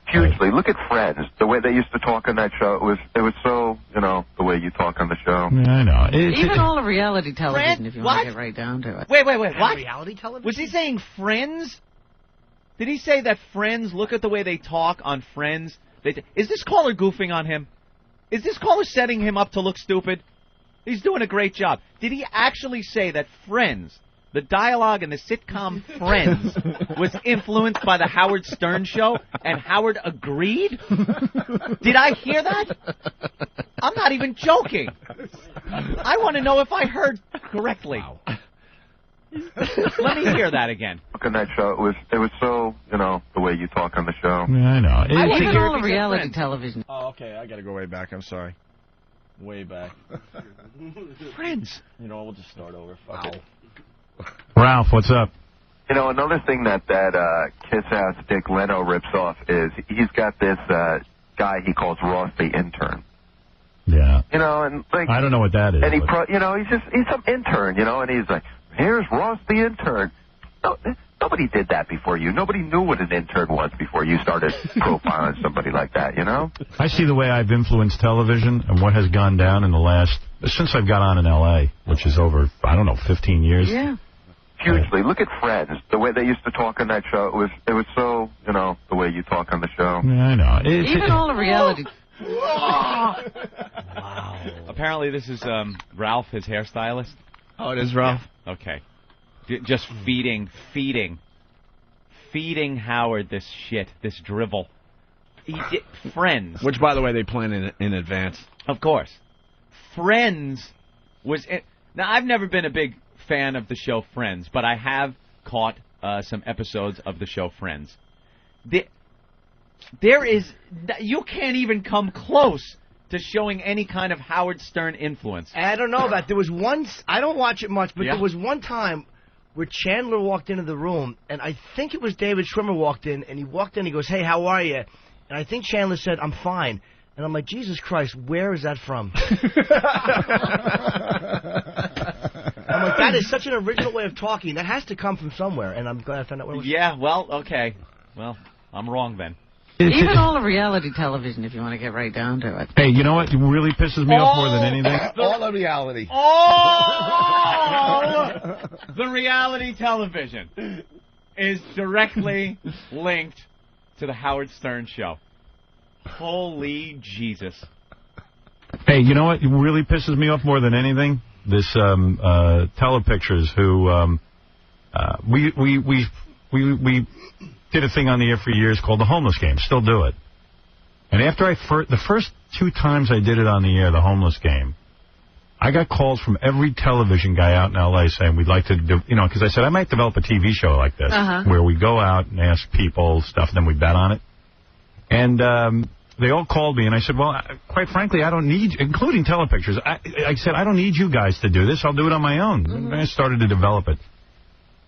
Hugely. Look at Friends. The way they used to talk on that show, it was so, the way you talk on the show. Yeah, I know. Even all of reality television, if you want to what? get right down to it. Wait, what? Reality television? Was he saying Friends? Did he say that Friends, look at the way they talk on Friends? Is this caller goofing on him? Is this caller setting him up to look stupid? He's doing a great job. Did he actually say that Friends, the dialogue in the sitcom Friends was influenced by the Howard Stern show, and Howard agreed? Did I hear that? I'm not even joking. I want to know if I heard correctly. Wow. Let me hear that again. On that show, it was so, the way you talk on the show. Yeah, I know. Even all the reality television. Oh, okay. I got to go way back. I'm sorry. Way back. Friends. You know, we'll just start over. Fuck it. Ralph, what's up? Another thing that Kiss Ass Dick Leno rips off is he's got this guy he calls Ross the intern. Yeah. And like I don't know what that is. And he's some intern, and he's like, here's Ross the intern. No, nobody did that before you. Nobody knew what an intern was before you started profiling somebody like that, I see the way I've influenced television and what has gone down in the last, since I've got on in L.A., which is over, 15 years. Yeah. Hugely. Look at Friends. The way they used to talk on that show, it was so, the way you talk on the show. Yeah, I know. Even all the reality. Wow. Apparently this is Ralph, his hairstylist. Oh, it is Ralph? Yeah. Okay. Just feeding Howard this shit, this drivel. Friends. Which, by the way, they plan in advance. Of course. Friends was... Now, I've never been a big fan of the show Friends, but I have caught some episodes of the show Friends. There is... You can't even come close to showing any kind of Howard Stern influence. I don't know about. There was one. I don't watch it much, but there was one time where Chandler walked into the room, and I think it was David Schwimmer walked in, and he walked in, he goes, "Hey, how are you?" And I think Chandler said, "I'm fine." And I'm like, Jesus Christ, where is that from? I'm like, that is such an original way of talking. That has to come from somewhere, and I'm glad I found out where it was. Yeah, well, okay. Well, I'm wrong then. Even all the reality television, if you want to get right down to it. Hey, you know what really pisses me off more than anything? All the reality. All the reality television is directly linked to the Howard Stern show. Holy Jesus. Hey, you know what really pisses me off more than anything? This Telepictures who we did a thing on the air for years called the Homeless Game. Still do it. And after the first 2 times I did it on the air, the Homeless Game, I got calls from every television guy out in L.A. saying we'd like to do, because I said I might develop a TV show like this where we go out and ask people stuff, then we bet on it. And they all called me, and I said, well, quite frankly, I don't need, including Telepictures, I said, I don't need you guys to do this. I'll do it on my own. And I started to develop it.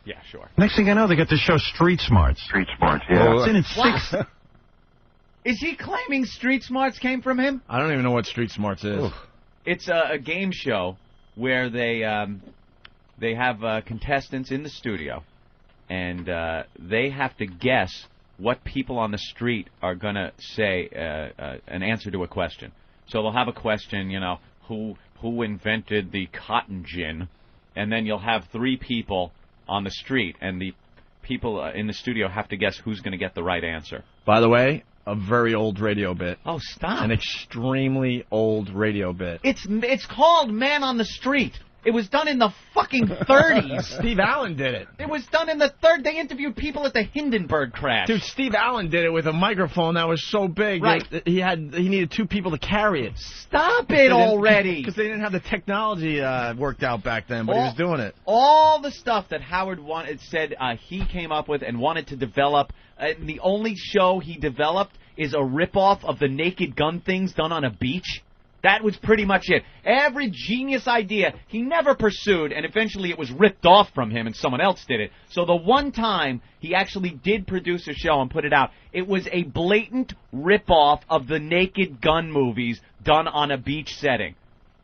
Yeah, sure. Next thing I know, they got this show Street Smarts. Street Smarts, yeah. It's in its 6th. Is he claiming Street Smarts came from him? I don't even know what Street Smarts is. Oof. It's a game show where they have contestants in the studio, and they have to guess what people on the street are going to say an answer to a question. So they'll have a question, who invented the cotton gin, and then you'll have 3 people on the street, and the people in the studio have to guess who's going to get the right answer. By the way, a very old radio bit. Oh, stop. An extremely old radio bit. It's called Man on the Street. It was done in the fucking 30s. Steve Allen did it. It was done in the They interviewed people at the Hindenburg crash. Dude, Steve Allen did it with a microphone that was so big. Right. He needed 2 people to carry it. Stop it already. Because they didn't have the technology worked out back then, but he was doing it. All the stuff that Howard said he came up with and wanted to develop. The only show he developed is a ripoff of the Naked Gun things done on a beach. That was pretty much it. Every genius idea he never pursued, and eventually it was ripped off from him and someone else did it. So the one time he actually did produce a show and put it out, it was a blatant ripoff of the Naked Gun movies done on a beach setting.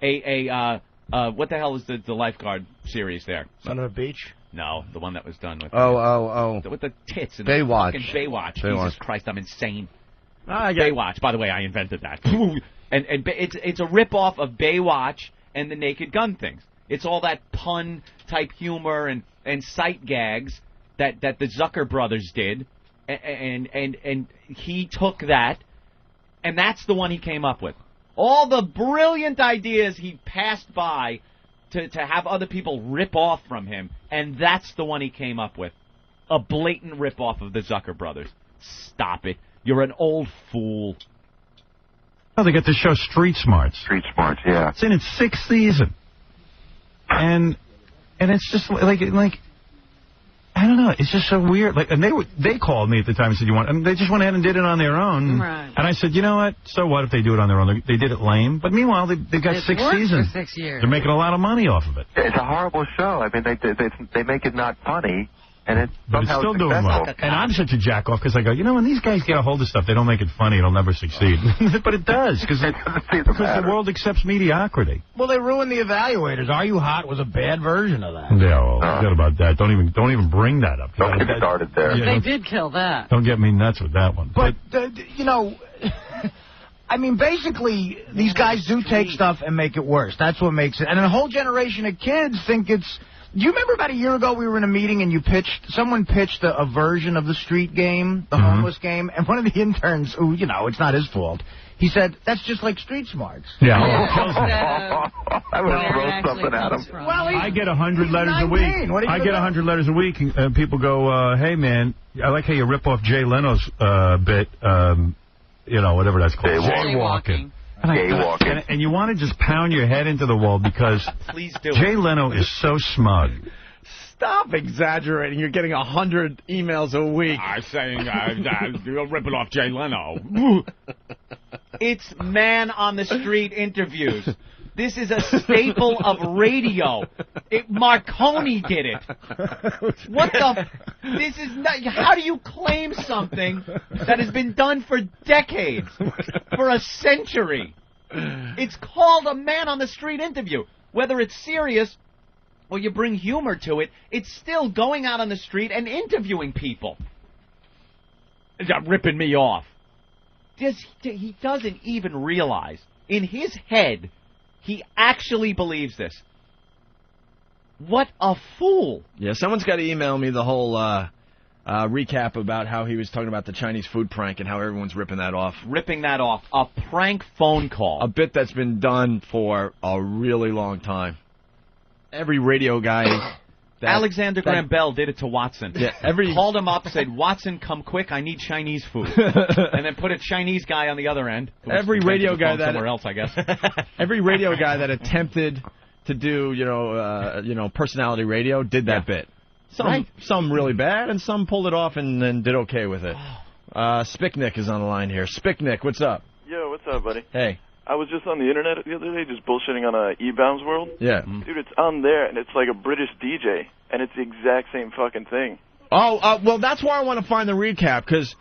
What the hell is the lifeguard series there? Son of a Beach? No, the one that was done with with the tits and Baywatch. The fucking Baywatch. Jesus Christ, I'm insane. Baywatch. By the way, I invented that. And it's a rip-off of Baywatch and the Naked Gun things. It's all that pun-type humor and sight gags that the Zucker brothers did, and he took that, and that's the one he came up with. All the brilliant ideas he passed by to have other people rip off from him, and that's the one he came up with. A blatant rip-off of the Zucker brothers. Stop it. You're an old fool. Oh, they got the show Street Smarts. Street Smarts, yeah. It's in its 6th season. And it's just like I don't know. It's just so weird. Like, and they called me at the time and said, and they just went ahead and did it on their own. Right. And I said, you know what? So what if they do it on their own? They did it lame. But meanwhile, they've got 6 seasons. For 6 years. They're making a lot of money off of it. It's a horrible show. I mean, they make it not funny. And it's still doing well. And I'm such a jack-off because I go, when these guys get a hold of stuff, they don't make it funny, it'll never succeed. But it does, because the world accepts mediocrity. Well, they ruined the evaluators. Are You Hot was a bad version of that. Yeah, well, forget about that. Don't even bring that up. Don't get started there. They did kill that. Don't get me nuts with that one. But I mean, basically, these guys do take stuff and make it worse. That's what makes it. And a whole generation of kids think it's... Do you remember about a year ago we were in a meeting and someone pitched a version of the street game, the homeless game, and one of the interns, who, it's not his fault, he said, that's just like Street Smarts. Yeah. I would throw something at him. Well, I get 100 letters a week. I get 100 letters a week, and people go, hey, man, I like how you rip off Jay Leno's bit, whatever that's called. Jaywalking. And you want to just pound your head into the wall because Please do Jay Leno is so smug. Stop exaggerating. You're getting 100 emails a week. I'm saying you're ripping off Jay Leno. It's man-on-the-street interviews. This is a staple of radio. Marconi did it. What the... This is not... How do you claim something that has been done for decades, for a century? It's called a man-on-the-street interview. Whether it's serious or you bring humor to it, it's still going out on the street and interviewing people. Ripping me off. He doesn't even realize, in his head... He actually believes this. What a fool. Yeah, someone's got to email me the whole recap about how he was talking about the Chinese food prank and how everyone's ripping that off. Ripping that off. A prank phone call. A bit that's been done for a really long time. Every radio guy... Alexander Graham Bell did it to Watson. Yeah, called him up, said, Watson, come quick, I need Chinese food. And then put a Chinese guy on the other end. Every radio guy that... somewhere else, I guess. Every radio guy that attempted to do, personality radio did that bit. Some really bad, and some pulled it off and did okay with it. Spicknick is on the line here. Spicknick, what's up? Yo, what's up, buddy? Hey. I was just on the internet the other day just bullshitting on E-Bounds World. Yeah. Dude, it's on there, and it's like a British DJ, and it's the exact same fucking thing. Oh, well, that's why I want to find the recap, because,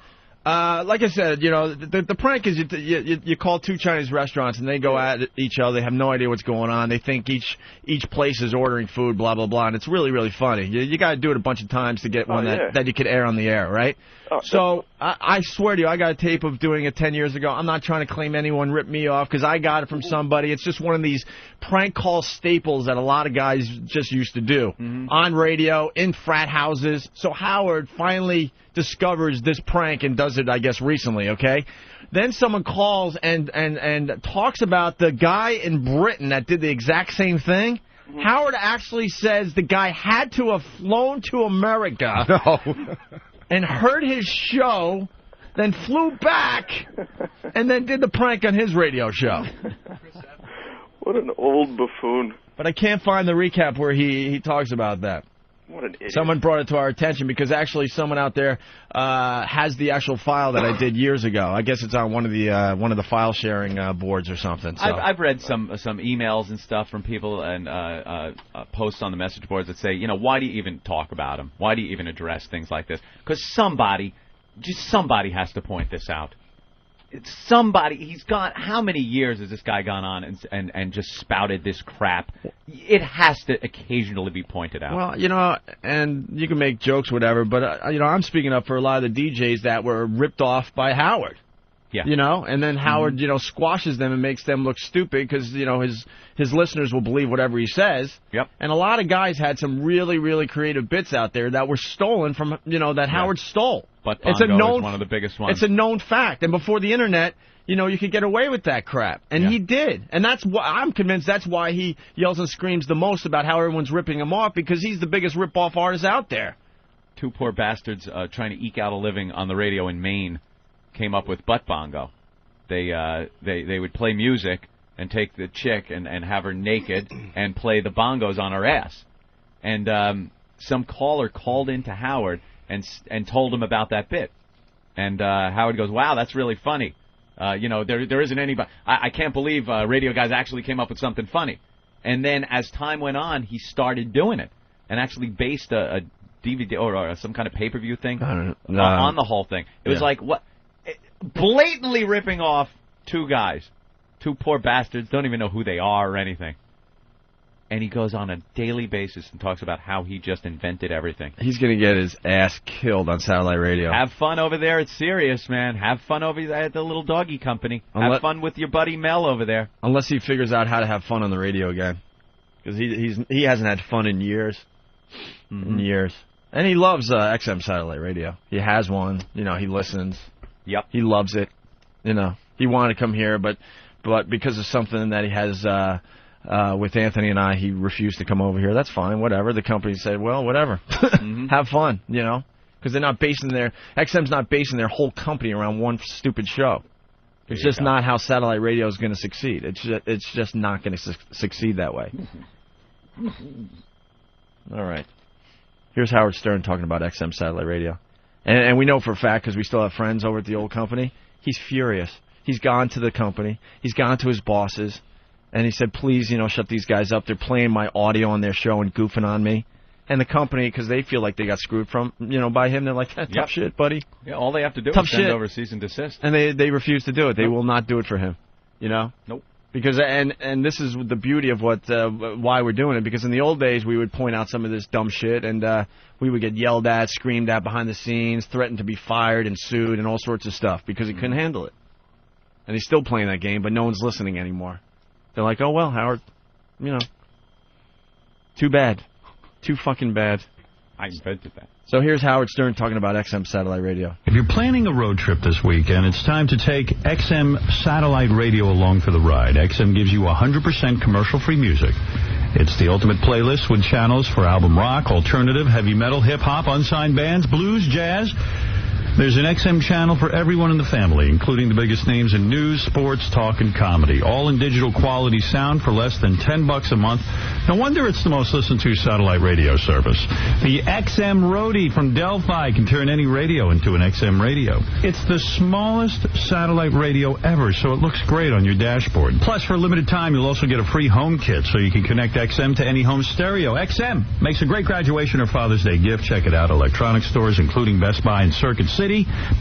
like I said, the prank is you call 2 Chinese restaurants, and they go at each other. They have no idea what's going on. They think each place is ordering food, blah, blah, blah, and it's really, really funny. You got to do it a bunch of times to get one that you could air on the air, right? Oh, so I swear to you, I got a tape of doing it 10 years ago. I'm not trying to claim anyone ripped me off because I got it from somebody. It's just one of these prank call staples that a lot of guys just used to do on radio, in frat houses. So Howard finally discovers this prank and does it, I guess, recently, okay? Then someone calls and talks about the guy in Britain that did the exact same thing. Howard actually says the guy had to have flown to America and heard his show, then flew back, and then did the prank on his radio show. What an old buffoon. But I can't find the recap where he talks about that. What an idiot. Someone brought it to our attention because actually someone out there has the actual file that I did years ago. I guess it's on one of the file sharing boards or something. So. I've read some emails and stuff from people and posts on the message boards that say, why do you even talk about them? Why do you even address things like this? Because somebody has to point this out. It's somebody. He's got, how many years has this guy gone on and just spouted this crap? It has to occasionally be pointed out. Well, and you can make jokes, whatever, but I'm speaking up for a lot of the DJs that were ripped off by Howard. Yeah. And then Howard, squashes them and makes them look stupid because, his listeners will believe whatever he says. Yep. And a lot of guys had some really, really creative bits out there that were stolen from, that Howard stole. Butt It's a bongo known, is one of the biggest ones. It's a known fact. And before the internet, you could get away with that crap. And he did. And that's why I'm convinced that's why he yells and screams the most about how everyone's ripping him off, because he's the biggest rip-off artist out there. Two poor bastards trying to eke out a living on the radio in Maine came up with butt bongo. They would play music and take the chick and have her naked and play the bongos on her ass. And some caller called into Howard and told him about that bit. And Howard goes, "Wow, that's really funny. There isn't anybody. I can't believe radio guys actually came up with something funny." And then as time went on, he started doing it and actually based a DVD or some kind of pay-per-view thing on the whole thing. It was like blatantly ripping off two guys, two poor bastards, don't even know who they are or anything. And he goes on a daily basis and talks about how he just invented everything. He's going to get his ass killed on satellite radio. Have fun over there at Sirius, man. Have fun over there at the little doggy company. Have fun with your buddy Mel over there. Unless he figures out how to have fun on the radio again. Because he hasn't had fun in years. In years. And he loves XM satellite radio. He has one. He listens. Yep. He loves it. He wanted to come here, but because of something that he has with Anthony and I, he refused to come over here. That's fine, whatever. The company said, well, whatever. Have fun, because they're not XM's not basing their whole company around one stupid show. It's just not how satellite radio is going to succeed. It's just not going to succeed that way. All right. Here's Howard Stern talking about XM satellite radio. And we know for a fact, because we still have friends over at the old company, he's furious. He's gone to the company. He's gone to his bosses. And he said, please, shut these guys up. They're playing my audio on their show and goofing on me. And the company, because they feel like they got screwed by him, they're like, tough shit, buddy. Yeah, all they have to do Tough is send shit. over cease and desist. And they refuse to do it. They will not do it for him. Nope. Because and this is the beauty of why we're doing it. Because in the old days, we would point out some of this dumb shit, and we would get yelled at, screamed at behind the scenes, threatened to be fired and sued and all sorts of stuff because he couldn't handle it. And he's still playing that game, but no one's listening anymore. They're like, oh, well, Howard, too bad. Too fucking bad. I invented that. So here's Howard Stern talking about XM satellite radio. If you're planning a road trip this weekend, it's time to take XM satellite radio along for the ride. XM gives you 100% commercial-free music. It's the ultimate playlist with channels for album rock, alternative, heavy metal, hip-hop, unsigned bands, blues, jazz. There's an XM channel for everyone in the family, including the biggest names in news, sports, talk, and comedy. All in digital quality sound for less than $10 a month. No wonder it's the most listened to satellite radio service. The XM Roadie from Delphi can turn any radio into an XM radio. It's the smallest satellite radio ever, so it looks great on your dashboard. Plus, for a limited time, you'll also get a free home kit so you can connect XM to any home stereo. XM makes a great graduation or Father's Day gift. Check it out. Electronic stores, including Best Buy and Circuit City.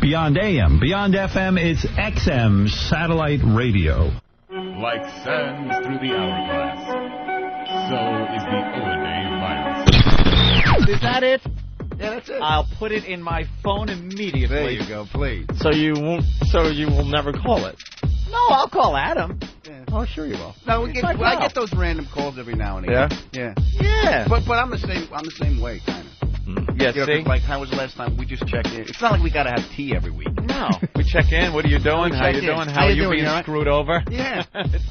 Beyond AM, beyond FM, it's XM satellite radio. Like sands through the hourglass, so is the Owen virus. Is that it? Yeah, that's it. I'll put it in my phone immediately. There you go, please. So you will never call it. No, I'll call Adam. Yeah. Oh, sure you will. No, I get those random calls every now and again. Yeah? Yeah. But I'm the same way, kind of. Yeah, see? Like, how was the last time? We just check in. It's not like we got to have tea every week. No. We check in. What are you doing? How you doing? How are you being screwed over? Yeah.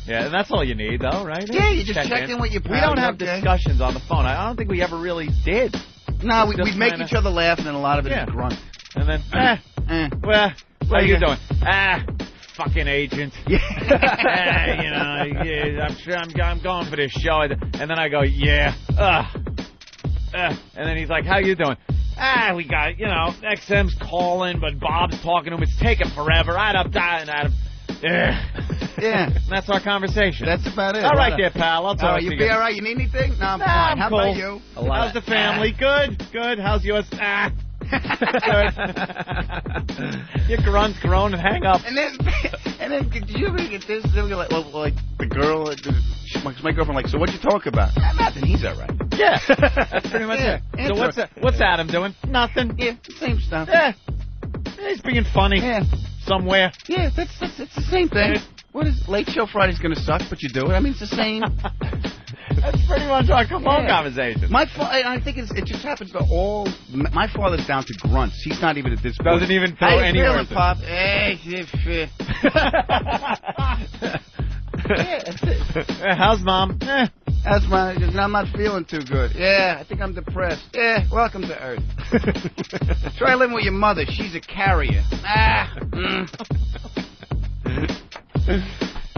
Yeah, and that's all you need, though, right? Yeah, you just check in with your pal. We don't have discussions on the phone. I don't think we ever really did. No, we make each other laugh, and then a lot of it is grunt. And then, well, how are you doing? Fucking agent. I'm going for this show. And then I go, yeah. And then he's like, how you doing? We got, XM's calling, but Bob's talking to him. It's taking forever. Adam. Yeah. And that's our conversation. That's about it. All right there, pal. I'll talk to you. You be all right? You need anything? No, I'm fine. How about you? How's the family? Good. How's yours? You grunt, groan, and hang up. And then, did you ever get this? Like the girl, my girlfriend, like, so what'd you talk about? Nothing. He's all right. Yeah, that's pretty much it. So what's Adam doing? Nothing. Yeah, same stuff. Yeah, he's being funny. Yeah, somewhere. Yeah, it's the same thing. What is Late Show Friday's going to suck, but you do it? I mean, it's the same. That's pretty much our phone conversation. I think it just happens to all. My father's down to grunts. He's not even at this point. Doesn't even throw any words. Pop. How's Mom? That's I'm not feeling too good. Yeah, I think I'm depressed. Yeah, welcome to Earth. Try living with your mother. She's a carrier.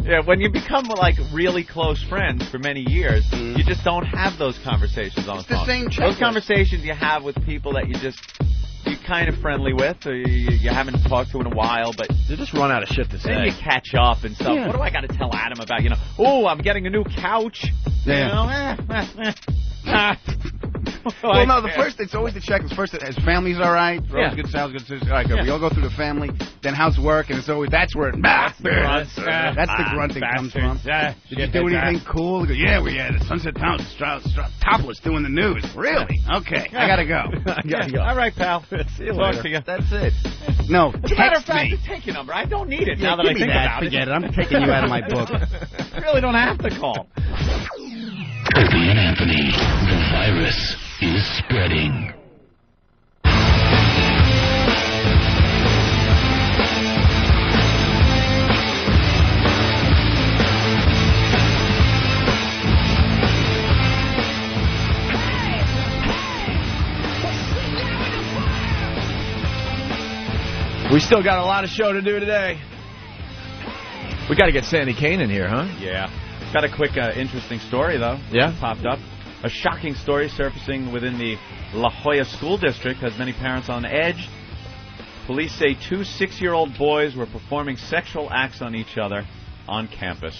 Yeah, when you become like really close friends for many years, you just don't have those conversations on the phone. The same those conversations you have with people that you're kind of friendly with, or you haven't talked to in a while, but you just run out of shit to say. Then you catch up and stuff. Yeah. What do I got to tell Adam about? Oh, I'm getting a new couch. Yeah. Well, no, it's always the check-ins. First, his family's all right. Rose good, Sal's good. All right, good. We all go through the family. Then how's work? And that's where that's the grunting comes from. Did you do anything cool? They go, yeah, we had Sunset Topless doing the news. Really? Okay, I gotta go. All right, pal. See you Talk later. to you. That's it. No, as a matter of fact, take your number. I don't need it now that I think about it. Forget it. I'm taking you out of my book. I really don't have to call. Opie and Anthony, the virus is spreading. We still got a lot of show to do today. We got to get Sandy Kane in here, huh? Yeah. Got a quick, interesting story, though. Yeah? Popped up. A shocking story surfacing within the La Jolla School District has many parents on edge. Police say 2 6-year-old boys were performing sexual acts on each other on campus.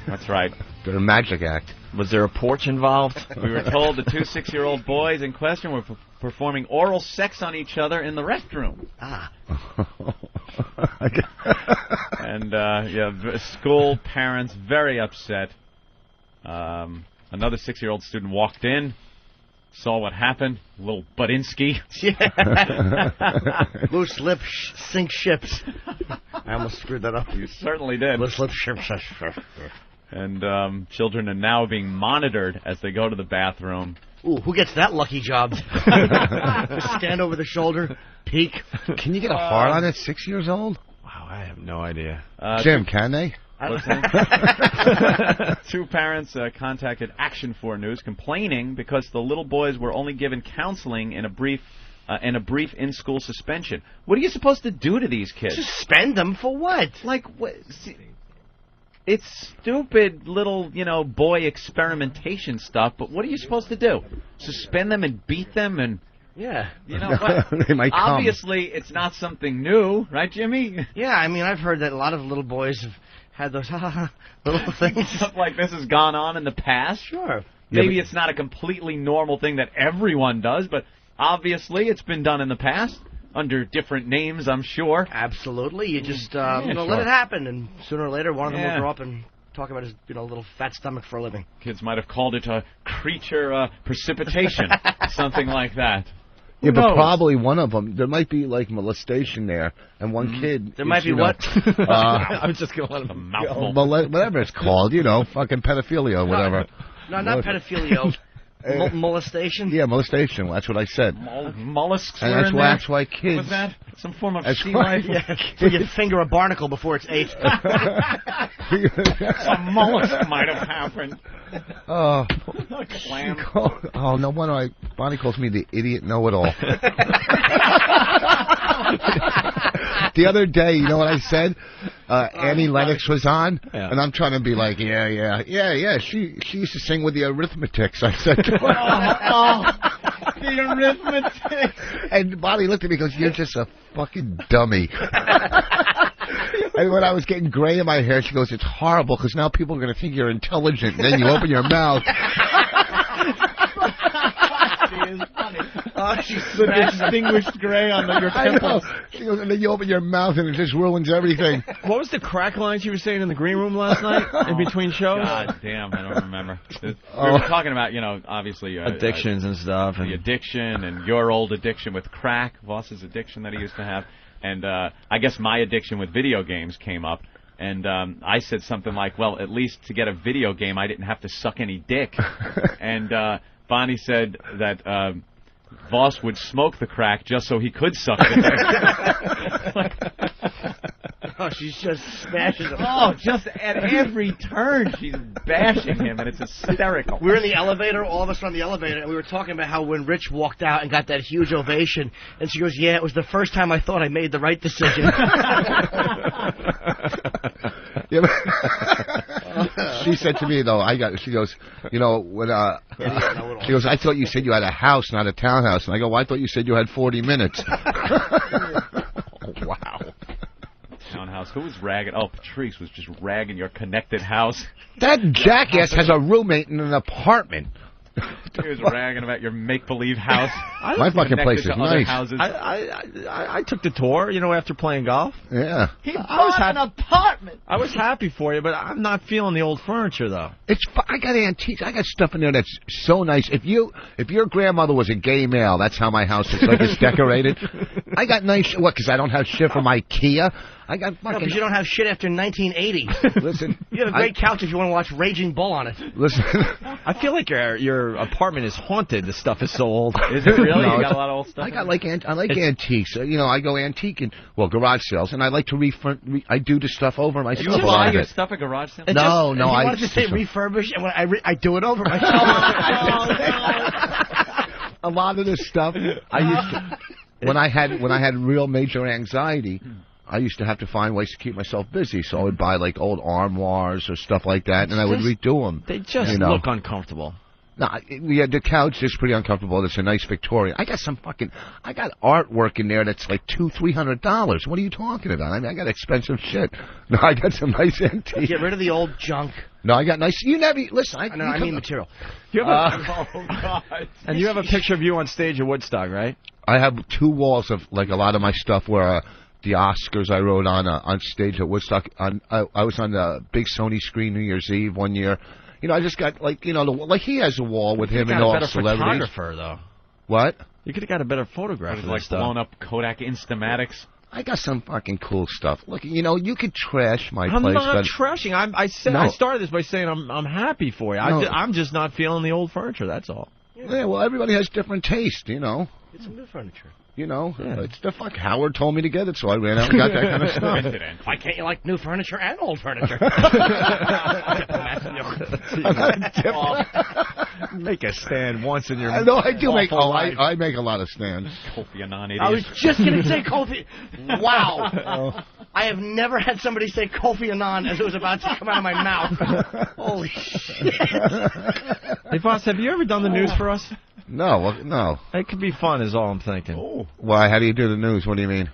That's right. They're a magic act. Was there a porch involved? We were told the 2 6-year-old boys in question were performing oral sex on each other in the restroom. And, school parents very upset. Another 6-year-old student walked in, saw what happened. Little Budinsky. Loose lips sink ships. I almost screwed that up. You certainly did. Loose lips ships. And children are now being monitored as they go to the bathroom. Ooh, who gets that lucky job? Just stand over the shoulder, peek. Can you get a hard on at 6 years old? Wow, I have no idea. Jim, can they? Two parents contacted Action 4 News complaining because the little boys were only given counseling in a brief in-school suspension. What are you supposed to do to these kids? Suspend them for what? Like what? It's stupid little, boy experimentation stuff, but what are you supposed to do? Suspend them and beat them and... Yeah. You know what? They might come. Obviously, it's not something new, right, Jimmy? Yeah, I mean, I've heard that a lot of little boys have had those little things. Stuff like this has gone on in the past. Sure. Maybe it's not a completely normal thing that everyone does, but obviously it's been done in the past. Under different names, I'm sure. Absolutely. You just let it happen, and sooner or later, one of them will grow up and talk about his little fat stomach for a living. Kids might have called it a creature precipitation, something like that. Yeah, but probably one of them. There might be like molestation there, and one kid. There might be what? I was just going to let him mouthful. Whatever it's called, fucking pedophilia or whatever. No, not pedophilia. Molestation? Yeah, molestation. That's what I said. Mollusks and were in there? That's why kids... Was that some form of sea life? So you finger a barnacle before it's ate. Some mollusk might have happened. Oh, a clam. No wonder Bonnie calls me the idiot know-it-all. The other day, you know what I said? Annie Lennox was on, and I'm trying to be like, yeah. She used to sing with the Arithmetics. I said to her. The Arithmetics. And Bonnie looked at me and goes, you're just a fucking dummy. And when I was getting gray in my hair, she goes, it's horrible because now people are going to think you're intelligent. And then you open your mouth. She's the distinguished gray on your temples. She goes, and then you open your mouth and it just ruins everything. What was the crack line she was saying in the green room last night in between shows? God damn, I don't remember. We were talking about, obviously... addictions and stuff. The addiction and your old addiction with crack, Voss's addiction that he used to have. And I guess my addiction with video games came up. And I said something like, well, at least to get a video game, I didn't have to suck any dick. And Bonnie said that Voss would smoke the crack just so he could suck the dick. Oh, she's just smashing him. Oh, just at every turn she's bashing him, and it's hysterical. We were in the elevator, all of us were on the elevator, and we were talking about how when Rich walked out and got that huge ovation, and she goes, yeah, it was the first time I thought I made the right decision. She said to me, though, she goes, you know, when, she goes, I thought you said you had a house, not a townhouse. And I go, well, I thought you said you had 40 minutes. Wow. Townhouse. Who was ragging? Oh, Patrice was just ragging your connected house. That jackass has a roommate in an apartment. He was ragging about your make-believe house. My fucking place is nice. I took the tour, you know, after playing golf. Yeah. He bought an apartment. I was happy for you, but I'm not feeling the old furniture, though. I got antiques. I got stuff in there that's so nice. If your grandmother was a gay male, that's how my house looks like it's decorated. I got nice. What? Because I don't have shit from IKEA. I got fucking. No, because you don't have shit after 1980. Listen, you have a great couch if you want to watch Raging Bull on it. Listen, I feel like your apartment is haunted. The stuff is so old. Is it really? No, you got a lot of old stuff. I like antiques. You know, I go antique and garage sales, and I like to I do the stuff over myself. You buy your stuff at garage sales? No. I wanted to say refurbish, and when I do it over myself. A lot of this stuff I used to. When I had real major anxiety, I used to have to find ways to keep myself busy. So I would buy like old armoires or stuff like that, and I would redo them. They just look uncomfortable. No, yeah, the couch is pretty uncomfortable. It's a nice Victorian. I got artwork in there that's like $200-$300. What are you talking about? I mean, I got expensive shit. No, I got some nice antiques. Get rid of the old junk. No, I got nice. You never listen. I mean material. You have and you have a picture of you on stage at Woodstock, right? I have 2 walls of like a lot of my stuff where the Oscars I wrote on stage at Woodstock. I was on the big Sony screen New Year's Eve one year. You know, I just got like he has a wall with him and all celebrities. Photographer though. What? You could have got a better photographer. Like blown up Kodak Instamatics. I got some fucking cool stuff. Look, you know, you could trash my place. I'm not trashing. I started this by saying I'm happy for you. No. I'm just not feeling the old furniture. That's all. Yeah, well, everybody has different taste, you know. Get some new furniture. You know, it's the fuck. Howard told me to get it, so I ran out and got that kind of stuff. Why can't you like new furniture and old furniture? Make a stand once in your. No, I do make. life. I make a lot of stands. Kofi Annan idiot. I was just going to say Kofi. Wow. I have never had somebody say Kofi Annan as it was about to come out of my mouth. Holy shit. Hey, Voss, have you ever done the news for us? No. It could be fun, is all I'm thinking. Oh. Why? How do you do the news? What do you mean?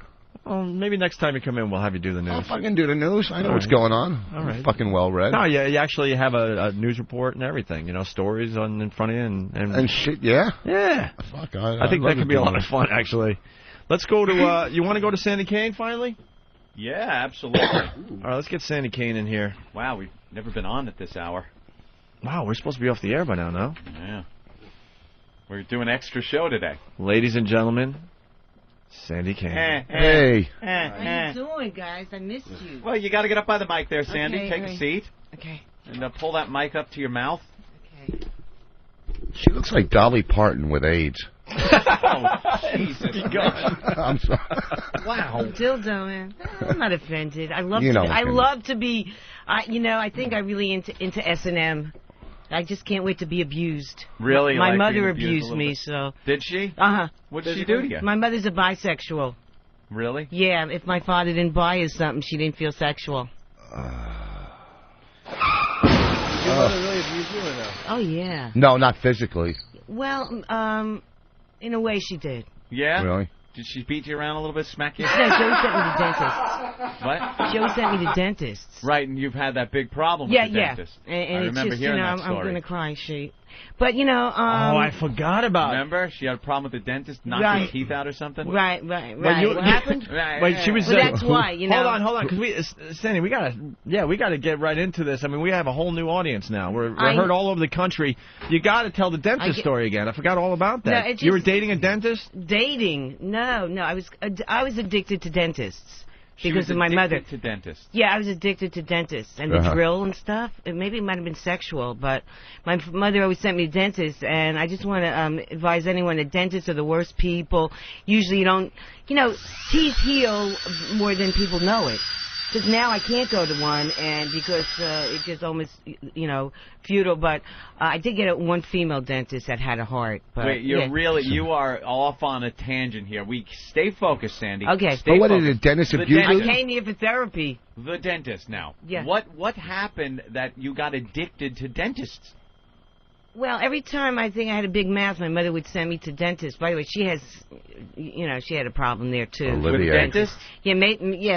Well, maybe next time you come in, we'll have you do the news. I'll fucking do the news. I know what's going on. All right. I'm fucking well read. No, you actually have a news report and everything. You know, stories in front of you and shit. Yeah. Yeah. Fuck. I think that could be a lot of fun, actually. Let's go to. You want to go to Sandy Kane finally? Yeah, absolutely. All right, let's get Sandy Kane in here. Wow, we've never been on at this hour. Wow, we're supposed to be off the air by now, no? Yeah. We're doing an extra show today. Ladies and gentlemen, Sandy Kane. Hey. What are you doing, guys? I missed you. Well, you got to get up by the mic there, Sandy. Okay, Take a seat. Okay. And pull that mic up to your mouth. Okay. She looks like Dolly Parton with AIDS. Jesus. I'm sorry. Wow. Dildo, man. I'm not offended. I love to be, I think I'm really into S&M. I just can't wait to be abused. Really? My like mother abused me, so. Did she? Uh-huh. What did she do to you? My mother's a bisexual. Really? Yeah, if my father didn't buy her something, she didn't feel sexual. Did your mother really abuse you or no? Oh, yeah. No, not physically. Well, in a way she did. Yeah? Really? Did she beat you around a little bit, smack you? No, she always sent me to dentists. What? She always sent me to dentists. Right, and you've had that big problem with the dentist. And I it's remember just, hearing that I'm story. going to cry, But, I forgot about it. Remember? She had a problem with the dentist, knocked her teeth out or something? Right. What happened? Wait, she was. Well, that's why, Hold on, because Sandy, we gotta get right into this. I mean, we have a whole new audience now. We're heard all over the country. You got to tell the dentist story again. I forgot all about that. No, you were dating a dentist? Dating? No. I was addicted to dentists. because of my mother. To dentists. Yeah, I was addicted to dentists and the drill and stuff. Maybe it might have been sexual, but my mother always sent me to dentists, and I just want to advise anyone that dentists are the worst people. Usually you don't, teeth heal more than people know it. Because now I can't go to one, and because it's just almost, futile. But I did get one female dentist that had a heart. But, wait, you are off on a tangent here. We stay focused, Sandy. Okay. But what did the dentist abuse you? I came here for therapy. The dentist now. Yeah. What happened that you got addicted to dentists? Well, every time I think I had a big mouth, my mother would send me to dentist. By the way, she has, she had a problem there too. Olivia. With dentist? Yeah,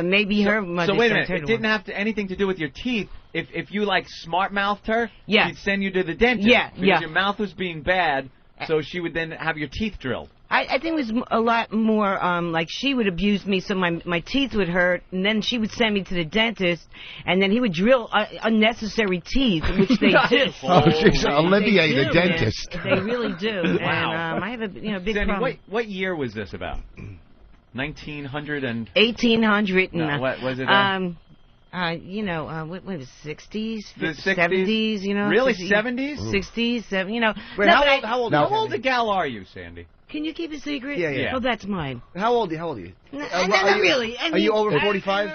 maybe her mother. So wait a minute, it didn't have anything to do with your teeth. If you smart mouthed her, she'd send you to the dentist. Yeah, because your mouth was being bad, so she would then have your teeth drilled. I think it was a lot more like she would abuse me, so my teeth would hurt, and then she would send me to the dentist, and then he would drill unnecessary teeth, which they do. Oh, she's Olivier, the dentist. Man. They really do. Wow. And I have a big Sandy, problem. what year was this about? 1900 and... 1800 and... No, what was it? What was it, 60s? The 60s? 70s, Really, 60s? 70s? 60s, 70s, Wait, how old a gal are you, Sandy? Can you keep a secret? Yeah. Oh, that's mine. How old are you? Not really. Are you over 45?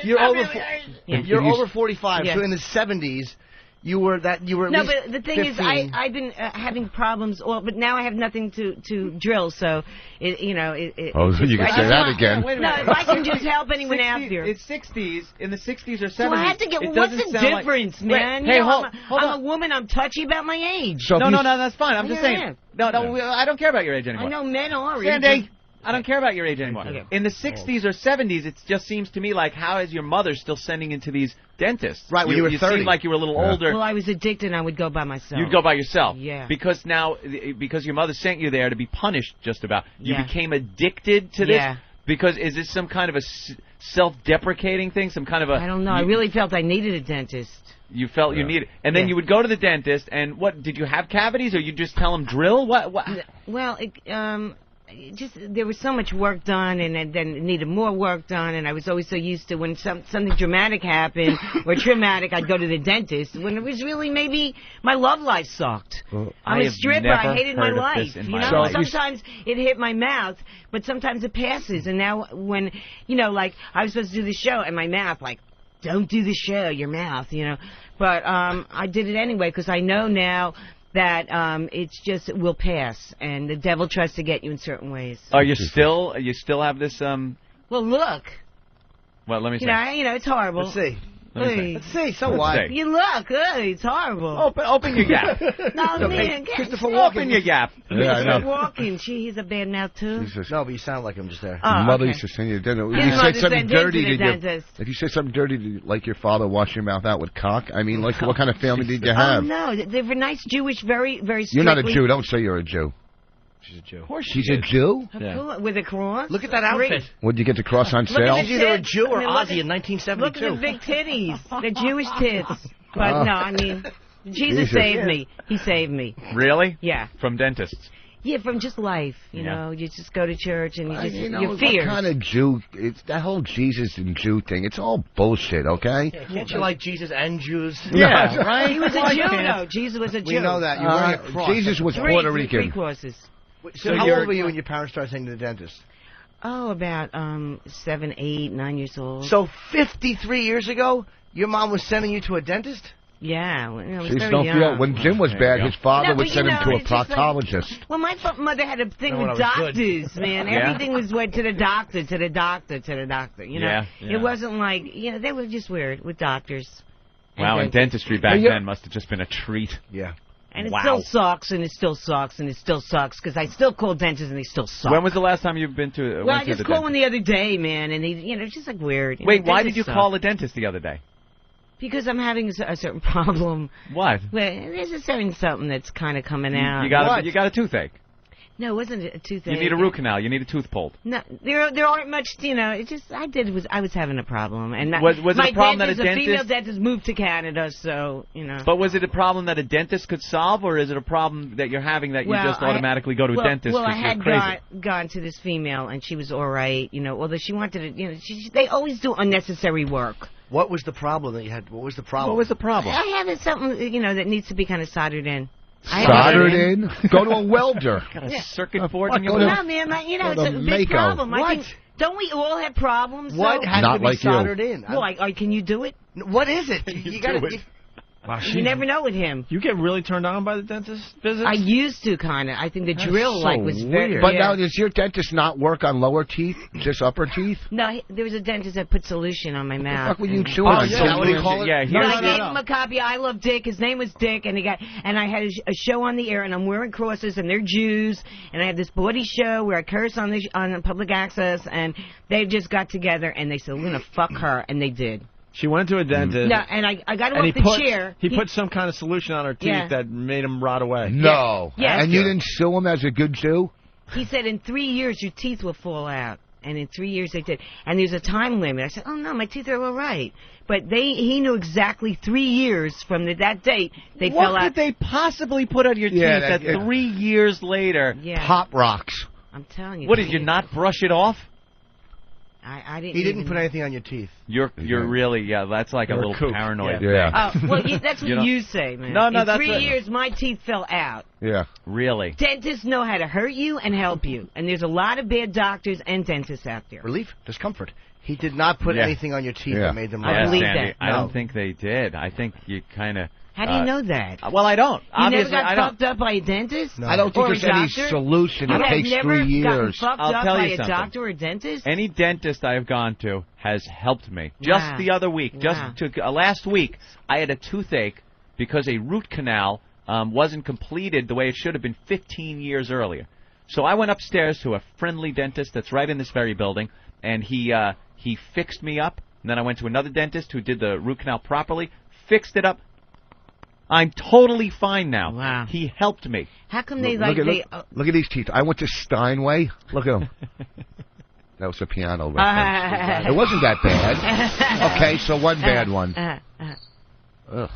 You're over 45. Yeah. So in the 70s, you were at No, least but the thing 15. is, I've been having problems. But now I have nothing to drill, so so you can say that again. No, if I can just help anyone out there. It's 60s. In the 60s or 70s. So I have to get. What's the difference, man? Hey, hold I'm on. a woman. I'm touchy about my age. So no, that's fine. I'm just saying. No, I don't care about your age anymore. I know men are. Sandy, I don't care about your age anymore. Okay. In the 60s or 70s, it just seems to me like, how is your mother still sending into these dentists? Right, when you were 30. You seem like you were a little older. Well, I was addicted, and I would go by myself. You'd go by yourself. Yeah. Because your mother sent you there to be punished, just about. You became addicted to this? Yeah. Because is this some kind of a self-deprecating thing? Some kind of a... I don't know. I really felt I needed a dentist. You felt you needed... And then you would go to the dentist, and what... Did you have cavities, or you just tell them drill? What? Well, there was so much work done, and then it needed more work done, and I was always so used to when something dramatic happened or traumatic, I'd go to the dentist. When it was really maybe my love life sucked. I'm a stripper. I hated my life. Sometimes it hit my mouth, but sometimes it passes. And now when I was supposed to do the show, and my mouth don't do the show, your mouth, But I did it anyway because I know now that it will pass, and the devil tries to get you in certain ways. You still have this Well, look. Well, let me see. It's horrible. Let's see. Let's see. So what? You look. It's horrible. Open your gap. No, man. Christopher Walken. Open your gap. Christopher Walken. He's a bad mouth too. No, but you sound like him just there. Mother used to send you to dinner. If you said something dirty, if you said something dirty, like your father wash your mouth out with cock, I mean, what kind of family did you have? Oh no, they were nice Jewish, very, very. You're not a Jew. Don't say you're a Jew. She's a Jew. Of course she's a Jew? Yeah. With a cross? Look at that outfit. Would you get the cross on sale? She's either a Jew or Ozzy in 1972. Look at the big titties. The Jewish tits. But no, I mean, Jesus saved me. He saved me. Really? Yeah. From dentists? Yeah, from just life. You know, you just go to church and you're what kind of Jew? It's that whole Jesus and Jew thing. It's all bullshit, okay? Yeah, can't you like Jesus and Jews? Yeah, right? He was a Jew, though. Jesus was a Jew. We know that. You're wearing a cross. Jesus was Puerto Rican. 3 crosses. So how old were you when your parents started taking you to the dentist? Oh, about 7, 8, 9 years old. So 53 years ago, your mom was sending you to a dentist? Yeah, I was very young. When Jim was bad, his father would send him to a proctologist. Well, my mother had a thing with doctors, man. Everything went to the doctor, to the doctor, to the doctor. You know, it wasn't like they were just weird with doctors. Wow, and dentistry back then must have just been a treat. Yeah. And it still sucks, and it still sucks, and it still sucks, because I still call dentists, and they still suck. When was the last time you've been to Well, I just called one the other day, man, and it's just like weird. Wait, why did you call a dentist the other day? Because I'm having a certain problem. What? Well, there's a certain something that's kind of coming out. You got a toothache? No, it wasn't a toothache. You need a root canal. You need a tooth pulled. No, there aren't much. It just I was having a problem, and Was it my a problem that a female dentist? dentist moved to Canada, so But was it a problem that a dentist could solve, or is it a problem that you're having that you just automatically go to a dentist? Well, I 'cause you're had crazy? gone to this female, and she was all right. Although she wanted to, they always do unnecessary work. What was the problem that you had? What was the problem? What was the problem? I have something, that needs to be kind of soldered in. Soldered in? Go to a welder. Got a circuit board What? in your Go to- No, man, it's a big Mako. problem. I What? think, don't we all have problems? What so? has Not to be like you. soldered in? Well, can you do it? What is it? You got to. Wow, You never know with him. You get really turned on by the dentist visits? I used to, kind of. I think the drill, so was very... weird. But yeah. now, does your dentist not work on lower teeth, just upper teeth? No, there was a dentist that put solution on my mouth. What the fuck were you and- chewing on? Is that what do you call it? Yeah, No, here's I gave him a copy. I love Dick. His name was Dick, and I had a show on the air, and I'm wearing crosses, and they're Jews, and I had this bawdy show where I curse on public access, and they just got together and they said, "We're gonna fuck her," and they did. She went to a dentist. No, and I got him and off the chair. He put some kind of solution on her teeth Yeah. that made them rot away. No. Yeah. And you didn't sue him as a good Jew? He said, "In 3 years, your teeth will fall out." And in 3 years, they did. And there's a time limit. I said, "Oh, no, my teeth are all right." But he knew exactly 3 years from that date they fell What out. could they possibly put on your Yeah, teeth that 3 years later? Yeah. Pop rocks. I'm telling you. What did you not brush it off? I didn't. He didn't even- put anything on your teeth. You're really that's like a You're a little kook. paranoid. Yeah. Oh, well, that's what You don't- you say, man. No, In that's 3 it. years, my teeth fell out. Yeah. Really? Dentists know how to hurt you and help you, and there's a lot of bad doctors and dentists out there. Relief, discomfort. He did not put Yeah. anything on your teeth Yeah. that made them I rot. believe Sandy, that. I No. don't think they did. I think you kind of. How do you know that? Well, I don't. You Obviously, never I got don't. fucked up by a dentist? I don't think Or a there's any doctor? solution. You It have takes never 3 gotten years. fucked I'll up tell by you a something. doctor or a dentist? Any dentist I have gone to has helped me. Just Wow. the other week, Wow. last week, I had a toothache because a root canal wasn't completed the way it should have been 15 years earlier. So I went upstairs to a friendly dentist that's right in this very building, and he fixed me up. And then I went to another dentist who did the root canal properly, fixed it up. I'm totally fine now. Wow. He helped me. How come they Look at these teeth. I went to Steinway. Look at them. That was a piano reference. It wasn't that bad. Okay, so one bad one. Ugh.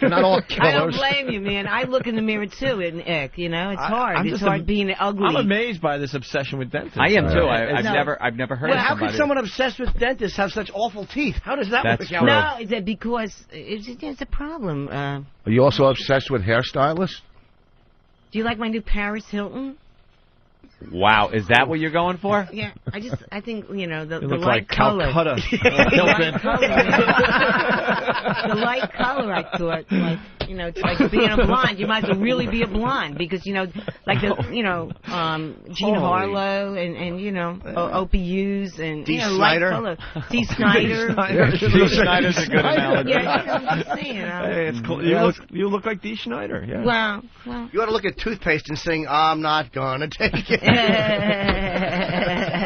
They're not all killers. I don't blame you, man. I look in the mirror too, and it's hard. I'm It's just hard being ugly. I'm amazed by this obsession with dentists. I am too. I've No. never heard Well, of how somebody. could someone obsessed with dentists have such awful teeth? How does that That's work out? true. No, it's because it's a problem. Are you also obsessed with hairstylists? Do you like my new Paris Hilton? Wow, is that what you're going for? Yeah, I think the You look light like color. Calcutta. The light color, man. The light color, I thought, it's like being a blonde. You might as well really be a blonde because like Jean Harlow and Opie Hughes and Dee light Snider. color. Dee Snider. Dee Snider's a good analogy. Yeah, I'm just saying. Hey, it's cool. You look like Dee Schneider. Yeah. Well. You ought to look at toothpaste and sing, "I'm not gonna take it."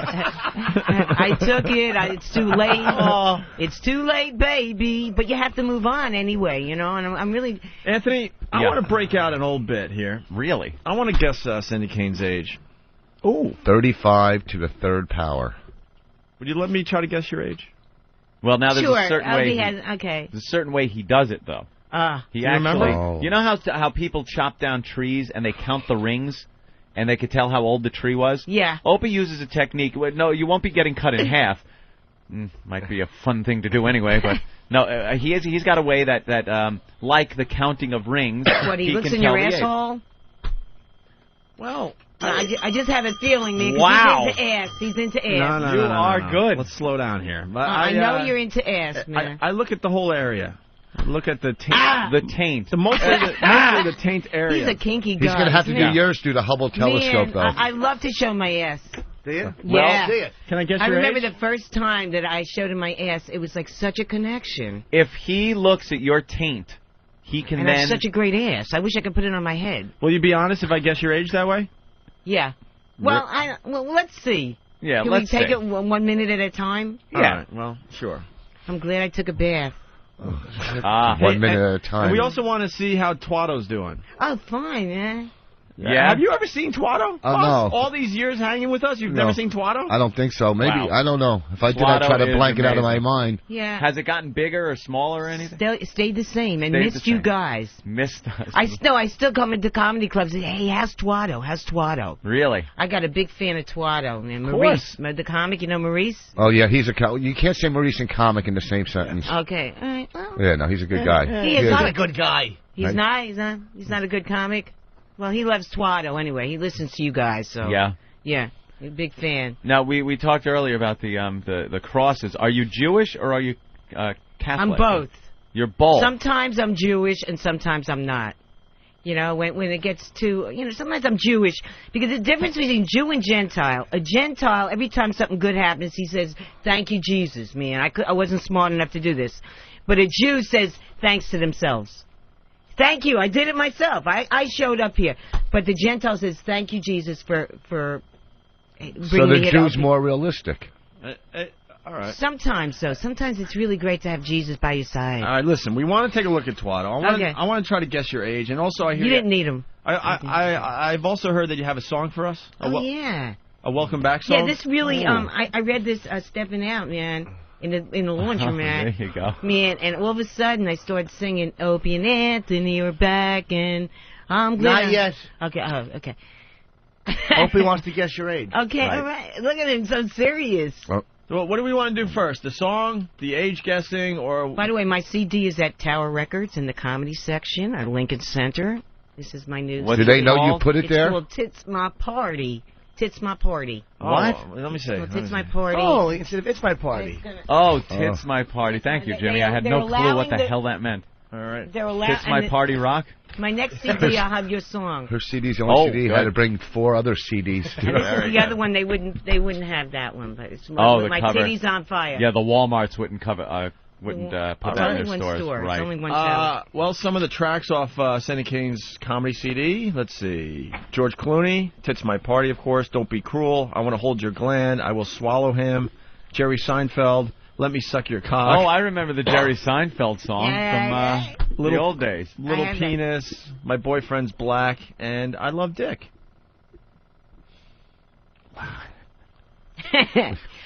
I took it. It's too late. It's too late, baby. But you have to move on anyway, And I'm really. Anthony, I Yeah. want to break out an old bit here. Really? I want to guess Cindy Kane's age. Ooh. 35 to the third power. Would you let me try to guess your age? Well, now there's Sure. a certain way. Okay. There's a certain way he does it, though. He you actually. remember? Oh. You know how people chop down trees and they count the rings, and they could tell how old the tree was. Yeah. Opie uses a technique. No, you won't be getting cut in half. Might be a fun thing to do anyway, but no, he's got a way that like the counting of rings. What, he looks can in tell your the age. asshole? Well, I just have a feeling, man. 'Cause Wow. He's into ass. He's into ass. no, You no, no, are no. good. Let's slow down here. But I know you're into ass, man. I look at the whole area. Look at the taint. Ah! The taint. Mostly the taint area. He's a kinky guy. He's going to have to isn't do he? yours through the Hubble telescope, Man, though. I love to show my ass. Do you? Yeah. See it. Can I guess I your remember age? the first time that I showed him my ass. It was like such a connection. If he looks at your taint, he can And then. that's such a great ass. I wish I could put it on my head. Will you be honest if I guess your age that way? Yeah. Well, let's see. Yeah, Can let's we take see. it 1 minute at a time? Yeah. All right, well, sure. I'm glad I took a bath. 1 minute at a time. And we also want to see how Twato's doing. Oh, fine, man. Yeah. Have you ever seen Twatto? No. All these years hanging with us, you've No. never seen Twatto? I don't think so. Maybe. Wow. I don't know. If I did, I'd Twatto try to is blank it out of my amazing. mind. Yeah. Has it gotten bigger or smaller or anything? Stayed the same and Stayed missed the you same. guys. Missed us. I still come into comedy clubs and say, hey, how's Twatto? Really? I got a big fan of Twatto. And course. Maurice, the comic, you know Maurice? Oh, yeah, he's a you can't say Maurice and comic in the same sentence. Okay. All right. Well, Yeah, no, he's a good guy. He is not a good guy. He's Right. He's not a good comic. Well, he loves Twatto anyway. He listens to you guys, so Yeah. yeah, a big fan. Now we talked earlier about the crosses. Are you Jewish or are you Catholic? I'm both. You're both. Sometimes I'm Jewish and sometimes I'm not. You know, when it gets to, sometimes I'm Jewish because the difference between Jew and Gentile. A Gentile, every time something good happens, he says, "Thank you, Jesus." Man, I wasn't smart enough to do this, but a Jew says thanks to themselves. Thank you. I did it myself. I showed up here. But the Gentile says, thank you, Jesus, for bringing So the it Jew's up. more realistic. All right. Sometimes, so. Sometimes it's really great to have Jesus by your side. All right, listen, we want to take a look at Twatto. Okay. I want to try to guess your age, and also I hear You didn't need him. I've also heard that you have a song for us. Yeah. A welcome back song. Yeah, this really, Ooh. I read this stepping out, man, in the laundromat. There you go. Man, and all of a sudden I started singing, Opie and Anthony are back, and I'm glad. Not yet. Okay, okay. Opie wants to guess your age. Okay, all right. Look at him, so serious. Well, what do we want to do first? The song, the age guessing, or... By the way, my CD is at Tower Records in the comedy section at Lincoln Center. This is my new Do they know you put it there? It's called Tits My Party. Tits My Party. What? Let me see. Well, Tits My Party. Oh, instead of It's My Party. Oh, Tits My Party. Thank you, Jimmy. I had no clue what the hell that meant. All right. They're allowed. Tits My Party rock? My next CD, I'll have your song. Her CD's the only CD. good. Had to bring 4 other CDs. And this is the other one. They wouldn't have that one, but it's Oh, the my cover. titties on fire. Yeah, the Walmarts wouldn't put that in It's their only one stores. store. Right. It's only one show. Well, some of the tracks off Sandy Kane's comedy CD. Let's see. George Clooney, Tits My Party, of course. Don't Be Cruel. I Want to Hold Your Gland. I Will Swallow Him. Jerry Seinfeld, Let Me Suck Your Cock. Oh, I remember the Jerry Seinfeld song from the old days. Little Penis, My Boyfriend's Black, and I Love Dick.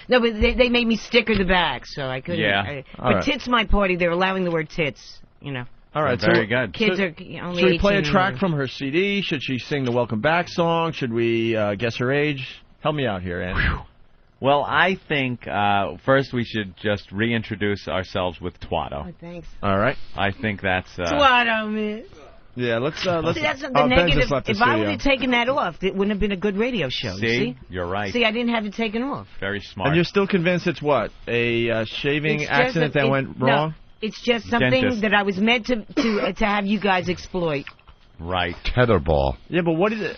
No, but they made me sticker the back, so I couldn't. Yeah. But All right. Tits My Party, they're allowing the word tits, All right, very good. Kids So- are only Should we play a 18 track and from her CD? Should she sing the Welcome Back song? Should we guess her age? Help me out here, Andy. Well, I think first we should just reintroduce ourselves with Twatto. Oh, thanks. All right. I think that's... Twatto, man. Yeah, let's... See, that's the Ben negative. just left the If I would studio. have taken that off, it wouldn't have been a good radio show. you See? You're right. See, I didn't have it taken off. Very smart. And you're still convinced it's what? A shaving It's just accident that went wrong? No, it's just something Dentist. that I was meant to have you guys exploit. Right. Tetherball. Yeah, but what is it?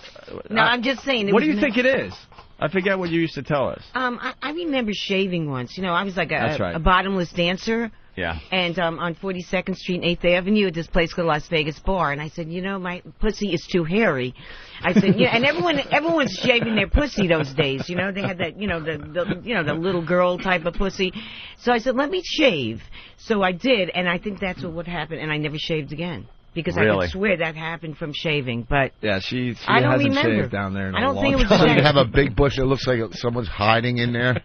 No, I'm just saying. What do you think it is? I forget what you used to tell us. I remember shaving once. I was like That's right. a bottomless dancer. Yeah. And on 42nd Street and 8th Avenue at this place called Las Vegas Bar, and I said, my pussy is too hairy. I said, and everyone's shaving their pussy those days. They had that, the little girl type of pussy. So I said, let me shave. So I did, and I think that's what happened, and I never shaved again. Because I Really? could swear that happened from shaving, but Yeah, she I don't hasn't remember. shaved down there in I a don't long think it was time. So you have a big bush that looks like someone's hiding in there.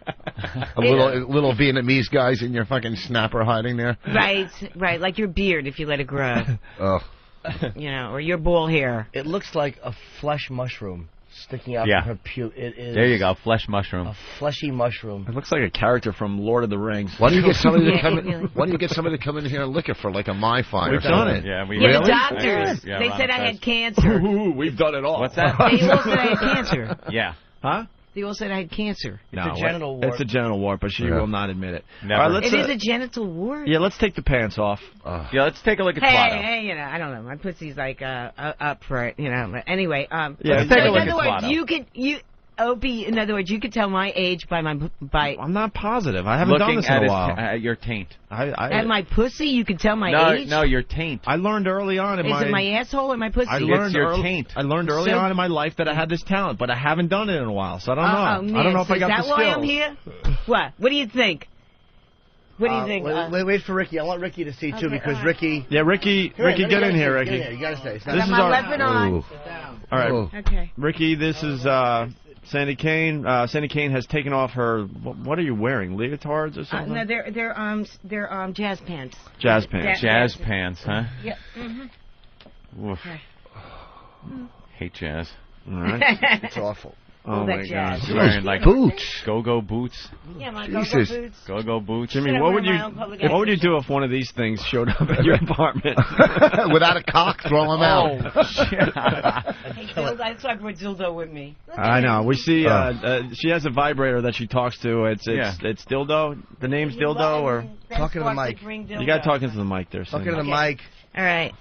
A little Vietnamese guys in your fucking snapper hiding there. right, like your beard if you let it grow, Oh. or your ball hair. It looks like a flesh mushroom sticking out Yeah. from her puke. It is There you go, flesh mushroom. a fleshy mushroom. It looks like a character from Lord of the Rings. Why don't you get somebody to Yeah, come it really- in? Why don't you get somebody to come in here and lick it for like a my fine? We've done it. Yeah, we Yeah, Really? the doctors. Yeah, they Ron said I Fest. had cancer. Ooh, we've done it all. What's that? They all said I had cancer. Yeah. Huh? They all said I had cancer. It's a genital wart. It's a genital wart, but she Yeah. will not admit it. Never. All right, let's, It is a genital wart. yeah, let's take the pants off. Yeah, let's take a look at Hey, Twatto. I don't know. My pussy's like up for it, But anyway, Yeah, so take a in look other at words, Twatto. Opie. In other words, you could tell my age by I'm not positive. I haven't done Looking this in at a while. at your taint. at my pussy. You could tell my age. No, your taint. I learned early on in Is it my asshole or my pussy? I learned your early, taint. I learned early So- on in my life that I had this talent, but I haven't done it in a while, so I don't know. Oh, man. I don't know if So I got is that the why skills. I'm here? What do you think? What do you think? Wait for Ricky. I want Ricky to see, too, because Ricky... Yeah, Ricky, get in here, Ricky. You got to stay. This is our... weapon on. All right. Okay. Ricky, this is Sandy Kane. Sandy Kane has taken off her... What are you wearing? Leotards or something? No, they're jazz pants. Jazz pants. Jazz pants, huh? Yep. Mm-hmm. Oof. Hate jazz. All right. It's awful. Oh, my God. She's wearing, like, boots. Go-go boots. Yeah, my Jesus. go-go boots. Go-go boots. Jimmy, what would you do if one of these things showed up at your apartment? Without a cock, throw them out. Hey, Dildo, that's why I brought Dildo with me. I know. We see she has a vibrator that she talks to. It's Dildo. The name's Dildo, or talking to the mic. You got talking to the mic there. Talking to the mic. All right.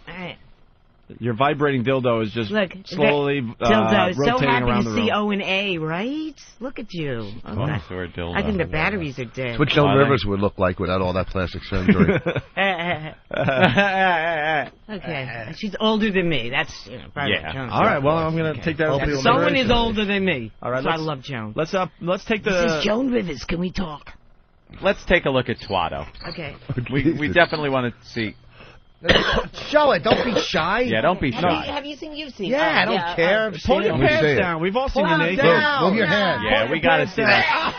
Your vibrating dildo is just slowly Dildo is so rotating happy around to the see room. O and A, right? Look at you. I think the batteries are dead. That's what Joan Rivers would look like without all that plastic surgery. Okay. She's older than me. That's, probably Joan. All right, well, I'm going to take that. Someone is older than me. All right, so I love Joan. Let's take the... This is Joan Rivers. Can we talk? Let's take a look at Twatto. Okay. We definitely want to see... Show it. Don't be shy. Yeah, don't be shy. Have you seen? You've seen? Yeah, I don't care. Pull your pants down. We've all seen you naked. Move your hand. Yeah, we got to see that.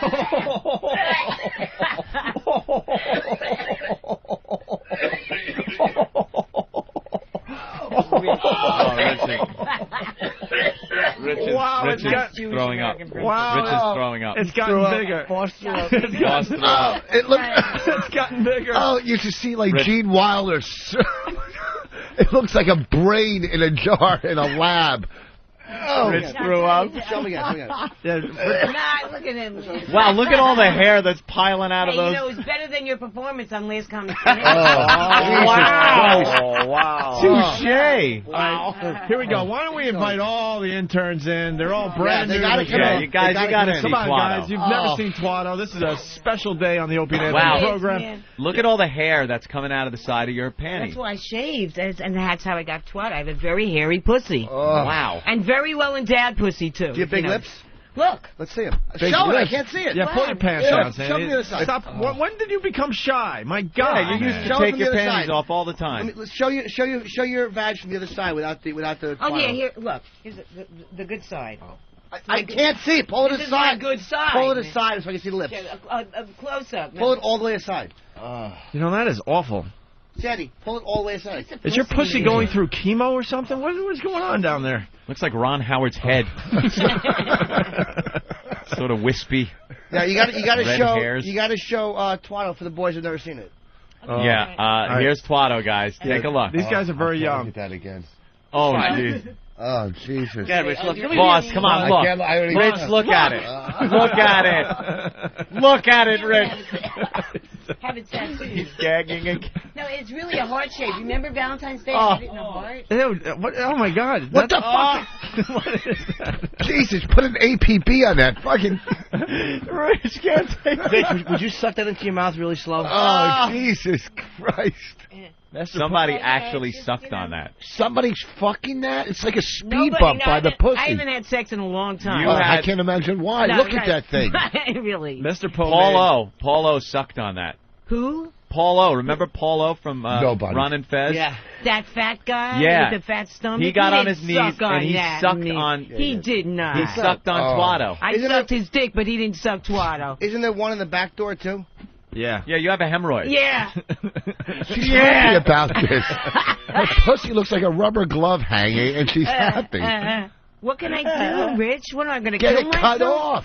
Rich is throwing up. Wow. Rich is throwing up. It's gotten bigger. It's gotten bigger. Oh, you should see like Gene Wilder. It looks like a brain in a jar in a lab. Oh, Rich threw up. Show me again. Nah, look at him. Wow, look at all the hair that's piling out of those. It's better than your performance on Last Comic Wow. Touche. Wow. Here we go. Why don't we invite all the interns in? They're all brand new. You guys, you got to see Come on, Twatto. guys. You've never seen Twatto. This is a special day on the Opie and Anthony program. Look at all the hair that's coming out of the side of your panties. That's why I shaved, and that's how I got Twatto. I have a very hairy pussy. Wow. And very well endowed pussy, too. Do you have big lips? Look. Let's see them. Big Show it. I lips. can't see it. Yeah, pull your pants down, Show Sandy. me the other side. Stop. When did you become shy? My God. Yeah, you used to Show take from your the other panties side. off all the time. Let's show your vag from the other side without the. Oh yeah, here. Look, here's the good side. I can't see it. Pull it This is aside. my good side. Pull it aside so I can see the lips. A close up. Pull it all the way aside. You know, that is awful. Sandy, pull it all the way aside. Is your pussy going through chemo or something? What's going on down there? Looks like Ron Howard's head. Sort of wispy. Yeah, you got to red show. hairs. You got to show Twatto for the boys who've never seen it. Yeah, here's Twatto, guys. Take a look. These guys are very young. Look at that again. Oh, jeez. Oh, Jesus. Yeah, Rich, look. Boss, come on, look. Rich, look at it. Look at it. Look at it, Rich. Have it tattooed. He's gagging again. No, it's really a heart shape. Remember Valentine's Day? I had it in a heart. Ew, oh, my God. What the fuck? What is that? Jesus, put an APB on that. Fucking. Rich can't take Rich, would you suck that into your mouth really slow? Oh, Jesus Christ. Somebody actually sucked on that. Somebody's fucking that? It's like a speed Nobody, bump no, by the pussy. I haven't had sex in a long time. I can't imagine why. No, Look right. at that thing. Really. Mr. Paul O sucked on that. Who? Paul O. Remember Paul O from Nobody. Ron and Fez? Yeah. That fat guy Yeah. with the fat stomach? He got on didn't his knees suck on and he that sucked knee. on... He did not. He sucked on Twatto. I sucked his dick, but he didn't suck Twatto. Isn't there one in the back door, too? Yeah. Yeah, you have a hemorrhoid. Yeah. She's happy about this. Her pussy looks like a rubber glove hanging, and she's happy. What can I do, Rich? What am I going to Get kill it cut myself? off.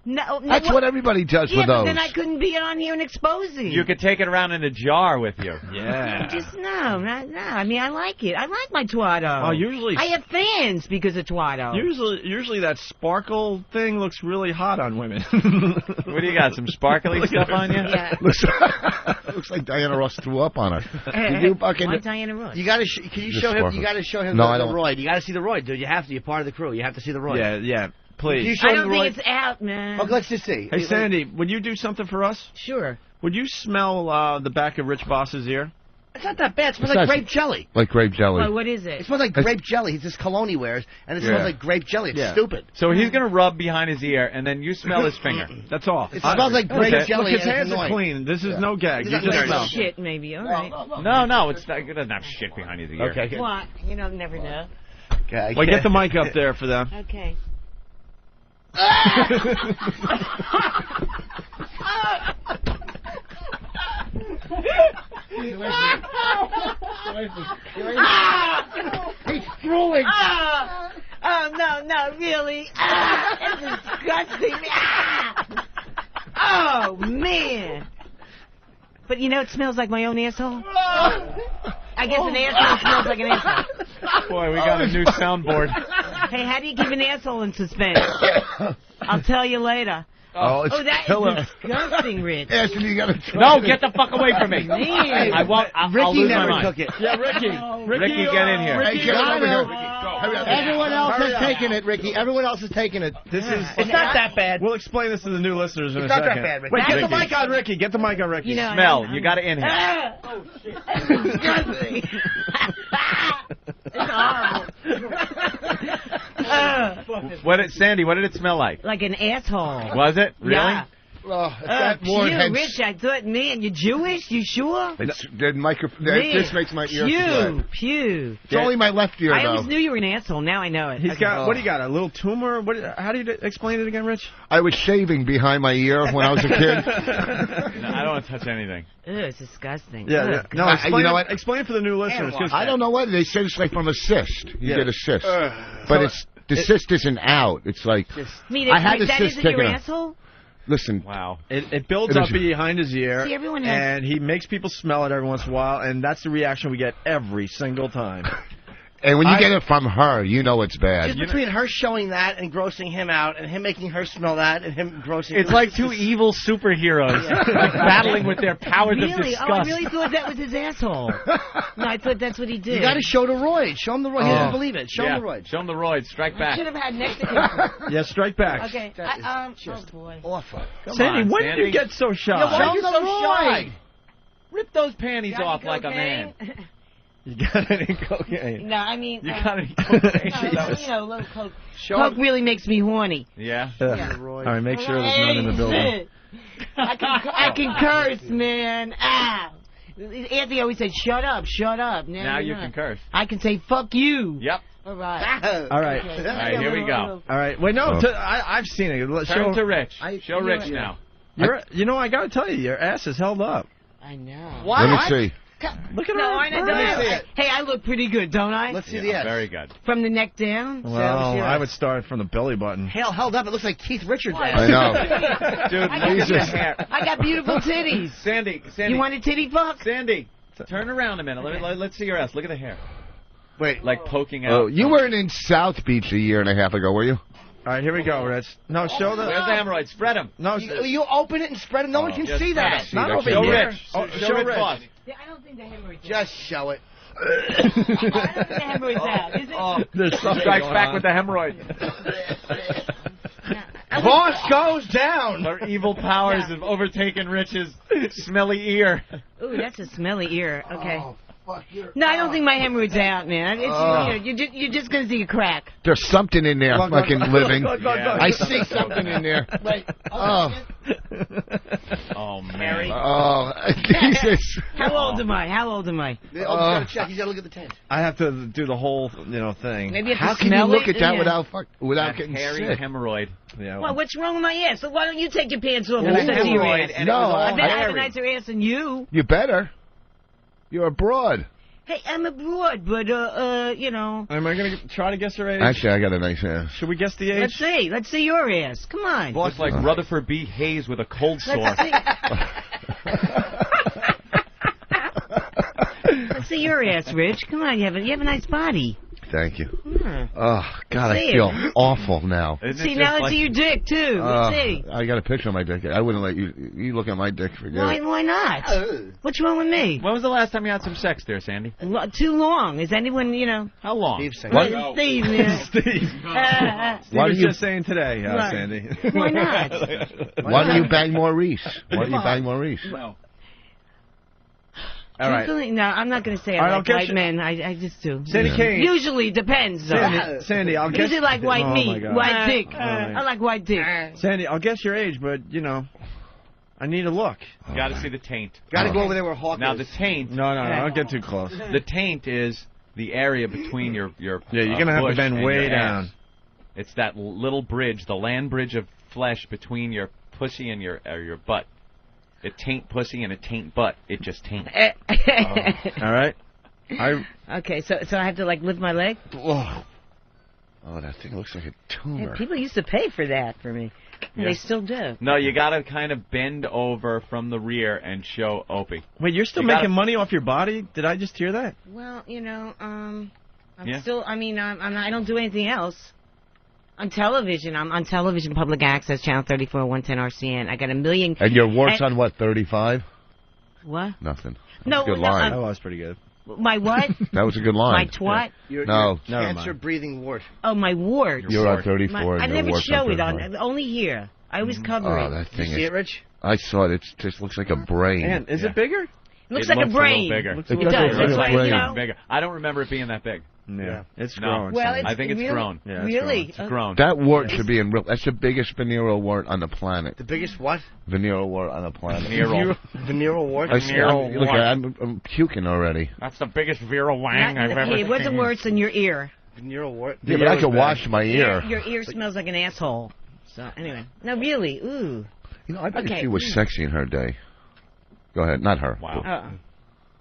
No, That's what everybody does yeah, with but those. then I couldn't be on here and expose it. You could take it around in a jar with you. Yeah. Just no. I mean, I like it. I like my Twatto. Oh, usually... I have fans because of Twatto. Usually that sparkle thing looks really hot on women. What do you got, some sparkly stuff on you? Yeah. Looks like Diana Ross threw up on her. Did you fucking... Why Diana Ross? You got to. Can you show him? You got to show him the roid. You got to see the roid, dude. You have to. You're part of the crew. You have to see the roid. Yeah. Please. I don't think it's out, man. Oh, let's just see. Hey, Sandy, would you do something for us? Sure. Would you smell the back of Rich Boss's ear? It's not that bad. It smells It's like not- grape jelly. Like grape jelly. Well, what is it? It smells like grape jelly. It's this cologne he wears, and it smells like grape jelly. It's stupid. So he's going to rub behind his ear, and then you smell his finger. That's all. It smells like grape jelly. Look, his and hands it's are annoying. clean. This is no gag. You Like just smell. shit, maybe. All right. No, it's not, it doesn't have shit behind his ear. Okay. What? You don't never know. Okay. Well, get the mic up there for them. Okay. He's drooling. Oh, no, really. It's disgusting. Oh, man. But you know, it smells like my own asshole. I guess an asshole smells like an asshole. Boy, we got a new soundboard. Hey, how do you keep an asshole in suspense? I'll tell you later. Oh, it's that killer. is disgusting, Rich. Ashley, you gotta try No, it. get the fuck away from me. Man. I won't. I'll Ricky lose my never mind. took it. Yeah, Ricky. Ricky, get in here. Hey, get over here. Hurry up. Everyone else has taken it, Ricky. Everyone else has taken it. This is. It's not that bad. We'll explain this to the new listeners in It's a not that second. bad, Ricky. Wait, get the Ricky. mic on Ricky. Get the mic on Ricky. You know, Smell. You got to inhale. Oh, shit. That's disgusting. It's horrible. Sandy, what did it smell like? Like an asshole. Was it? Really? Yeah. Oh, is that more Phew, intense? Rich, I thought, man, you Jewish? You sure? It's, the microphone. Man. This makes my ear Pew, sweat. pew. It's only my left ear, I though. always knew you were an asshole. Now I know it. He's got. What do you got? A little tumor? What? How do you explain it again, Rich? I was shaving behind my ear when I was a kid. No, I don't want to touch anything. Ugh, it's disgusting. Yeah. Ugh. Yeah. No, You explain, know what? explain it for the new listeners. 'Cause I don't know what they said. It's like from a cyst. You Yeah. get a cyst, but So it's the cyst isn't out. It's like Me, I had a that cyst isn't your taken out. asshole? Listen, Wow. It builds It up is- behind his ear, See, everyone has- and he makes people smell it every once in a while, and that's the reaction we get every single time. and when you get it from her, you know it's bad. Just between her showing that and grossing him out, and him making her smell that, and him grossing. It's like two evil superheroes like battling with their powers of Really? disgust. Oh, I really thought that was his asshole. No, I thought that's what he did. You got to show the roid. Show him the roid. He doesn't believe it. Show him the roid. Show him the roid. Strike I back. should have had next to him. Yeah, strike back. Okay. Oh, boy. Awful. Sandy, on, when Sandy. did you get so shy? Yeah, why are you Show so the shy? roid. Rip those panties Got off any like a cocaine? man. You got any cocaine? No, I mean, You got any cocaine? no, you know, a little coke. Show Coke him. really makes me horny. Yeah. All right, make sure there's none in the building. I can curse, man. Ah. Anthony always said, "Shut up, shut up." Now you not. can curse. I can say, "Fuck you." Yep. All right. All right. Okay. All right, here we go. All right. Wait, no, Oh. I've seen it. Turn to Rich. Show you Rich know- now. You know, I got to tell you, your ass is held up. I know. Let me see. Look at No, her. I know. Let me see it. Hey, I look pretty good, don't I? Let's see the ass. Very good. From the neck down. Well, I would start from the belly button. Hell, held up. It looks like Keith Richards' ass. I know. Dude, I got, look at the hair. I got beautiful titties. Sandy. You want a titty fuck? Sandy, turn around a minute. Let's see your ass. Look at the hair. Wait. Like poking out. Oh, you weren't in South Beach a year and a half ago, were you? All right, here we go, Rich. No, show the. Where's the hemorrhoid? Spread them. No, You open it and spread it. No one can just see spread that. it. not that's over Show here. Rich. Oh, Show show Rich Rich. Boss. Yeah, I don't think the hemorrhoid's Just show it. I don't think the hemorrhoid's out, is it? There's something Strikes going back on. with the hemorrhoid. Boss goes down. Our evil powers have overtaken Rich's smelly ear. Ooh, that's a smelly ear. Okay. Oh, fuck your. No, I don't think my hemorrhoid's out, man. It's, you're just going to see a crack. There's something in there, Look, fucking look, living. look, look, look. I see something in there. Wait. Oh, Oh, man. oh, Jesus. How old am I? How old am I? Oh, he's got to check. He's got to look at the tent. I have to do the whole, thing. Maybe you have How to can you smell look it? at that Yeah. without That getting hairy sick? hemorrhoid. Yeah. Well, what's wrong with my ass? So why don't you take your pants off And and a touch your hemorrhoid, ass? and No, it was all I bet I have a hairy. nicer ass than you. You better. You're a broad. Hey, I'm abroad, but, you know. Am I going to try to guess her age? Actually, I got a nice ass. Should we guess the age? Let's see. Let's see your ass. Come on. Looks like Rutherford B. Hayes with a cold sore. Let's see. Let's see your ass, Rich. Come on, you have a nice body. Thank you. Hmm. Oh, God, I See feel it. awful now. Isn't it See, just now let's like- see your dick, too. Let's see. I got a picture of my dick. I wouldn't let you look at my dick, forget it. Why not? What's wrong with me? When was the last time you had some sex there, Sandy? Too long. Is anyone, you know? How long? Steve saying. What? Steve, man. Steve. Steve Why Why was do you- just saying today, Right. Sandy? Why not? Why don't you bang Maurice? Why don't you bang Maurice? All right. Usually, no, I'm not going to say All right, I I'll like get white you- men. I just do. Sandy Kane. Usually depends. Though. Sandy, I'll guess. Usually like white Oh, my meat, God. white dick. my I like white dick. Sandy, I'll guess your age, but I need a look. Got to see the taint. Got to go over there where Hawk Now is. the taint. No, don't get too close. The taint is the area between your Yeah, you're gonna have to bush bend and way your down. ass. It's that little bridge, the land bridge of flesh between your pussy and your butt. It taint pussy and it taint butt. It just taint. All right. Okay, so I have to like lift my leg. Oh, that thing looks like a Yeah, tumor. people used to pay for that for me. Yeah. They still do. No, you got to kind of bend over from the rear and show Opie. Wait, you're still You making gotta- money off your body? Did I just hear that? Well, I'm Yeah. still. I mean, I don't do anything else. On television, I'm on television, public access, channel 34, 110 RCN. I got 1 million. And your warts on what, 35? What? Nothing. No, Good no, line. That was pretty good. My what? That was a good line. My twat? No. Cancer-breathing wart. Oh, my wart. You're on 34. I and your never warts show it 35. on. Only here. I always cover Oh, it. that thing You see it, Rich? I saw it. It just looks like a brain. Man, is it bigger? It looks It like a brain. little bigger. It It does. does That's look why, like a you know. Bigger. I don't remember it being that big. Yeah. It's No. growing. Well, Sandy. it's I think it's really, grown. Yeah, it's really. It's grown. That wart should be in real. That's the biggest venereal wart on the planet. The biggest what? Venereal wart on the planet. Venereal. Venereal wart? I see, look, I'm puking already. That's the biggest viral wang I've ever Hey, seen. what's the words in your ear? Venereal wart? Yeah, but I can wash my ear. Your ear smells like an asshole. So anyway, no, really, ooh. I bet Okay. she was sexy in her day. Go ahead, not her. Wow.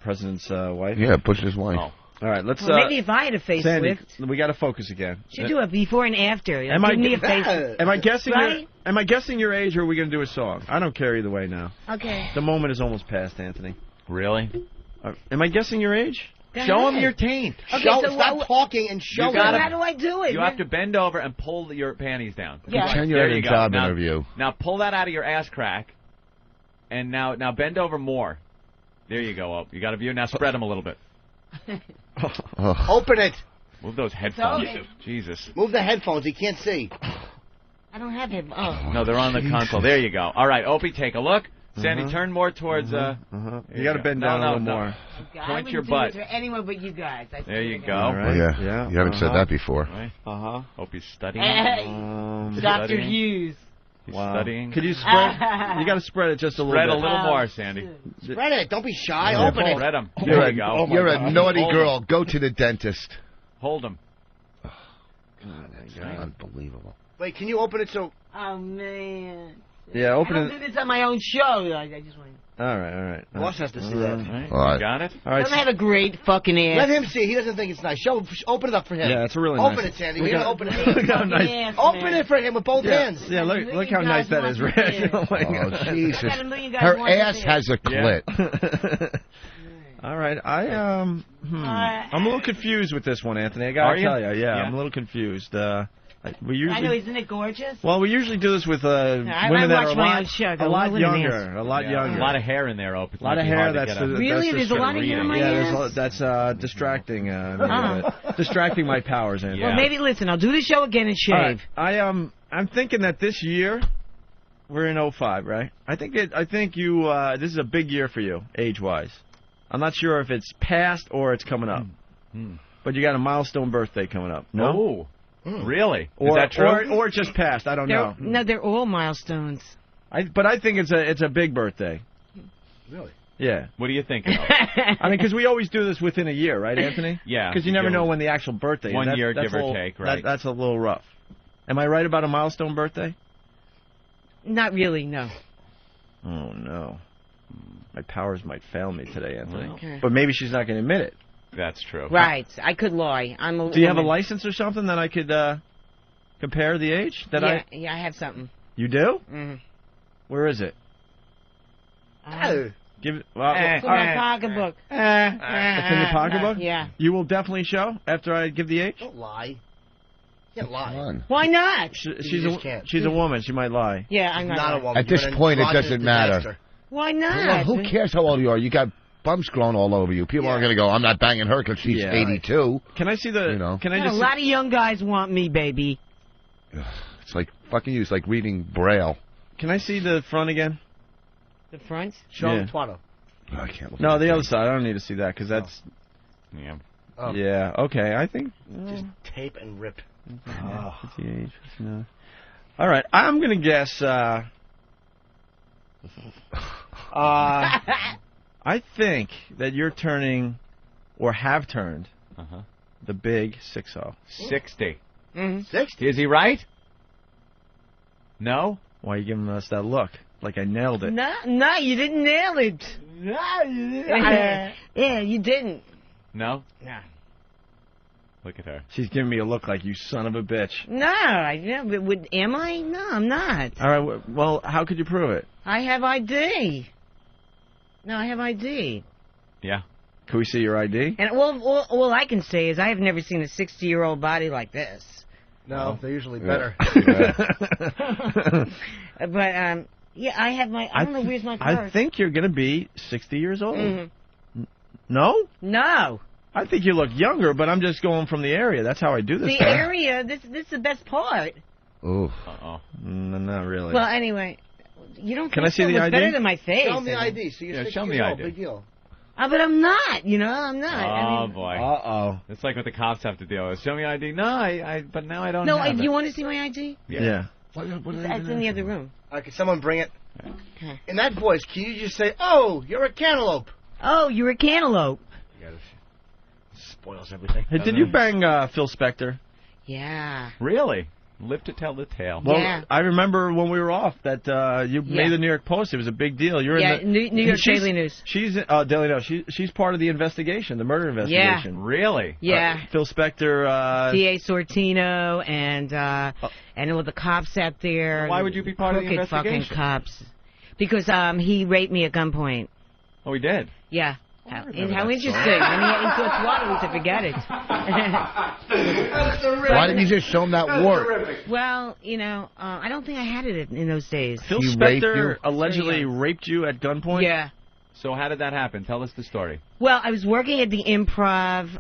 President's wife? Yeah, Bush's wife. Oh. All right, let's... Well, maybe if I had a Sandy, facelift, we got to focus again. should do a before and after. Am Give I, me a face. am I guessing Right? am I guessing your age, or are we going to do a song? I don't care either way now. Okay. The moment is almost past, Anthony. Really? Am I guessing your age? Show him your taint. Okay, Stop so talking and show You gotta- how do I do it? You have to bend over and pull your panties down. Yeah. Pretend you're There at a you go. job Now- interview. Now pull that out of your ass crack, and now bend over more. There you go. Up. You got a view. Now spread them a little bit. Open it. Move those headphones. okay. Jesus. Move the headphones. He can't see. I don't have him. Oh. No, they're on the console. There you go. All right, Opie, take a look. Sandy, Uh-huh. turn more towards. You got to bend down a little more. I Point wouldn't your do butt. it to anyone but you guys. I There you swear to go. God. All right. Oh, yeah. Yeah. You haven't said that before. Right. Uh-huh. Opie's studying. Hey, Dr. studying. Hughes. He's Wow. studying. Could you spread? You got to spread it just a little Spread bit. a little more, Sandy. Spread it. Don't be shy. Yeah. Open it. Spread them. You're There you go. you're a naughty Hold girl. Go to the dentist. Hold them. Unbelievable. Wait, can you open it so... Oh, man. Yeah, open I don't it. do this on my own show. I just want All right. Boss has to see that. Right. All right. You got it? All right. Doesn't have a great fucking ass. Let him see. He doesn't think it's nice. Open it up for him. Yeah, it's a really Open nice. it, Sandy. Look We how- gotta open it. Look how nice. Open it for him with both hands. Yeah, look how nice that is, Rick. Oh, my Oh, God. Jesus. Got a million guys Her wanting to ass see it. has a clit. All right, I'm a little confused with this one, Anthony. I Are gotta you? tell you, yeah, Yeah. I'm a little confused. We I know, usually, isn't it gorgeous? well, we usually do this with I women that watch are my own show. a lot What an ass. younger, a lot Yeah, younger. A lot of hair in there, Opie. A lot of hair. That's the, Really? That's There's a lot of hair in my ass? that's distracting. Distracting my powers, Anthony. Well, maybe listen. I'll do the show again and shave. All right. I'm thinking that this year, we're in 05, right? I think you. This is a big year for you, age-wise. I'm not sure if it's past or it's coming up. But you got a milestone birthday coming up. No. Oh, really? Or, is that true? Or just past. I don't know. No, they're all milestones. But I think it's a big birthday. Really? Yeah. What do you think? I I mean, because we always do this within a year, right, Anthony? Yeah. Because you never know when the actual birthday is. 1 year, That's give or a little- take, right. That's a little rough. Am I right about a milestone birthday? Not really, no. Oh, no. My powers might fail me today, Anthony. Okay. But maybe she's not going to admit it. That's true. Right. I could lie. I'm a Do you have a woman. license or something that I could compare the age? Yeah, I have something. You do? Mm-hmm. Where is it? Give it. Well, It's in my pocketbook. it's in your pocketbook? Yeah. You will definitely show after I give the age? Don't lie. You can't lie. Why not? She's a woman. She might lie. Yeah, I'm not. Not a woman. At this You're an point, it androgynous doesn't matter. disaster. Why Well, not? who cares how old you are? You got bumps growing all over you. People aren't going to go, I'm not banging her because she's Yeah. 82. Can I see the? You know. Can I Yeah, just? a lot of young guys want me, baby. It's like fucking you. It's like reading Braille. Can I see the front again? The front? Show Yeah. him Twaddle. I can't look No, the other side. I don't need to see that because that's. Yeah. Oh. Yeah. Okay. I think. Just tape and rip. 58, 59. All right. I'm gonna guess. I think that you're turning, or have turned, the big 60. 60. 60? Is he right? No? Why are you giving us that look? Like I nailed it. No, you didn't nail it. No, you didn't. Yeah, you didn't. No? No. Look at her. She's giving me a look like you son of a bitch. No, am I? No, I'm not. All right. Well, how could you prove it? I have ID. No, I have ID. Yeah. Can we see your ID? And all I can say is I have never seen a 60-year-old body like this. No, they're usually better. But, yeah, I have my... I don't know where's my purse. I think you're going to be 60 years old. Mm-hmm. No? No. I think you look younger, but I'm just going from the area. That's how I do this. The area, this is the best part. Ooh. Uh-oh. Not really. Well, anyway, you don't Can think I see so? the It's ID? better than my face. Show them the ID. So you're 60 show me years old. ID. Big deal. But I'm not, I'm not. Oh, I mean, boy. Uh-oh. It's like what the cops have to deal with. Show me ID. No, but now I don't no, have it. you want to see my ID? Yeah. It's in the other room. Can someone bring it? Okay. In that voice, can you just say, "Oh, you're a cantaloupe"? Oh, you're a cantaloupe. Spoils everything. Hey, did you bang Phil Spector? Yeah. Really? Live to tell the tale. Well, Yeah. I remember when we were off that you made the New York Post. It was a big deal. You're in the New York Daily News. She's Daily News. She's part of the investigation, the murder investigation. Really? Yeah. Phil Spector. D.A. Sortino and all the cops out there. Why would you be part of the crooked fucking investigation? cops. Because he raped me at gunpoint. Oh, he did? Yeah. How interesting. story. I mean, in Tortuano to forget it. Why didn't you just show him that wart? Well, I don't think I had it in those days. Phil He raped Spector you? allegedly raped you at gunpoint? Yeah. So how did that happen? Tell us the story. Well, I was working at the Improv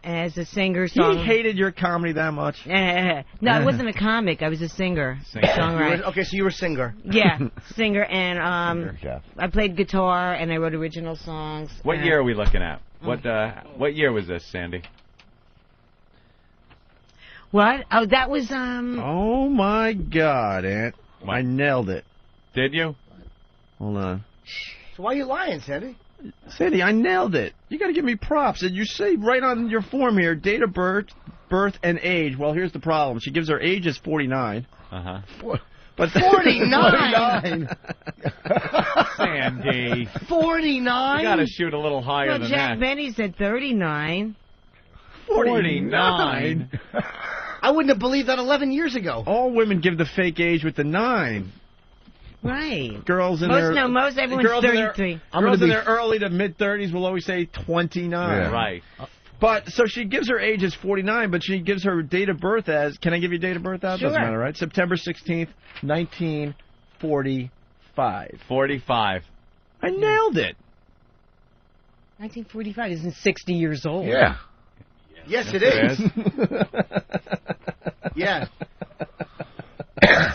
as a singer. He hated your comedy that much. No, I wasn't a comic. I was a singer. Songwriter. Okay, so you were a singer. Yeah, singer, and I played guitar and I wrote original songs. What year are we looking at? What year was this, Sandy? What? Oh, that was Oh my God, Aunt! I nailed it. Did you? Hold on. So why are you lying, Sandy? Sandy, I nailed it. You got to give me props. And you say right on your form here, date of birth, and age. Well, here's the problem. She gives her age as 49. But 49. Sandy. 49. You got to shoot a little higher No, than Jack that. Benny said 39. 49. I wouldn't have believed that 11 years ago. All women give the fake age with the 9. Right. Girls in Most everyone's 33. Girls in their early to mid-30s will always say 29. Yeah. Right. But, so she gives her age as 49, but she gives her date of birth as, can I give you date of birth out? Sure. Doesn't matter, right? September 16th, 1945. 45. I nailed it. 1945 isn't 60 years old. Yeah. Yes, it is. Yeah.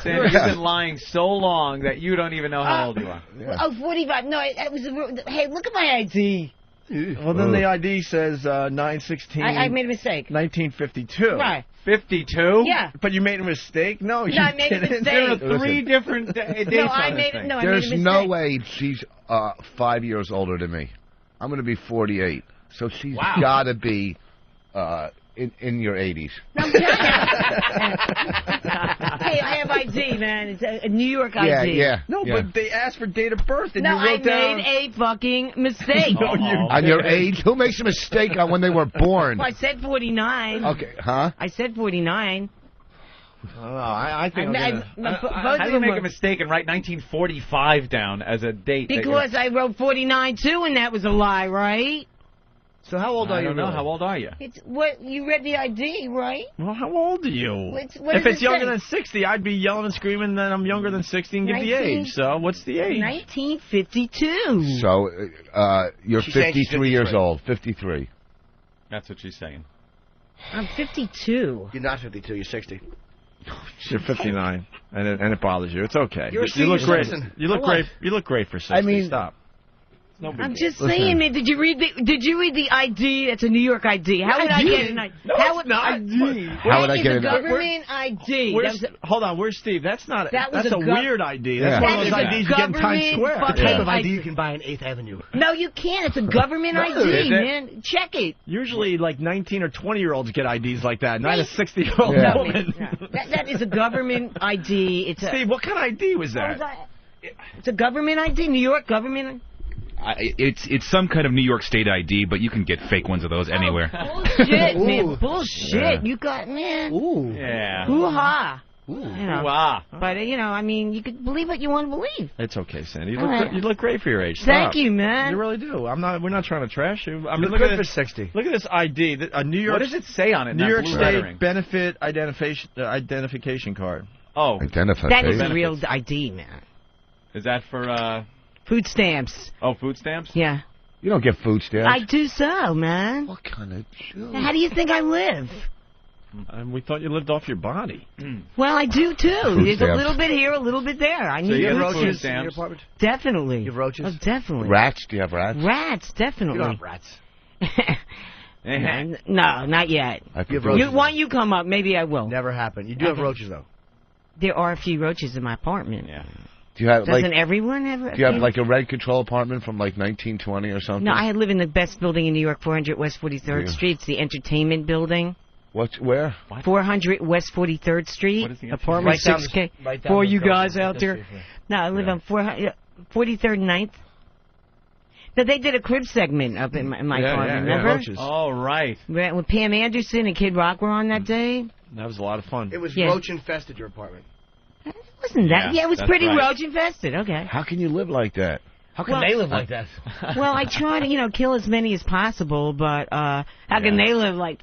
Sandy, you've been lying so long that you don't even know how old you are. Oh, 45. No, it was. Hey, look at my ID. Well, then the ID says 9/16. I made a mistake. 1952. Right. 52? Yeah. But you made a mistake? No, you I made a didn't. mistake. There are 3 different dates No, on I this made thing. it. No, I made a There's mistake. no way she's 5 years older than me. I'm going to be 48. So she's got to be in your 80s. No, I'm telling you. Hey, I have ID, man. It's a New York ID. Yeah. No, but they asked for date of birth, and No, you wrote I down... made a fucking mistake. No, you On your age? Who makes a mistake on when they were born? Well, I said 49. Okay, huh? I said 49. I think How do you make a mistake and write 1945 down as a date? Because I wrote 49 too, and that was a lie, right? So how old are you? I don't know. How old are you? It's what you read the ID, right? Well, how old are you? What If does it's it younger say? than 60, I'd be yelling and screaming that I'm younger than 60 and give the 19 age. So what's the age? 1952. So you're She's saying she's 53 years 53. old. 53. That's what she's saying. I'm 52. You're not 52. You're 60. You're 59, and it bothers you. It's okay. You're a you look senior great. citizen. You look For what? great. You look great for 60. I mean- Stop. I'm just saying, man. Did you read the ID? It's a New York ID. How would I get an ID? No, How it's not. How would I get a an government ID? Hold on, where's Steve? That's not. That was that's a a weird ID. That's Yeah. one of those That is a IDs you get in Times government Square. fucking The type of ID you can buy on 8th Avenue. No, you can't. It's a government Is ID, it? man. Check it. Usually, like 19 or 20-year-olds get IDs like that, not a 60-year-old Yeah. woman. That is a government ID. It's a. Steve, what kind of ID was that? It's a government ID. New York government. It's some kind of New York State ID, but you can get fake ones of those anywhere. Bullshit, man. Ooh. Bullshit. Yeah. You got, man. Ooh. Yeah. Hoo-ha. You know. Hoo-ha. But, I mean, you could believe what you want to believe. It's okay, Sandy. You All right. look great for your age. Thank Stop. you, man. You really do. We're not trying to trash you. I You mean, look look good at for this. 60. Look at this ID. A New York. What does it say on it? New that York blue State lettering? benefit identification card. Oh, That is a real ID, man. Is that for Food stamps. Oh, food stamps? Yeah. You don't get food stamps. I do so, man. What kind of Jew? How do you think I live? And we thought you lived off your body. Well, I do, too. Food There's a stamps. little bit here, a little bit there. I So need you get food roaches stamps. in your apartment? Definitely. You have roaches? Oh, definitely. Rats? Do you have rats? Rats, definitely. You don't have rats. No, not yet. I You have roaches. Why you come up? Maybe I will. Never happened. You do have Okay. roaches, though. There are a few roaches in my apartment. Yeah. Do you have Doesn't everyone have a Do you have few? like a rent control apartment from like 1920 or something? No, I live in the best building in New York, 400 West 43rd Yeah. Street. It's the entertainment building. Where? 400 West 43rd Street. What is the Apartment Right down 6K. the- right down For the you coast. guys out This there. is, yeah. No, I live on 43rd and 9th. No, they did a crib segment up in my apartment, remember? roaches. Oh, right. When Pam Anderson and Kid Rock were on that day. That was a lot of fun. It was Yeah. roach infested, your apartment. Wasn't that? Yeah, it was that's pretty right. roach infested. Okay. How can you live like that? How can Well- they live like that? Well, I try to, kill as many as possible, but how can they live like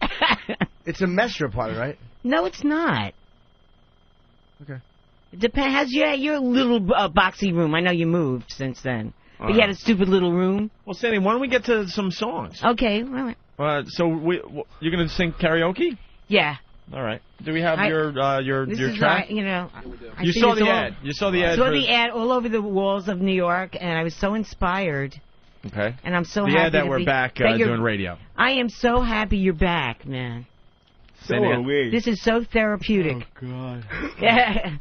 It's a mess, your apartment, right? No, it's not. Okay. It depends. How's your little boxy room? I know you moved since then. But you had a stupid little room. Well, Sandy, why don't we get to some songs? Okay. All right. So you're going to sing karaoke? Yeah. All right. Do we have I- your This your is, track? I You see saw this the all- ad. You saw the ad. Saw for- the ad all over the walls of New York, and I was so inspired. Okay. And I'm so the happy ad that to we're be- back that you're- doing radio. I am so happy you're back, man. So are we. This is so therapeutic. Oh, God. Yeah.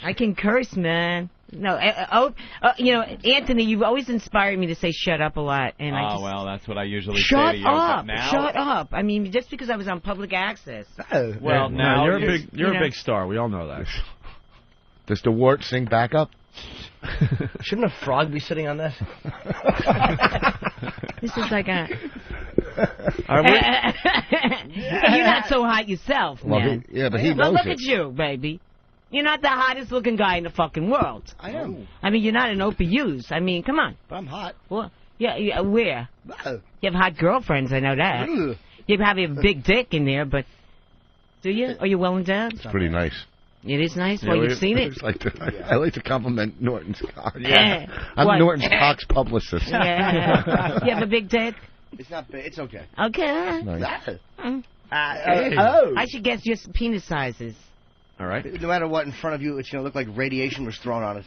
I can curse, man. No, Anthony, you've always inspired me to say "shut up" a lot, and I Oh, just well, that's what I usually say shut to you. up, But now, shut up. I mean, just because I was on public access. Well, No, now you're you a know. big star. We all know that. Does the wart sing backup? Shouldn't a frog be sitting on that? This is like a. Are You're not so hot yourself, Well, man. but he Well, knows look it. at you, baby. You're not the hottest looking guy in the fucking world. I am. I mean, you're not an Opie Hughes. I mean, come on. But I'm hot. Well, yeah, where? Oh. You have hot girlfriends, I know that. Ugh. You probably have a big dick in there, but do you? Are you well endowed? It's pretty nice. It is nice. Yeah, Well, you've seen it. it's like I like to compliment Norton's cock. Yeah. I'm What? Norton's cock's publicist. Yeah. You have a big dick? It's not big. It's okay. Okay. Nice. I should guess just penis sizes. All right. No matter what in front of you, it's gonna look like radiation was thrown on it.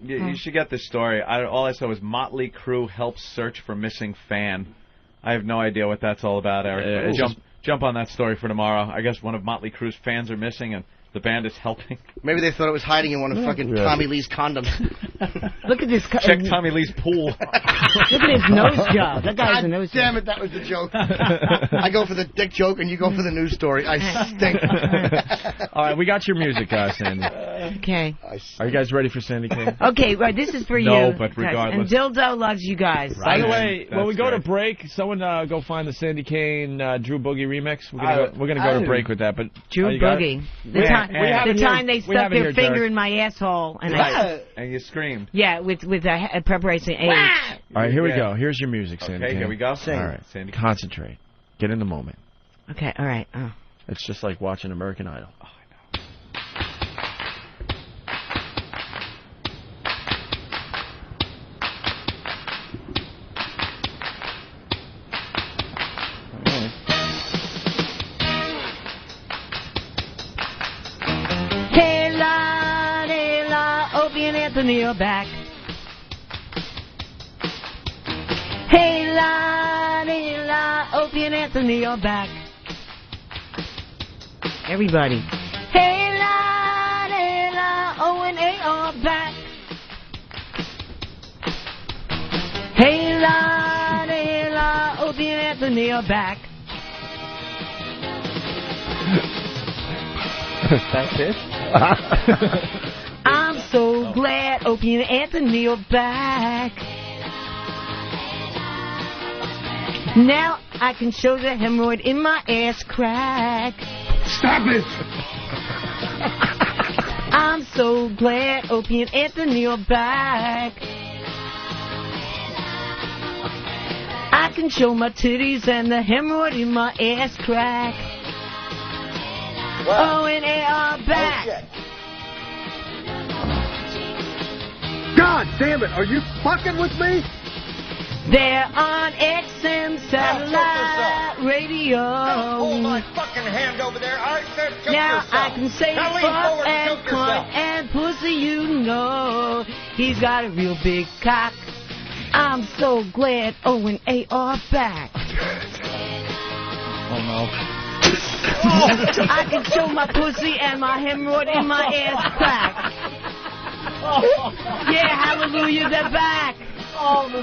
You should get this story. All I saw was Motley Crue helps search for missing fan. I have no idea what that's all about, Eric. But jump on that story for tomorrow. I guess one of Motley Crue's fans are missing, and the band is helping. Maybe they thought it was hiding in one of fucking Yeah. Tommy Lee's condoms. Look at this. Check Tommy Lee's pool. Look at his nose job. That guy's a nose job. Damn it, that was the joke. I go for the dick joke and you go for the news story. I stink. All right, we got your music, Sandy. Okay. Are you guys ready for Sandy Kane? Okay, right, this is for No, you. but guys. regardless. And Dildo loves you guys. By the way, when we That's go to great. break, someone go find the Sandy Kane Drew Boogie remix. We're gonna go to break with that. But Drew you got it? Boogie. We have it here. Time they We stuck have it their here, finger Derek. in my asshole. And And you screamed. yeah, with a preparation H. All right, here we Yeah. go. Here's your music, Sandy Okay, Kane. here we go. All right, Sandy. concentrate. Get in the moment. Okay, all right. Oh. It's just like watching American Idol. Hey la, Opie and Anthony are back. la, Opie and Anthony are back. Everybody. Hey la, O and A are back. Hey la, Opie and Anthony are back. That's it? I'm so glad Opie and Anthony are back. Now I can show the hemorrhoid in my ass crack. Stop it! I'm so glad Opie and Anthony are back. I can show my titties and the hemorrhoid in my ass crack. Wow. Oh, and they are back. God damn it, are you fucking with me? They're on XM satellite radio. Hold my fucking hand over there. I said choke now yourself. I can say now lean fuck forward and choke yourself. cunt and pussy, you know. He's got a real big cock. I'm so glad O and A are back. Oh, no. I can show my pussy and my hemorrhoid in my ass crack. Yeah, hallelujah, they're back. Oh, the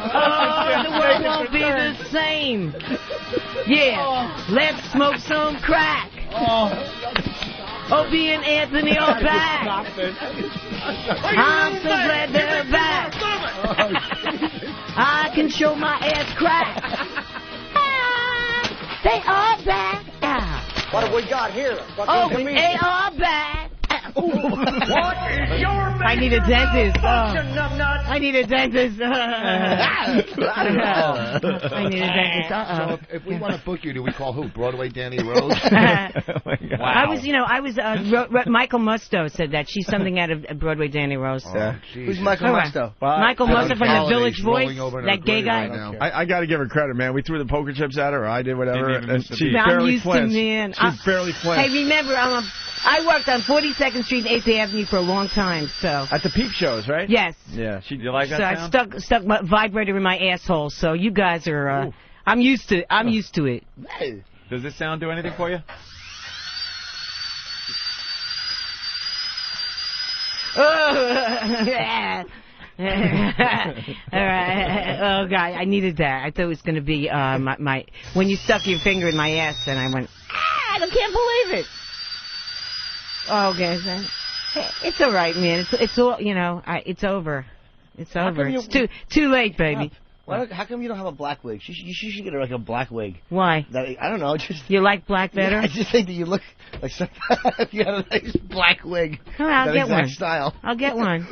world won't be the same. Yeah, let's smoke some crack. Opie and Anthony are back. I'm so glad they're back. I can show my ass crack. They are back. What have we got here? Oh, they are back. What is your I need a dentist. I need a dentist. I need a dentist. So if we want to book you, do we call who? Broadway Danny Rose? I was Michael Musto said that. She's something out of Broadway Danny Rose. Who's Michael Musto? Michael Musto from the Village Voice, that gay guy. I got to give her credit, man. We threw the poker chips at her, or I did, whatever, and she I'm barely used flinched. to, man. She barely flinched. Hey, remember, I worked on 42nd Street and 8th Avenue for a long time, so. At the peep shows, right? Yes. Yeah. Do you like that sound? So I stuck my vibrator in my asshole, so you guys are, I'm used to it. Hey. Does this sound do anything for you? Yeah. All right. Oh, God, I needed that. I thought it was going to be my when you stuck your finger in my ass, and I went, I can't believe it. Oh, okay. It's all right, man. It's all, it's over. It's over. It's too late, baby. How come you don't have a black wig? You should get like a black wig. Why? I don't know. Just you like black better? Yeah, I just think that you look like if you had a nice black wig. Oh, I'll get one. Style. I'll get one.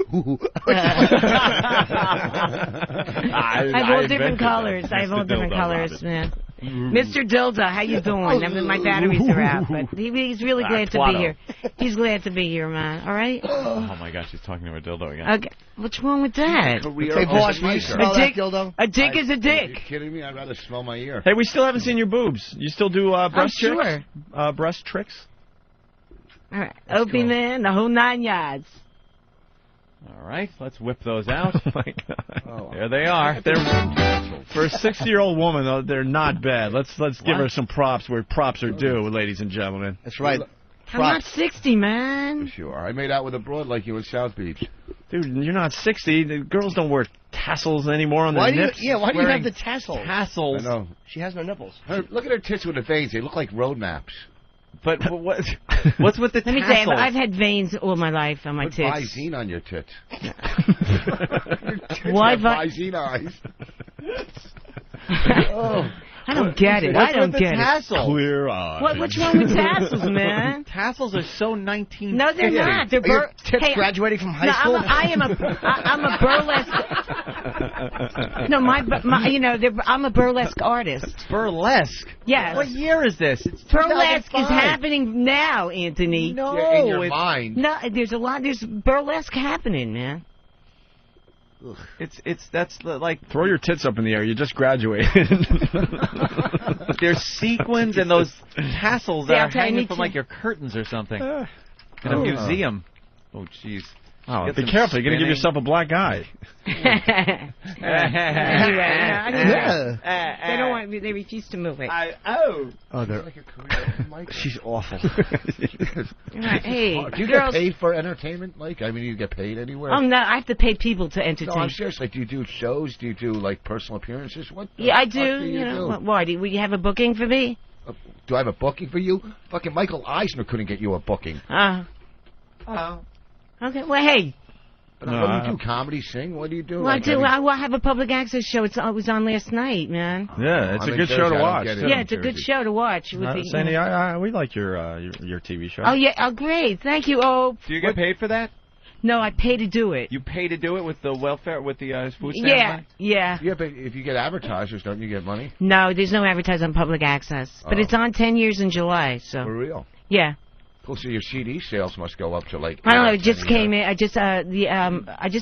I have all different colors. I have all different colors, man. Mr. Dilda, how you doing? My batteries are out, but he's really glad to be here. He's glad to be here, man. All right? Oh, my gosh, she's talking to her dildo again. Okay. What's wrong with that? Hey, boss, will you smell that dildo? A dick is a dick. Are you kidding me? I'd rather smell my ear. Hey, we still haven't seen your boobs. You still do breast tricks? Sure. Breast tricks? All right. Opie, man, the whole 9 yards. All right, let's whip those out. Oh, my God. There they are. For a 60-year-old woman, though, they're not bad. Let's give her some props where props are due, ladies and gentlemen. That's right. I'm not 60, man. Sure. I made out with a broad like you in South Beach. Dude, you're not 60. The girls don't wear tassels anymore on their nips. Why do you have the tassels? Tassels. I know. She has no nipples. Look at her tits with the veins. They look like road maps. But what's with the tassels? Let me tell you, I've had veins all my life on my Put tits. Visine on your tits. Why Visine eyes? I don't get it. I don't get tassels? Clear eyes. What's wrong with tassels, man? Tassels are so 1950. No, they're not. They're tits graduating from high school? I'm a burlesque. No, I'm a burlesque artist. Burlesque? Yes. What year is this? It's burlesque 2005. is happening now, Anthony. No, in your mind. No, there's burlesque happening, man. That's like throw your tits up in the air. You just graduated. There's sequins and those tassels that are hanging from you. like your curtains or something in a museum. Oh, jeez. Oh, Get be some careful. You're going to give spinning. yourself a black eye. They don't want. They refuse to move it. Oh, they're like a career, Mike. she's awful. Hey, Do you girls. get paid for entertainment, Mike? I mean, you get paid anywhere? Oh no, I have to pay people to No, entertain. I'm serious. Like, do you do shows? Do you do like personal appearances? What? the Yeah, I fuck do. you know, do? why? Do you have a booking for me? Do I have a booking for you? Fucking Michael Eisner couldn't get you a booking. Okay. Well, hey. But what do you do? Comedy, sing? What do you do? Well, I have a public access show. It was on last night, man. Yeah, it's I'm a in good show to Jersey. I don't watch. get it. Yeah, it's a good show to watch. With the, Sandy, we like your TV show. Oh yeah. Oh great. Thank you. Oh. Do you get paid for that? No, I pay to do it. You pay to do it with the welfare, with the food stamp Yeah. money? Yeah. Yeah, but if you get advertisers, don't you get money? No, there's no advertising on public access, but it's on 10 years in July. So. For real? Yeah. Cool. So your CD sales must go up to like. I don't know. It just came in. I just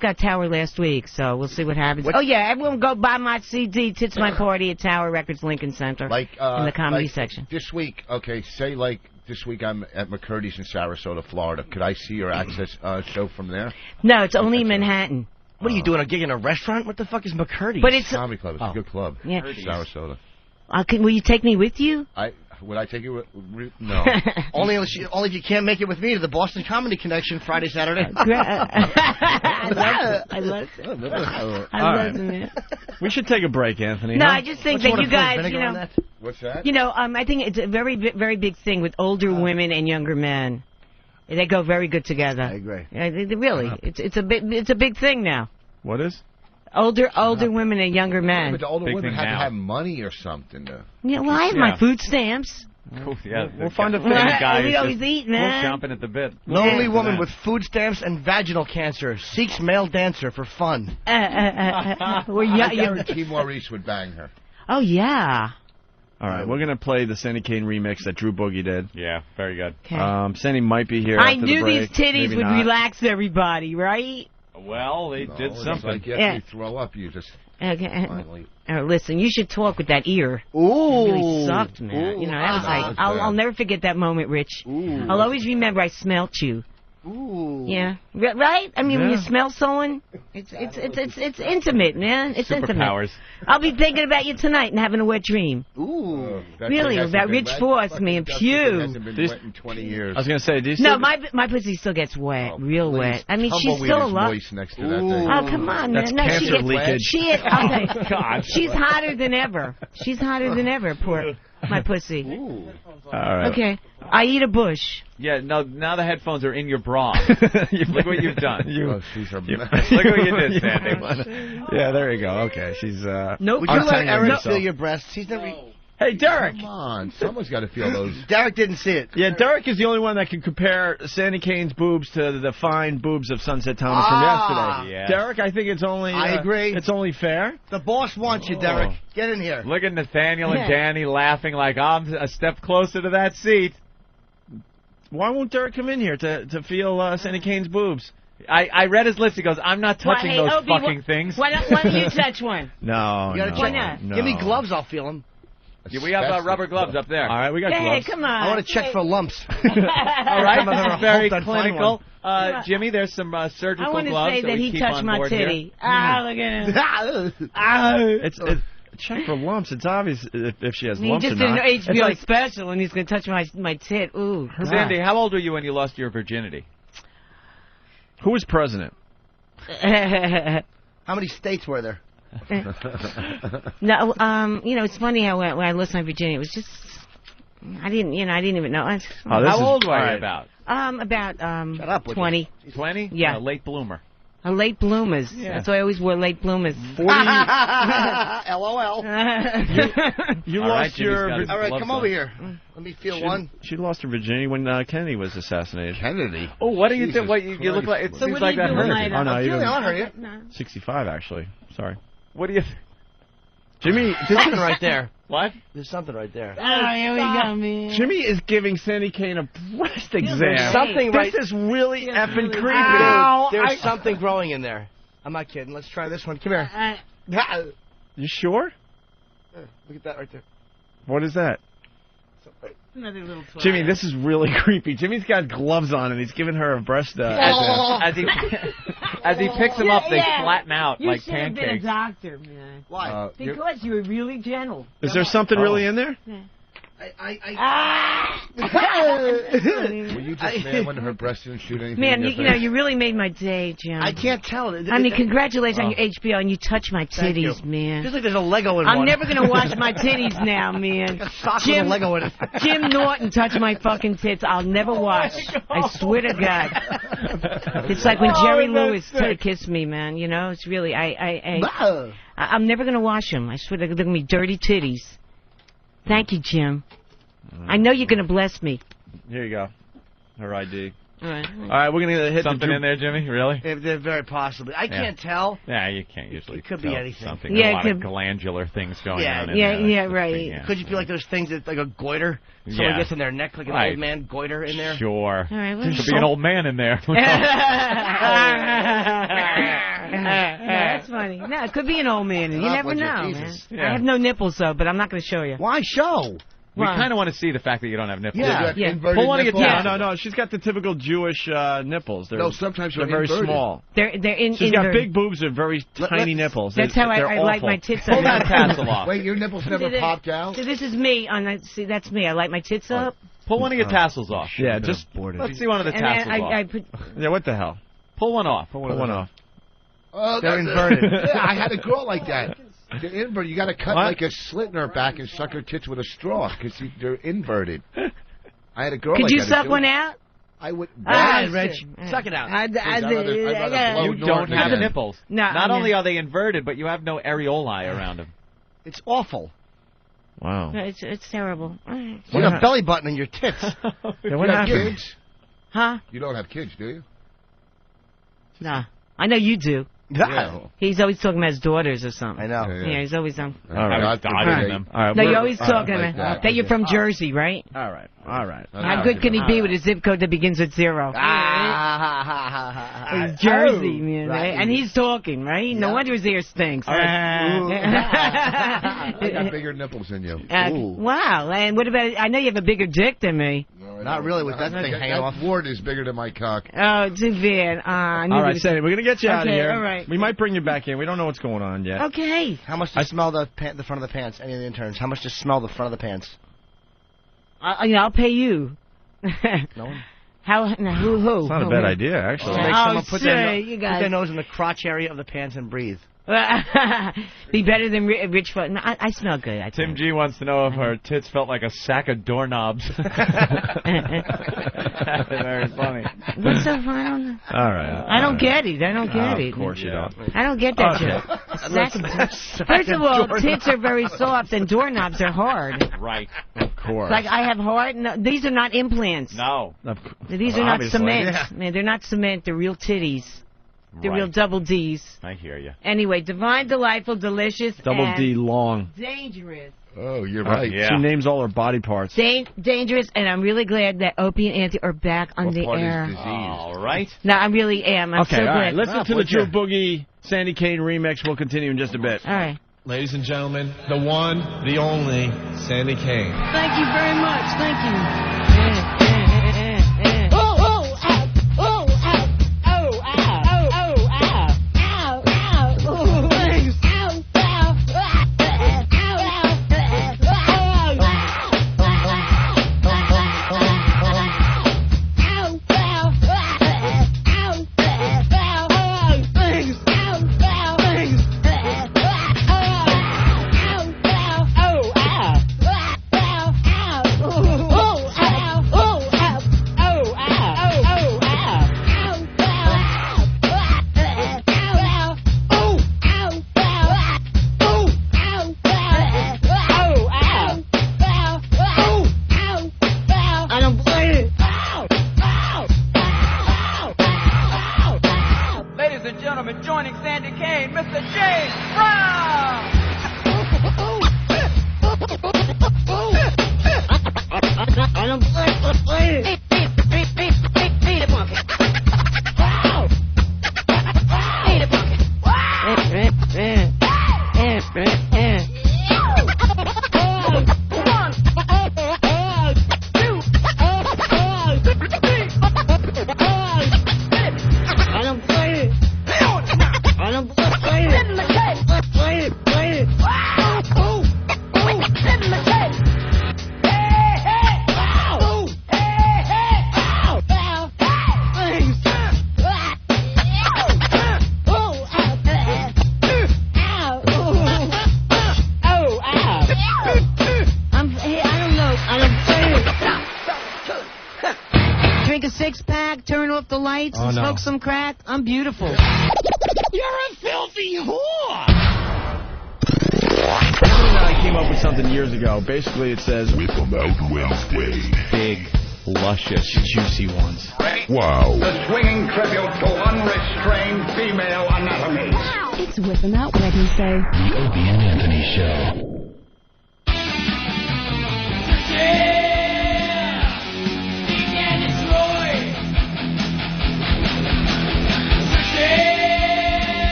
got Tower last week, so we'll see what happens. Oh yeah, everyone go buy my CD. Tits My Party at Tower Records Lincoln Center, Like in the comedy like section. This week, okay. Say like this week I'm at McCurdy's in Sarasota, Florida. Could I see your access show from there? No, it's only Manhattan. What are you doing? A gig in a restaurant? What the fuck is McCurdy's? But it's Comedy Club. It's a good club. Yeah. Sarasota. Will you take me with you? Would I take you? No. only if you can't make it with me to the Boston Comedy Connection Friday, Saturday. I love it. We should take a break, Anthony. No, huh? I just think that you guys, you know, What's that? you know, I think it's a very big thing with older women and younger men. They go very good together. I agree. Really, it's a big thing now. What is? Older women and younger men. But the older Big women thing have to now. have money or something. Yeah, well, I have my food stamps. Cool. Yeah, We'll find a the thing. guy We who's always just eat, man. chomping at the bit. Lonely woman with food stamps and vaginal cancer seeks male dancer for fun. Well, I yeah, guarantee Maurice would bang her. Oh yeah. All right, we're going to play the Sandy Kane remix that Drew Boogie did. Yeah, very good. Okay. Sandy might be here I after knew the break. these titties Maybe would not. relax everybody, right? Well, they did It's something. like after you throw up, you just Okay. finally. Listen, you should talk with that ear. Ooh. It really sucked, man. Ooh. You know, that was like, that's I'll bad. never forget that moment, Rich. Ooh. I'll always remember I smelt you. Ooh. Yeah. Right? I mean, when you Yeah. smell someone, it's intimate, man. It's intimate. Superpowers. I'll be thinking about you tonight and having a wet dream. Ooh. Really, about Rich Force, man. Pew. Hasn't been wet in 20 years. I was going to say, do you No, still... my pussy still gets wet, real Please, wet. I mean, she's tumbleweed still is alive. moist next to that thing. Oh, come on, That's man. No, cancer she gets, leakage. She is, okay. God. She's hotter than ever. She's hotter than ever, poor my pussy. All right. Okay. I eat a bush. Yeah, now the headphones are in your bra. Look what you've done. Oh, she's a mess. Look what you did, Sandy. Yeah, there you go. Okay, she's... Nope. Would you let untangling Eric herself. feel your breasts? He's never. Hey, Derek. Come on, someone's got to feel those. Derek didn't see it. Yeah, Derek is the only one that can compare Sandy Kane's boobs to the fine boobs of Sunset Thomas from yesterday. Yeah. Derek, I think it's only... I agree. It's only fair. The boss wants you, Derek. Get in here. Look at Nathaniel and Danny laughing like I'm a step closer to that seat. Why won't Derek come in here to feel Sandy Kane's boobs? I read his list. He goes, I'm not touching those Opie, fucking things. Why don't you touch one? No, You gotta no, check. not? no. Give me gloves, I'll feel them. Yeah, we have rubber gloves up there. All right, we got Hey, gloves. come on. I want to check for lumps. All right, I've never this is very hoped I'd find clinical. Jimmy, there's some surgical I want to gloves say that that we he keep touched on my board titty. here. Ah, look at him. It's check for lumps. It's obvious if she has He lumps just or did an not. HBO It's like, special, and he's going to touch my tit. Ooh, God. Sandy, how old were you when you lost your virginity? who was president? How many states were there? No, you know, it's funny how when I lost my virginity, it was just I didn't even know. How old were you about? About up, would you? 20. 20? Yeah. Late bloomer. A late bloomers. Yeah. That's why I always wore late bloomers. 40. LOL. You All right, lost Jimmy's your... got his All right, gloves come on. over here. Let me feel one. She lost her virginity when Kennedy was assassinated. Kennedy? Oh, what do you Jesus think? What you look like? It Christ. So seems what do like you that do hurt. tonight? Oh, no, you Really, didn't. I'll hurt you. No. 65, actually. Sorry. What do you? Jimmy, There's something right there. What? There's something right there. Oh, here we go, man. Jimmy is giving Sandy Kane a breast exam. There's something right. This is really effing creepy. Ow, There's something growing in there. I'm not kidding. Let's try this one. Come here. You sure? Look at that right there. What is that? Another little twat. Jimmy, this is really creepy. Jimmy's got gloves on and he's giving her a breast. As he picks them up, they flatten out like You should have been a pancakes. doctor, man. Why? Because you were really gentle. Is there something really in there? Ah! Were you just mad when her breast didn't shoot anything? Man, in your you know, face? you really made my day, Jim. I can't tell. I mean, congratulations on your HBO, and you touched my Thank you. titties, man. Feels like there's a Lego in I'm one. never going to wash my titties now, man. A sock with a Lego in it. Jim Norton touched my fucking tits. I'll never wash. I swear to God. It's like when Jerry Lewis kissed me, man. You know, it's really, I'm never going to wash them. I swear they're going to be dirty titties. Thank you, Jim. I know you're going to bless me. Here you go. Her ID. All right. All right, we're going to hit Something in there, Jimmy? Really? They're very possibly. I can't tell. Yeah, you can't usually. It could tell be anything. Something. Yeah, a lot it of could- glandular things going on. Yeah, right. Yeah. Could you feel like those things that like a goiter? Someone Yeah. gets in their neck like an Right. old man goiter in there. Sure. All right, There could be an old man in there. That's funny. No, it could be an old man. You Oh, never would you? know, Jesus. man. Yeah. I have no nipples, though, but I'm not going to show you. Why show? We Why? kind of want to see the fact that you don't have nipples. Yeah. Pull one of your nipples? No. She's got the typical Jewish nipples. They're, No, sometimes they're they're very inverted. small. They're in. She's got inverted. big boobs and very tiny nipples. That's They're- how they're I like awful. my tits. Pull that tassel off. Wait, your nipples never popped out? So this is me. See, that's me. I light my tits up. Pull one of your tassels off. Yeah, just Let's see one of the And then tassels off. I put. Yeah, what the hell? Pull one off. Pull one off. Oh, They're that's inverted. Yeah, I had a girl like that. They're inverted. You got to cut What? like a slit in her back and suck her tits with a straw because they're inverted. I had a girl Could like you that. suck one out? I would. Rich, suck it out. I'd rather blow You don't Norton have again. nipples. No, Not only are they inverted, but you have no areolae around them. It's awful. Wow. No, it's terrible. All right. You got a belly button in your tits. Yeah, You what have happened? kids? Huh? You don't have kids, do you? Nah. I know you do. Yeah. He's always talking about his daughters or something. I know. Yeah, he's always on. All right. God dodging forbid. them. All right. No, we're- you're always talking like about that. you're from Jersey, right? All right. All right. How good can he be with a zip code that begins with 0? It's Jersey, man, right? And he's talking, right? No wonder his ear stinks. I got bigger nipples than you. Wow. And what about? I know you have a bigger dick than me. Not really with that thing hanging off. That wart is bigger than my cock. Oh, too bad. All right, Sandy, we're going to get you out of Okay, here. all right. We might bring you back in. We don't know what's going on yet. Okay. How much to smell the front of the pants? Any of the interns? How much to smell the front of the pants? I'll pay you. No one. How? No, who? It's not a bad idea, actually. Make someone put you put guys. their nose in the crotch area of the pants and breathe. Be better than Rich Foot. No, I smell good. I Tim think. G wants to know if her tits felt like a sack of doorknobs. Very funny. What's so fun? All right. I don't get it. I don't get it. Of course you don't. I don't get that Okay. shit. First of all, tits are very soft and doorknobs are hard. Right. Of course. Like I have hard. No, these are not implants. No. These are not Obviously. cement. Yeah. Man, they're not cement. They're real titties. They're real double D's. I hear you. Anyway, divine, delightful, delicious, Double and D long. dangerous. Oh, you're right. She names all her body parts. Dangerous, and I'm really glad that Opie and Auntie are back on the air. All right. No, I really am. I'm Okay, so all glad. right. Listen to the True Boogie Sandy Kane remix. We'll continue in just a bit. All right. Ladies and gentlemen, the one, the only, Sandy Kane. Thank you very much. Thank you. Ladies and gentlemen, joining Sandy Kane, Mr. James Brown! I don't play. off the lights Oh, and no. smoke some crack, I'm beautiful. You're a filthy whore! I came up with something years ago. Basically, it says, Whip 'em out Wednesday. Big, luscious, juicy ones. Wow. The swinging tribute to unrestrained female anatomy. It's Whipping Out Wednesday. The Opie and Anthony Show.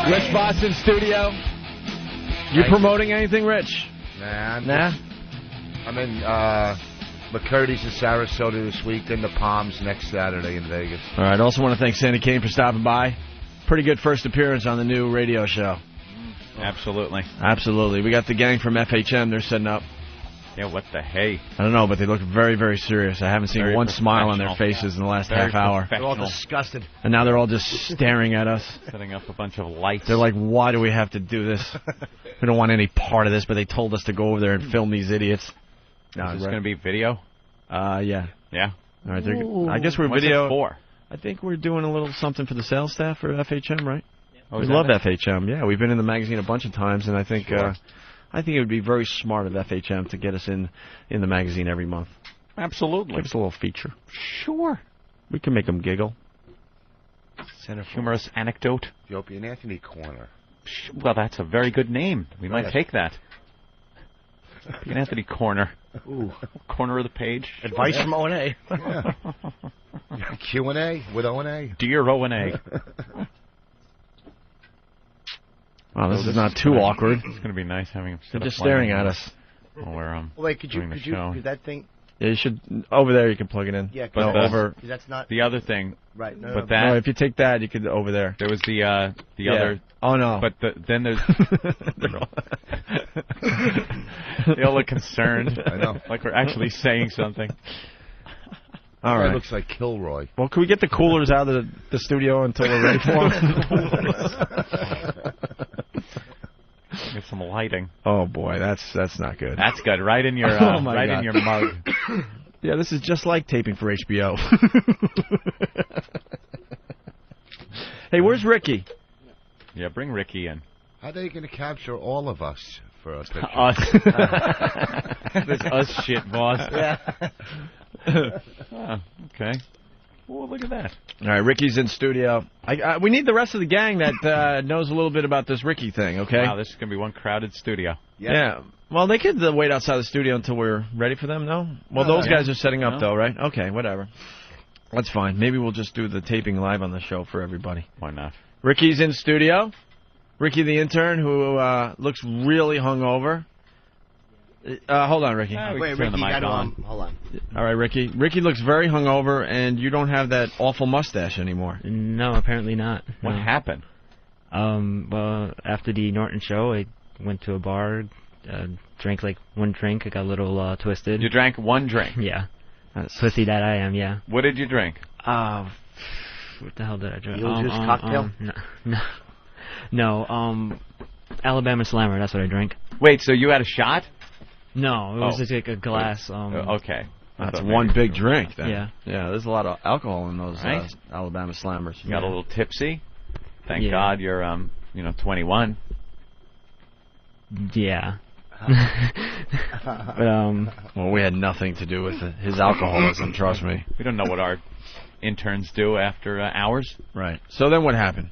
Rich Boston Studio. You promoting anything, Rich? Nah. I'm in McCurdy's in Sarasota this week, then the Palms next Saturday in Vegas. All right. Also want to thank Sandy Kane for stopping by. Pretty good first appearance on the new radio show. Absolutely. Absolutely. We got the gang from FHM. They're setting up. Yeah, what the hey? I don't know, but they look very, very serious. I haven't seen Very one smile on their professional. faces in the last Very half hour. They're all professional. disgusted. And now they're all just staring at us. Setting up a bunch of lights. They're like, why do we have to do this? We don't want any part of this, but they told us to go over there and film these idiots. No, Is this going to be video? Yeah. Yeah. All right. I guess we're What's video. it for? I think we're doing a little something for the sales staff for FHM, right? Oh, We is love that FHM. Yeah, we've been in the magazine a bunch of times, and I think it would be very smart of FHM to get us in the magazine every month. Absolutely. Give us a little feature. Sure. We can make them giggle. Center humorous anecdote. The Opie and Anthony Corner. Well, that's a very good name. We might Right. take that. Opie and Anthony Corner. Ooh. Corner of the page. Advice from O&A. Q&A with O&A. Dear O&A. Wow, this is not too awkward. It's going to be nice having him sit They're just up staring while at us. we're Wait, could doing the show. that thing? Yeah, you should. Over there, you can plug it in. Yeah, But no, that's- over. That's not The other thing, right. No, but no. that No, if you take that, you could over there. there was the Yeah. other. Oh no. But then there's. They all look concerned. I know. Like we're actually saying something. All That right. looks like Kilroy. Well, can we get the coolers out of the studio until we're ready for them? Get some lighting. Oh boy, that's not good. That's good. Right in your Oh, my right God. in your mug. Yeah, this is just like taping for HBO. Hey, where's Ricky? Yeah, bring Ricky in. How are they going to capture all of us for a picture? Us. This us shit, boss. Yeah. Oh, okay. Well, look at that. All right, Ricky's in studio. We need the rest of the gang that knows a little bit about this Ricky thing, okay? Wow, this is going to be one crowded studio. Yeah. Well, they could wait outside the studio until we're ready for them, no? Well, those guys are setting up, though, right? Okay, whatever. That's fine. Maybe we'll just do the taping live on the show for everybody. Why not? Ricky's in studio. Ricky, the intern, who looks really hungover. Hold on, Ricky. Wait, Ricky, hold on. All right, Ricky. Ricky looks very hungover, and you don't have that awful mustache anymore. No, apparently not. What No. happened? Well, after the Norton show, I went to a bar, drank like one drink. I got a little twisted. You drank one drink? Yeah. Pussy that I am, yeah. What did you drink? What the hell did I drink? Mule juice cocktail? No, Alabama Slammer, that's what I drank. Wait, so you had a shot? No, it was just like a glass. Okay. That's one big drink, then. Yeah. Yeah, there's a lot of alcohol in those Right. Alabama Slammers. You got a little tipsy? Thank Yeah. God you're, 21. Yeah. But, well, we had nothing to do with his alcoholism, trust me. We don't know what our interns do after hours. Right. So then what happened?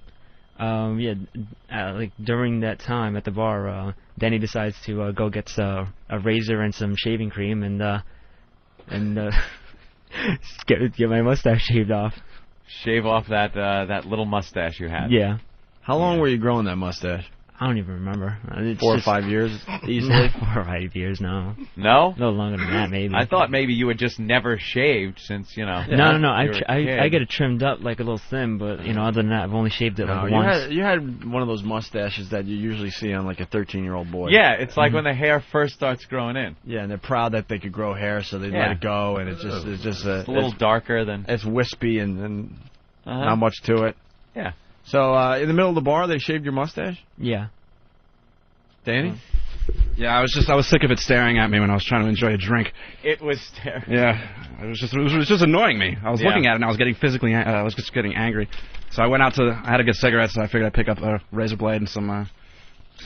Like during that time at the bar, Danny decides to go get a razor and some shaving cream and get my mustache shaved off. Shave off that little mustache you had. Yeah. How long were you growing that mustache? I don't even remember. It's 4 or just 5 years easily. 4 or 5 years, no. No? No longer than that, maybe. I thought maybe you had just never shaved since, you know. No. I get it trimmed up like a little thin, but other than that, I've only shaved it like once. You had one of those mustaches that you usually see on like a 13-year-old boy. Yeah, it's like when the hair first starts growing in. Yeah, and they're proud that they could grow hair, so they let it go, and it's just a little darker than. It's wispy and not much to it. Yeah. So in the middle of the bar, they shaved your mustache? Yeah. Danny? Yeah, I was sick of it staring at me when I was trying to enjoy a drink. It was staring. Yeah, it was just annoying me. I was looking at it and I was getting I was just getting angry. So I went out I had to get cigarettes, so I figured I'd pick up a razor blade and some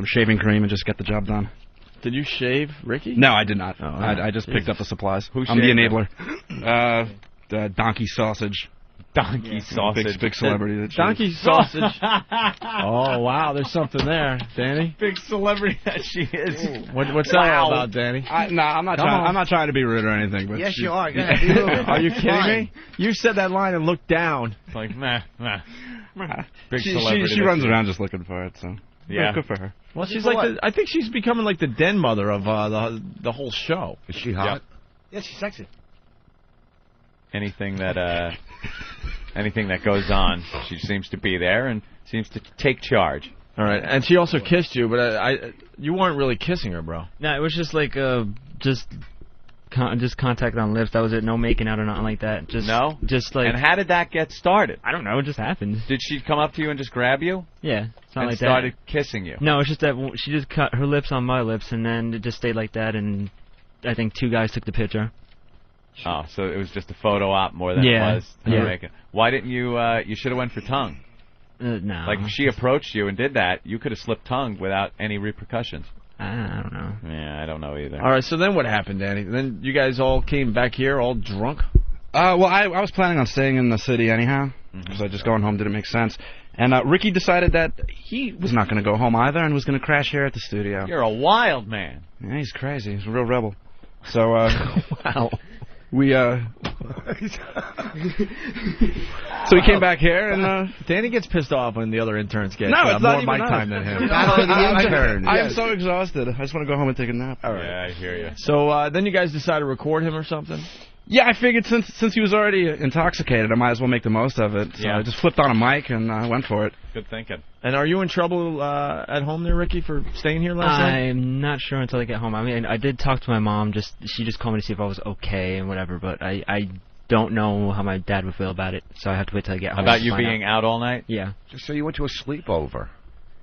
shaving cream and just get the job done. Did you shave Ricky? No, I did not. Oh, I just picked up the supplies. I'm the enabler. Donkey Sausage. Donkey Sausage. Big celebrity. Donkey Sausage. Oh, wow, there's something there, Danny. Big celebrity that she is. What's that all about, Danny? I'm not trying to be rude or anything. But yes, you are. Are you kidding me? You said that line and looked down. It's like, nah. Big she celebrity. She runs around just looking for it, so yeah, good for her. Well, she's like I think she's becoming like the den mother of the whole show. Is she hot? Yep. Yeah, she's sexy. Anything that goes on, she seems to be there and seems to take charge. All right, and she also kissed you, but you weren't really kissing her, bro. No, it was just like just contact on lips. That was it. No making out or nothing like that. Just like. And how did that get started? I don't know. It just happened. Did she come up to you and just grab you? Yeah, it's not and like started kissing you. No, it's just that she just cut her lips on my lips, and then it just stayed like that. And I think 2 guys took the picture. Oh, so it was just a photo op more than it was to make it. Why didn't you? You should have went for tongue. No. Like if she approached you and did that, you could have slipped tongue without any repercussions. I don't know. Yeah, I don't know either. All right, so then what happened, Danny? Then you guys all came back here all drunk? Well, I was planning on staying in the city anyhow, because just going home didn't make sense. And Ricky decided that he was not going to go home either and was going to crash here at the studio. You're a wild man. Yeah, he's crazy. He's a real rebel. So, wow. We so he came back here, and Danny gets pissed off when the other interns get it's more not mic even time than him. I'm so exhausted. I just want to go home and take a nap. All right. Yeah, I hear you. So then you guys decided to record him or something? Yeah, I figured since he was already intoxicated, I might as well make the most of it. So I just flipped on a mic and went for it. Good thinking. And are you in trouble at home there, Ricky, for staying here last night? I'm not sure until I get home. I mean, I did talk to my mom. She just called me to see if I was okay and whatever, but I don't know how my dad would feel about it, so I have to wait till I get home. About you being out all night? Yeah. Just so you went to a sleepover.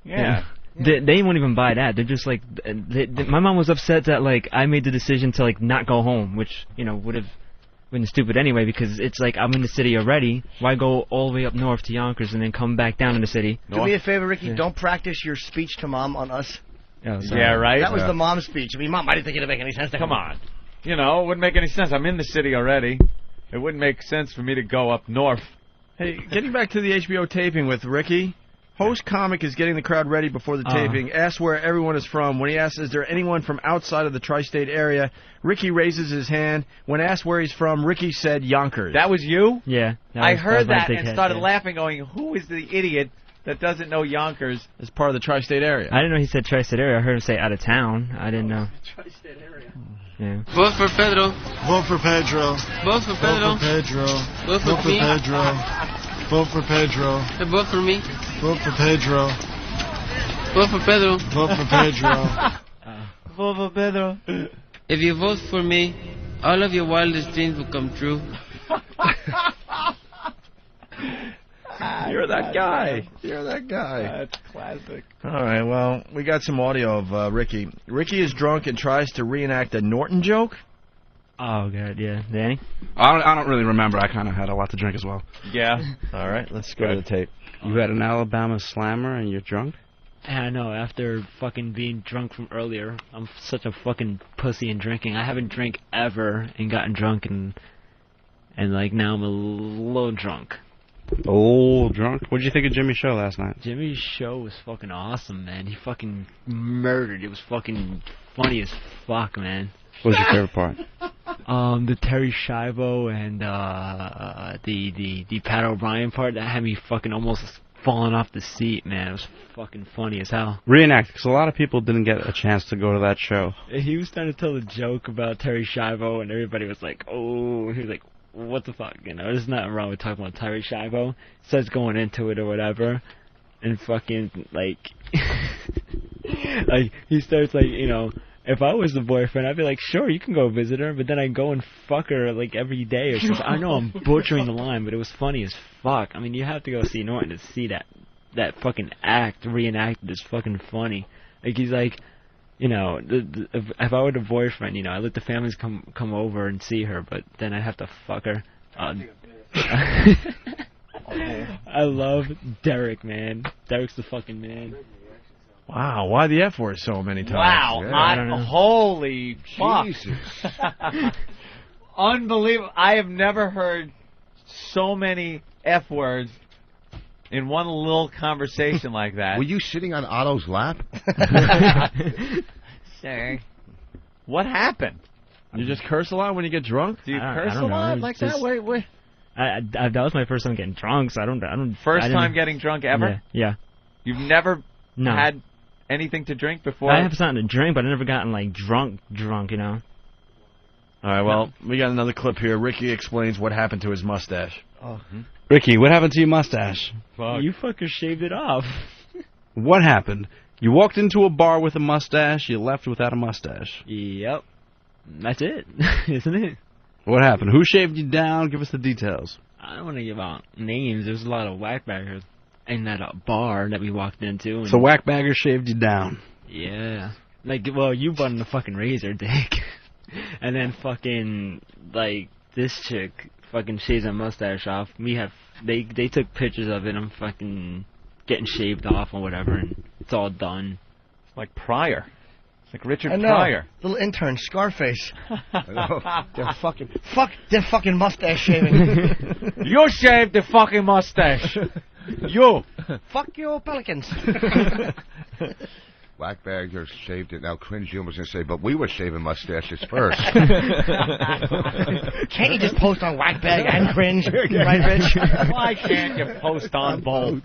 Yeah. They won't even buy that. They're just like, my mom was upset that like I made the decision to like not go home, which would have been stupid anyway, because it's like I'm in the city already. Why go all the way up north to Yonkers and then come back down in the city? Do me a favor, Ricky. Don't practice your speech to Mom on us. Oh, yeah, right? That was the mom speech. I mean, Mom, I didn't think it'd make any sense to Come on. It wouldn't make any sense. I'm in the city already. It wouldn't make sense for me to go up north. Hey, getting back to the HBO taping with Ricky, host comic is getting the crowd ready before the taping, asks where everyone is from. When he asks, is there anyone from outside of the tri-state area, Ricky raises his hand. When asked where he's from, Ricky said Yonkers. That was you? Yeah. I heard that and started laughing, going, who is the idiot that doesn't know Yonkers is part of the tri-state area? I didn't know he said tri-state area. I heard him say out of town. I didn't know. Tri-state area. Yeah. Vote for Pedro. Vote for Pedro. Vote for Pedro. Vote for Pedro. Vote for me. Pedro. Vote for Pedro. Vote for me. Vote for Pedro. Vote for Pedro. Vote for Pedro. Vote for Pedro. If you vote for me, all of your wildest dreams will come true. You're that guy. You're that guy. That's classic. All right, well, we got some audio of Ricky. Ricky is drunk and tries to reenact a Norton joke. Oh, God, yeah. Danny? I don't really remember. I kind of had a lot to drink as well. Yeah. All right, let's go to the tape. You had an Alabama slammer and you're drunk? I know, after fucking being drunk from earlier, I'm such a fucking pussy in drinking. I haven't drank ever and gotten drunk, and like, now I'm a little drunk. Oh, drunk? What did you think of Jimmy's show last night? Jimmy's show was fucking awesome, man. He fucking murdered. It was fucking funny as fuck, man. What was your favorite part? The Terry Schiavo and the Pat O'Brien part that had me fucking almost falling off the seat, man. It was fucking funny as hell. Reenact, because a lot of people didn't get a chance to go to that show. He was trying to tell a joke about Terry Schiavo, and everybody was like, oh, he was like, what the fuck, you know, there's nothing wrong with talking about Terry Schiavo. Starts going into it or whatever, and fucking, like, like, he starts, like, you know, if I was the boyfriend, I'd be like, sure, you can go visit her, but then I go and fuck her, like, every day or something. I know I'm butchering the line, but it was funny as fuck. I mean, you have to go see Norton to see that fucking act reenacted is fucking funny. Like, he's like, you know, if I were the boyfriend, you know, I let the families come over and see her, but then I'd have to fuck her. I love Derek, man. Derek's the fucking man. Wow, why the F word so many times? Wow, Yeah. I don't know. Holy fuck. Jesus. Unbelievable. I have never heard so many F words in one little conversation like that. Were you sitting on Otto's lap? Sir. What happened? You just curse a lot when you get drunk? Do you I curse don't a know. lot It's like just- that? Wait. That was my first time getting drunk, so I don't. First I didn't- time getting drunk ever? Yeah. You've never No. had anything to drink before? I have something to drink, but I never gotten like drunk, you know. All right, well, we got another clip here. Ricky explains what happened to his mustache. Oh. Ricky, what happened to your mustache? You fuckers shaved it off. What happened? You walked into a bar with a mustache, you left without a mustache. Yep. That's it, isn't it? What happened? Who shaved you down? Give us the details. I don't want to give out names. There's a lot of whackbaggers in that bar that we walked into. And So whackbagger shaved you down. yeah. Like, well, you buttoned the fucking razor, dick. And then fucking, like, this chick fucking shaves her mustache off. They took pictures of it. I'm fucking getting shaved off or whatever, and it's all done. It's like Pryor. It's like Richard I know. Pryor. Little intern, Scarface. They're fucking mustache shaving. You shaved the fucking mustache. You. Fuck you, Pelicans. Blackbagger shaved it. Now, Cringe Jim was going to say, but we were shaving mustaches first. Can't you just post on Whackbag and Cringe, right, Rich? Why can't you post on both?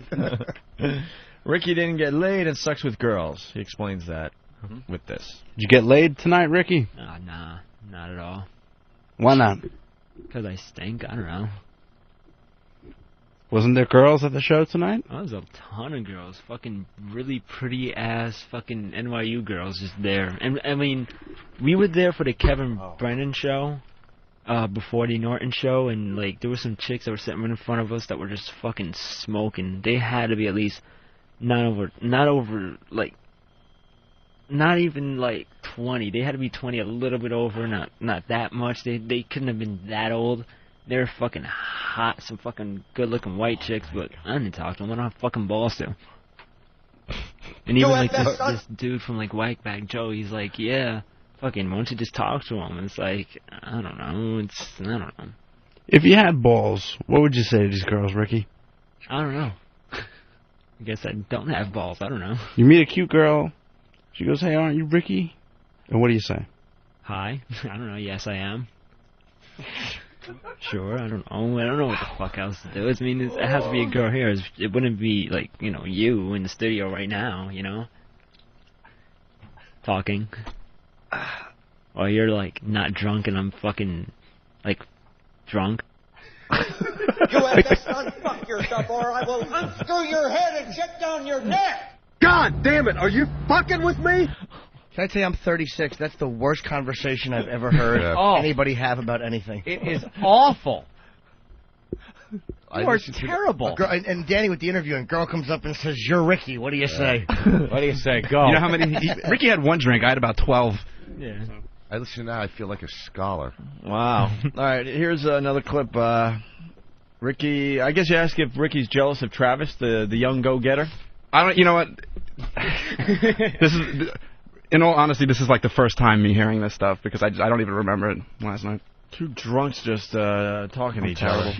Ricky didn't get laid and sucks with girls. He explains that with this. Did you get laid tonight, Ricky? Nah, not at all. Why not? Because I stink. I don't know. Wasn't there girls at the show tonight? Oh, there's a ton of girls. Fucking really pretty ass fucking NYU girls just there. And I mean, we were there for the Kevin Brennan show, before the Norton show, and like there were some chicks that were sitting right in front of us that were just fucking smoking. They had to be at least not even like 20. They had to be 20, a little bit over, not that much. They couldn't have been that old. They're fucking hot, some fucking good-looking white chicks, but I didn't talk to them. I don't have fucking balls to. And even like this dude from like Whackbag Joe, he's like, yeah, fucking, why don't you just talk to him? And it's like, I don't know. I don't know. If you had balls, what would you say to these girls, Ricky? I don't know. I guess I don't have balls. I don't know. You meet a cute girl. She goes, hey, aren't you Ricky? And what do you say? Hi. I don't know. Yes, I am. Sure, I don't know. I don't know what the fuck else to do. I mean, it has to be a girl here. It wouldn't be like, you know, you in the studio right now, you know, talking. Or you're like not drunk and I'm fucking like drunk. You have to unfuck yourself or I will unscrew your head and check down your neck. God damn it, are you fucking with me? Can I tell you I'm 36? That's the worst conversation I've ever heard anybody have about anything. It is awful. You are terrible. And Danny with the interview, and girl comes up and says, you're Ricky. What do you say? What do you say? Go. You know how many? Ricky had one drink. I had about 12. Yeah. I listen now, I feel like a scholar. Wow. All right, here's another clip. Ricky, I guess you ask if Ricky's jealous of Travis, the young go-getter. I don't. You know what? This is. In all honesty, this is like the first time me hearing this stuff because I don't even remember it last night. Two drunks just talking to each other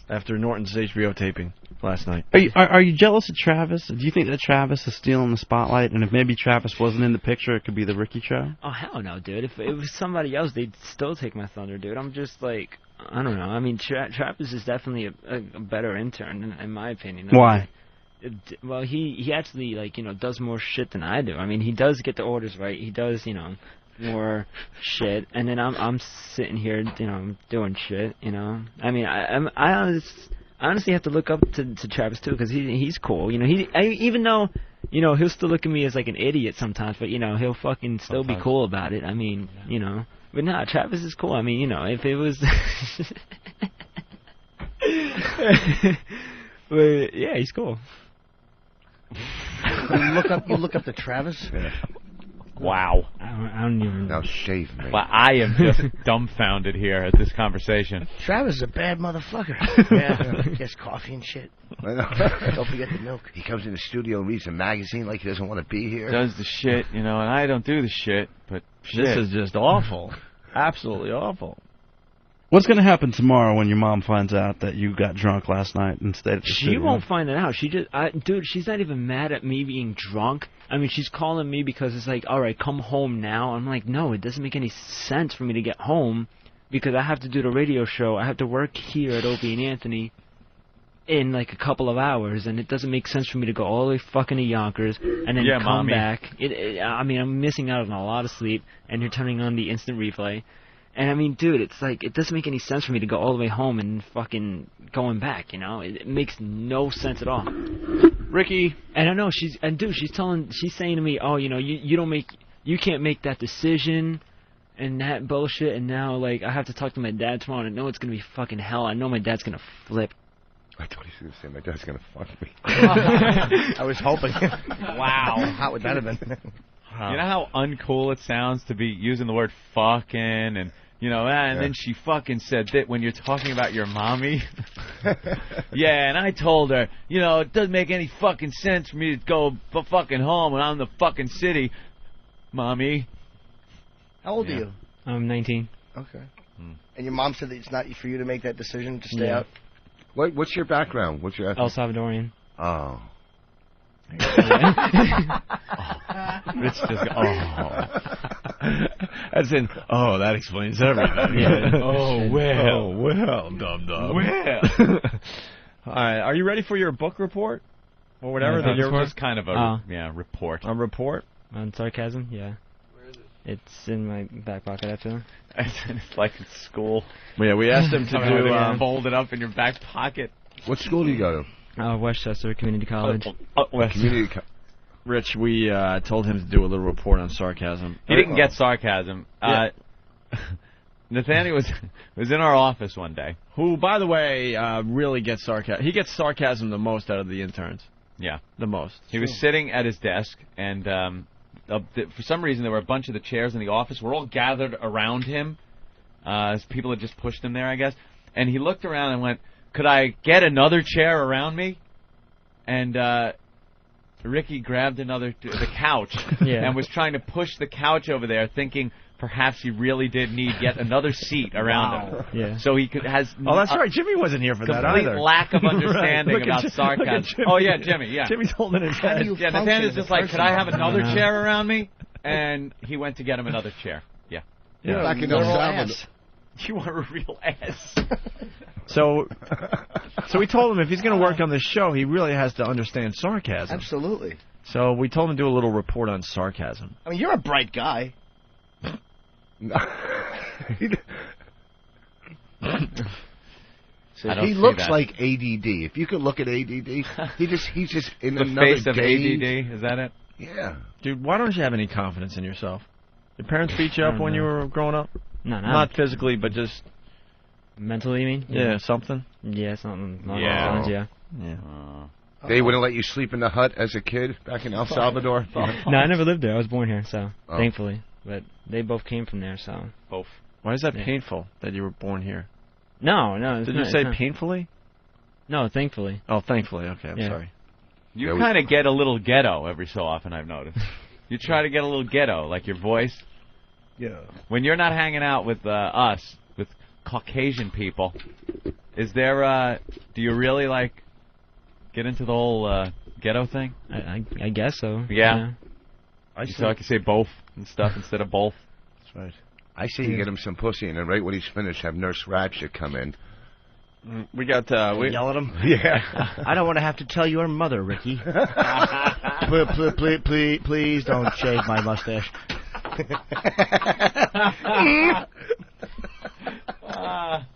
after Norton's HBO taping last night. Are you jealous of Travis? Do you think that Travis is stealing the spotlight? And if maybe Travis wasn't in the picture, it could be the Ricky show? Oh, hell no, dude. If it was somebody else, they'd still take my thunder, dude. I'm just like, I don't know. I mean, Travis is definitely a better intern, in my opinion. Why? Well, he actually, like, you know, does more shit than I do. I mean, he does get the orders right. He does, you know, more shit, and then I'm sitting here, you know, doing shit, you know. I mean, I honestly have to look up to Travis too, because he's cool, you know. Even though, you know, he'll still look at me as like an idiot sometimes, but you know, he'll fucking still be cool about it. I mean, you know, but nah, Travis is cool. I mean, you know, if it was, but yeah, he's cool. You look up to Travis. Yeah. Wow. I don't even know. Now shave me. Well, I am just dumbfounded here at this conversation. Travis is a bad motherfucker. Yeah. Gets coffee and shit. Don't forget the milk. He comes in the studio and reads a magazine like he doesn't want to be here. Does the shit, you know, and I don't do the shit, but shit. This is just awful. Absolutely awful. What's going to happen tomorrow when your mom finds out that you got drunk last night and stayed at the She studio? won't find it out. She just, dude, she's not even mad at me being drunk. I mean, she's calling me because it's like, all right, come home now. I'm like, no, it doesn't make any sense for me to get home because I have to do the radio show. I have to work here at Opie and Anthony in like a couple of hours, and it doesn't make sense for me to go all the way fucking to Yonkers and then come mommy. back. I mean, I'm missing out on a lot of sleep, and you're turning on the instant replay. And I mean, dude, it's like, it doesn't make any sense for me to go all the way home and fucking going back, you know? It makes no sense at all. Ricky. And I know, she's saying to me, oh, you know, you can't make that decision and that bullshit, and now, like, I have to talk to my dad tomorrow, and I know it's gonna be fucking hell. I know my dad's gonna flip. I thought he was going to say my dad's going to fuck me. I was hoping. Wow. How hot would that have been? You know how uncool it sounds to be using the word fucking and, you know, and then she fucking said that when you're talking about your mommy. Yeah, and I told her, you know, it doesn't make any fucking sense for me to go fucking home when I'm in the fucking city. Mommy. How old are you? I'm 19. Okay. And your mom said that it's not for you to make that decision to stay out? What's your background? What's your ethnic? El Salvadorian. Oh. It's just, As in, oh, that explains everything. Yeah. Oh, well, dum-dum. Well. All right, are you ready for your book report? Or whatever? That was kind of a report. A report? On sarcasm? Yeah. Where is it? It's in my back pocket, actually. It's like in school. Well, yeah, we asked him to do... fold it up in your back pocket. What school do you go to? Westchester Community College. Community Rich, we told him to do a little report on sarcasm. He didn't get sarcasm. Yeah. Nathaniel was in our office one day. Who, by the way, really gets sarcasm. He gets sarcasm the most out of the interns. Yeah. The most. He was sitting at his desk, and for some reason there were a bunch of the chairs in the office were all gathered around him. As people had just pushed him there, I guess. And he looked around and went, "Could I get another chair around me?" And Ricky grabbed the couch and was trying to push the couch over there, thinking perhaps he really did need yet another seat around him. Yeah. So he has. Oh, that's right. Jimmy wasn't here for that either. Complete lack of understanding Right. about sarcasm. Oh yeah, Jimmy. Yeah. Jimmy's holding his head. Yeah, Nathaniel's just like, "Could I have another chair around me?" And he went to get him another chair. Yeah. Yeah. Back in El Salvador. You are a real ass. So we told him if he's going to work on this show, he really has to understand sarcasm. Absolutely. So we told him to do a little report on sarcasm. I mean, you're a bright guy. He looks like ADD. If you could look at ADD, he's just in the another face of daze. ADD. Is that it? Yeah. Dude, why don't you have any confidence in yourself? Your parents beat you up when you were growing up? No. Not physically, but just... Mentally, you mean? Yeah, something? Yeah, something. Yeah. Yeah. They wouldn't let you sleep in the hut as a kid back in El Salvador? No, I never lived there. I was born here, so thankfully. But they both came from there, so. Both. Why is that painful that you were born here? No. Did you say painfully? No, thankfully. Oh, thankfully. Okay, I'm sorry. You kind of get a little ghetto every so often, I've noticed. You try to get a little ghetto, like your voice. Yeah. When you're not hanging out with us, with Caucasian people, is there, do you really, like, get into the whole ghetto thing? I guess so. Yeah. So I can say both and stuff instead of both. That's right. I say you get him some pussy, and then right when he's finished, have Nurse Ratchet come in We got yell at him. Yeah. I don't want to have to tell your mother, Ricky. Please don't shave my mustache.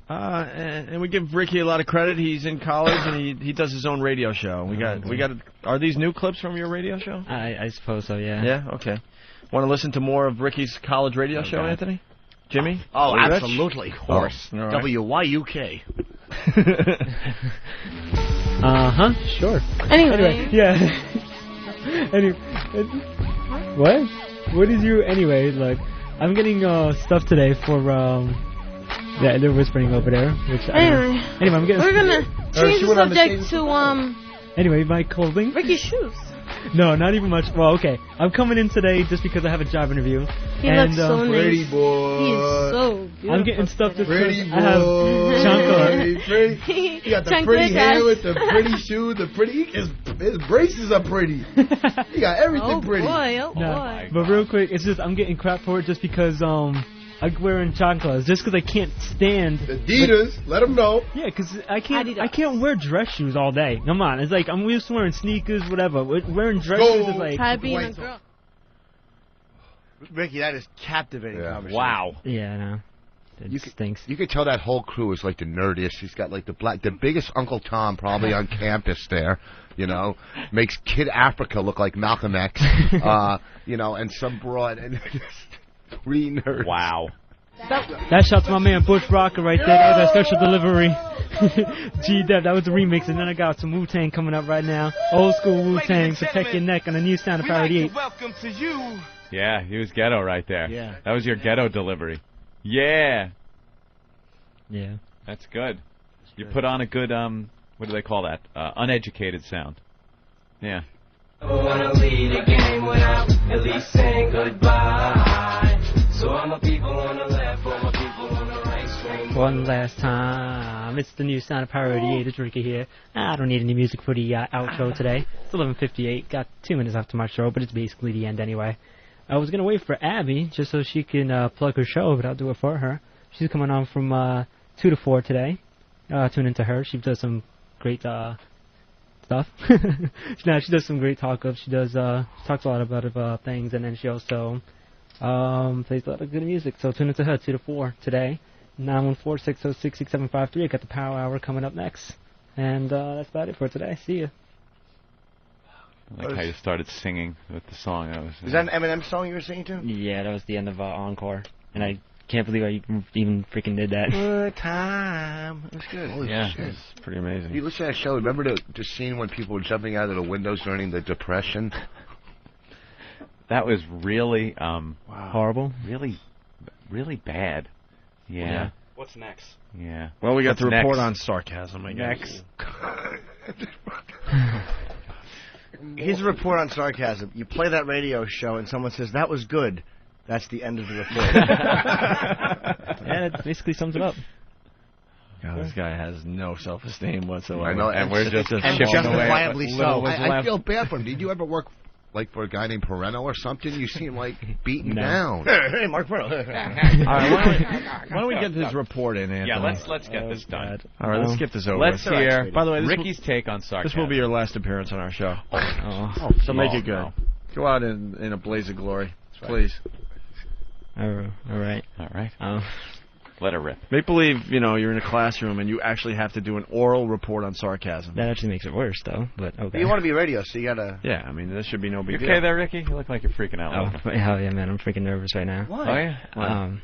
And we give Ricky a lot of credit. He's in college and he does his own radio show. We got. Are these new clips from your radio show? I suppose so. Yeah. Yeah. Okay. Want to listen to more of Ricky's college radio show, Anthony? Jimmy? Oh, Rich? absolutely. Of course. Oh, right. WYUK. Sure. Anyway. Yeah. What? What is your anyway? Like, I'm getting stuff today for yeah, they're whispering over there. Which Anyway, I'm getting. we're gonna change the subject to Anyway, my clothing. Ricky's shoes. No, not even much. Well, okay. I'm coming in today just because I have a job interview. He looks so nice. Pretty boy. He's so beautiful. I'm getting stuff just Pretty because I have chocolate. You got the pretty hair with the pretty shoe, the pretty. His braces are pretty. You got everything pretty. Oh boy. But real quick, it's just I'm getting crap for it just because I'm wearing chanclas just because I can't stand Adidas. Let them know. Yeah, because I can't wear dress shoes all day. Come on, it's like I'm used to wearing sneakers, whatever. Wearing dress shoes is like Try being a girl. Ricky, that is captivating conversation. Wow. Yeah, I know. It stinks. You could tell that whole crew is like the nerdiest. He's got like the biggest Uncle Tom probably on campus there. You know, makes Kid Africa look like Malcolm X. You know, and some broad and just 3 nerds. Wow. That shot to my man Bush Rocker right there. That was that special delivery. G-Dep, that was the remix. And then I got some Wu-Tang coming up right now. Old school Wu-Tang, Protect Your Neck on the new sound of Parody 8. Welcome to you. Yeah, he was ghetto right there. Yeah. That was your ghetto delivery. Yeah. Yeah. That's good. You put on a good, what do they call that? Uneducated sound. Yeah. I wanna lead the game without at least saying goodbye. So all my people on the left, all my people on the right swing. One last time. It's the new sound of Parody 8. It's Ricky here. I don't need any music for the outro today. It's 11:58. Got 2 minutes after my show, but it's basically the end anyway. I was going to wait for Abby just so she can plug her show, but I'll do it for her. She's coming on from 2 to 4 today. Tune into her. She does some great stuff. No, she does some great talk of. She does talks a lot about things, and then she also plays a lot of good music. So tune into her 2 to 4 today. 914-606-6753. I got the Power Hour coming up next, and that's about it for today. See ya. I like how you started singing with the song. Is that an Eminem song you were singing to? Yeah, that was the end of Encore, and I can't believe I even freaking did that. Good time. It was good. Holy yeah, shit. it's pretty amazing. You listen to that show. Remember the scene when people were jumping out of the windows during the Depression? That was really horrible. Really, really bad. Yeah. What's next? Yeah. Well, we got What's the report next? on sarcasm, I guess. Next. Here's a report on sarcasm. You play that radio show and someone says, that was good. That's the end of the report. Yeah, it basically sums it up. God, this guy has no self-esteem whatsoever. I know, and we're just justifiably so. I feel bad for him. Did you ever work like for a guy named Pereno or something? You seem like beaten down. Hey, Mark Pereno. All right, why don't we get this report in, Anthony? Yeah, let's get this done. All right, let's get this over. Let's hear. By the way, Ricky's take on sarcasm. This will be your last appearance on our show. So make it good. Go out in a blaze of glory, please. All right. All right. Let her rip. Make believe, you're in a classroom and you actually have to do an oral report on sarcasm. That actually makes it worse, though. But okay. You want to be radio, so you gotta. Yeah, I mean, this should be no big deal. You okay there, Ricky? You look like you're freaking out. Oh, hell yeah, man! I'm freaking nervous right now. Why? Oh yeah.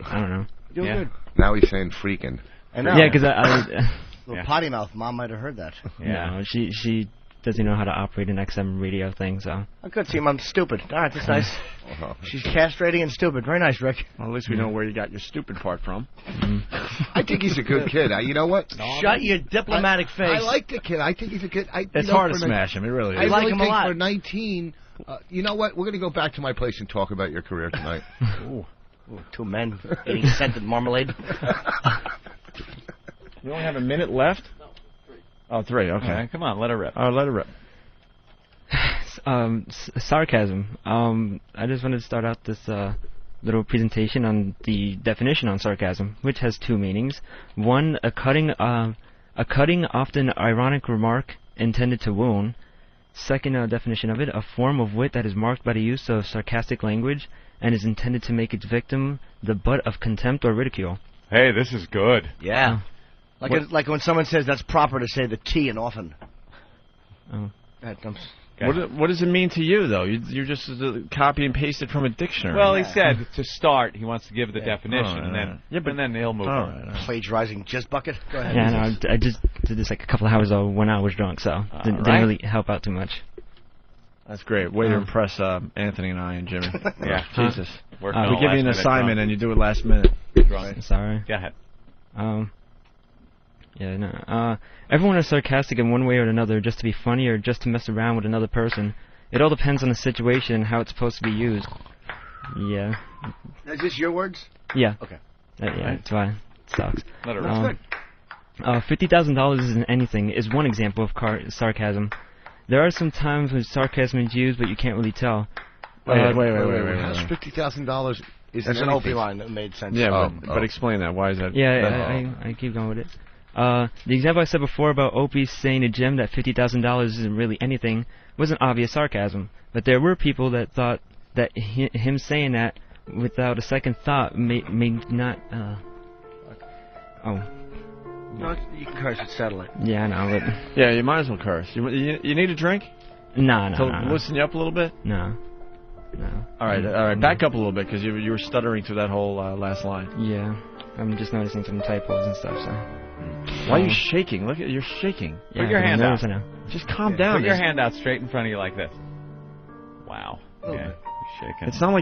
I don't know. You're doing good. Now he's saying freaking. Yeah, because I little potty mouth. Mom might have heard that. Yeah. No, she doesn't know how to operate an XM radio thing, so. Oh, good. See, I'm stupid. All right, that's nice. She's castrating and stupid. Very nice, Rick. Well, at least we know where you got your stupid part from. I think he's a good kid. You know what? Shut your diplomatic face. I like the kid. I think he's a good. It's hard to smash him. It really is. I like him a lot. For 19, you know what? We're going to go back to my place and talk about your career tonight. Ooh, 2 men eating scented marmalade. You only have a minute left? No, 3. Oh, 3, okay. Right, come on, let her rip. Let her rip. Sarcasm. I just wanted to start out this little presentation on the definition on sarcasm, which has two meanings. One, a cutting, often ironic remark intended to wound. Second definition of it, a form of wit that is marked by the use of sarcastic language and is intended to make its victim the butt of contempt or ridicule. Hey, this is good. Yeah. Like when someone says that's proper to say the T and often. Oh. That comes. What does it mean to you, though? You're just copy and paste it from a dictionary. Well, he said to start, he wants to give the definition, and then he'll move on. Plagiarizing jizz bucket. Go ahead. Yeah, no, I just did this like a couple of hours ago when I was drunk, so didn't really help out too much. That's great. Way to impress Anthony and I and Jimmy. Yeah. Jesus. We give you an assignment and you do it last minute. Sorry. Go ahead. Yeah, no. Everyone is sarcastic in one way or another, just to be funny or just to mess around with another person. It all depends on the situation and how it's supposed to be used. Yeah. Is this your words? Yeah. Okay. Yeah, that's why it sucks. That's good. $50,000 isn't anything is one example of sarcasm. There are some times when sarcasm is used, but you can't really tell. Wait. $50,000 is an Opie line that made sense. Yeah, but explain that. Why is that? Yeah, I keep going with it. The example I said before about Opie saying to Jim that $50,000 isn't really anything wasn't obvious sarcasm, but there were people that thought that him saying that without a second thought may not. No, you can curse it, settle it. Yeah, I know, but yeah, you might as well curse. You need a drink? No. To loosen you up a little bit? No. All right. Back up a little bit because you were stuttering through that whole last line. Yeah, I'm just noticing some typos and stuff. So. Why are you shaking? Look at you're shaking. Yeah, Put your hand out. Just calm down. Put your hand out straight in front of you like this. Wow. Okay. Shaking. It's not like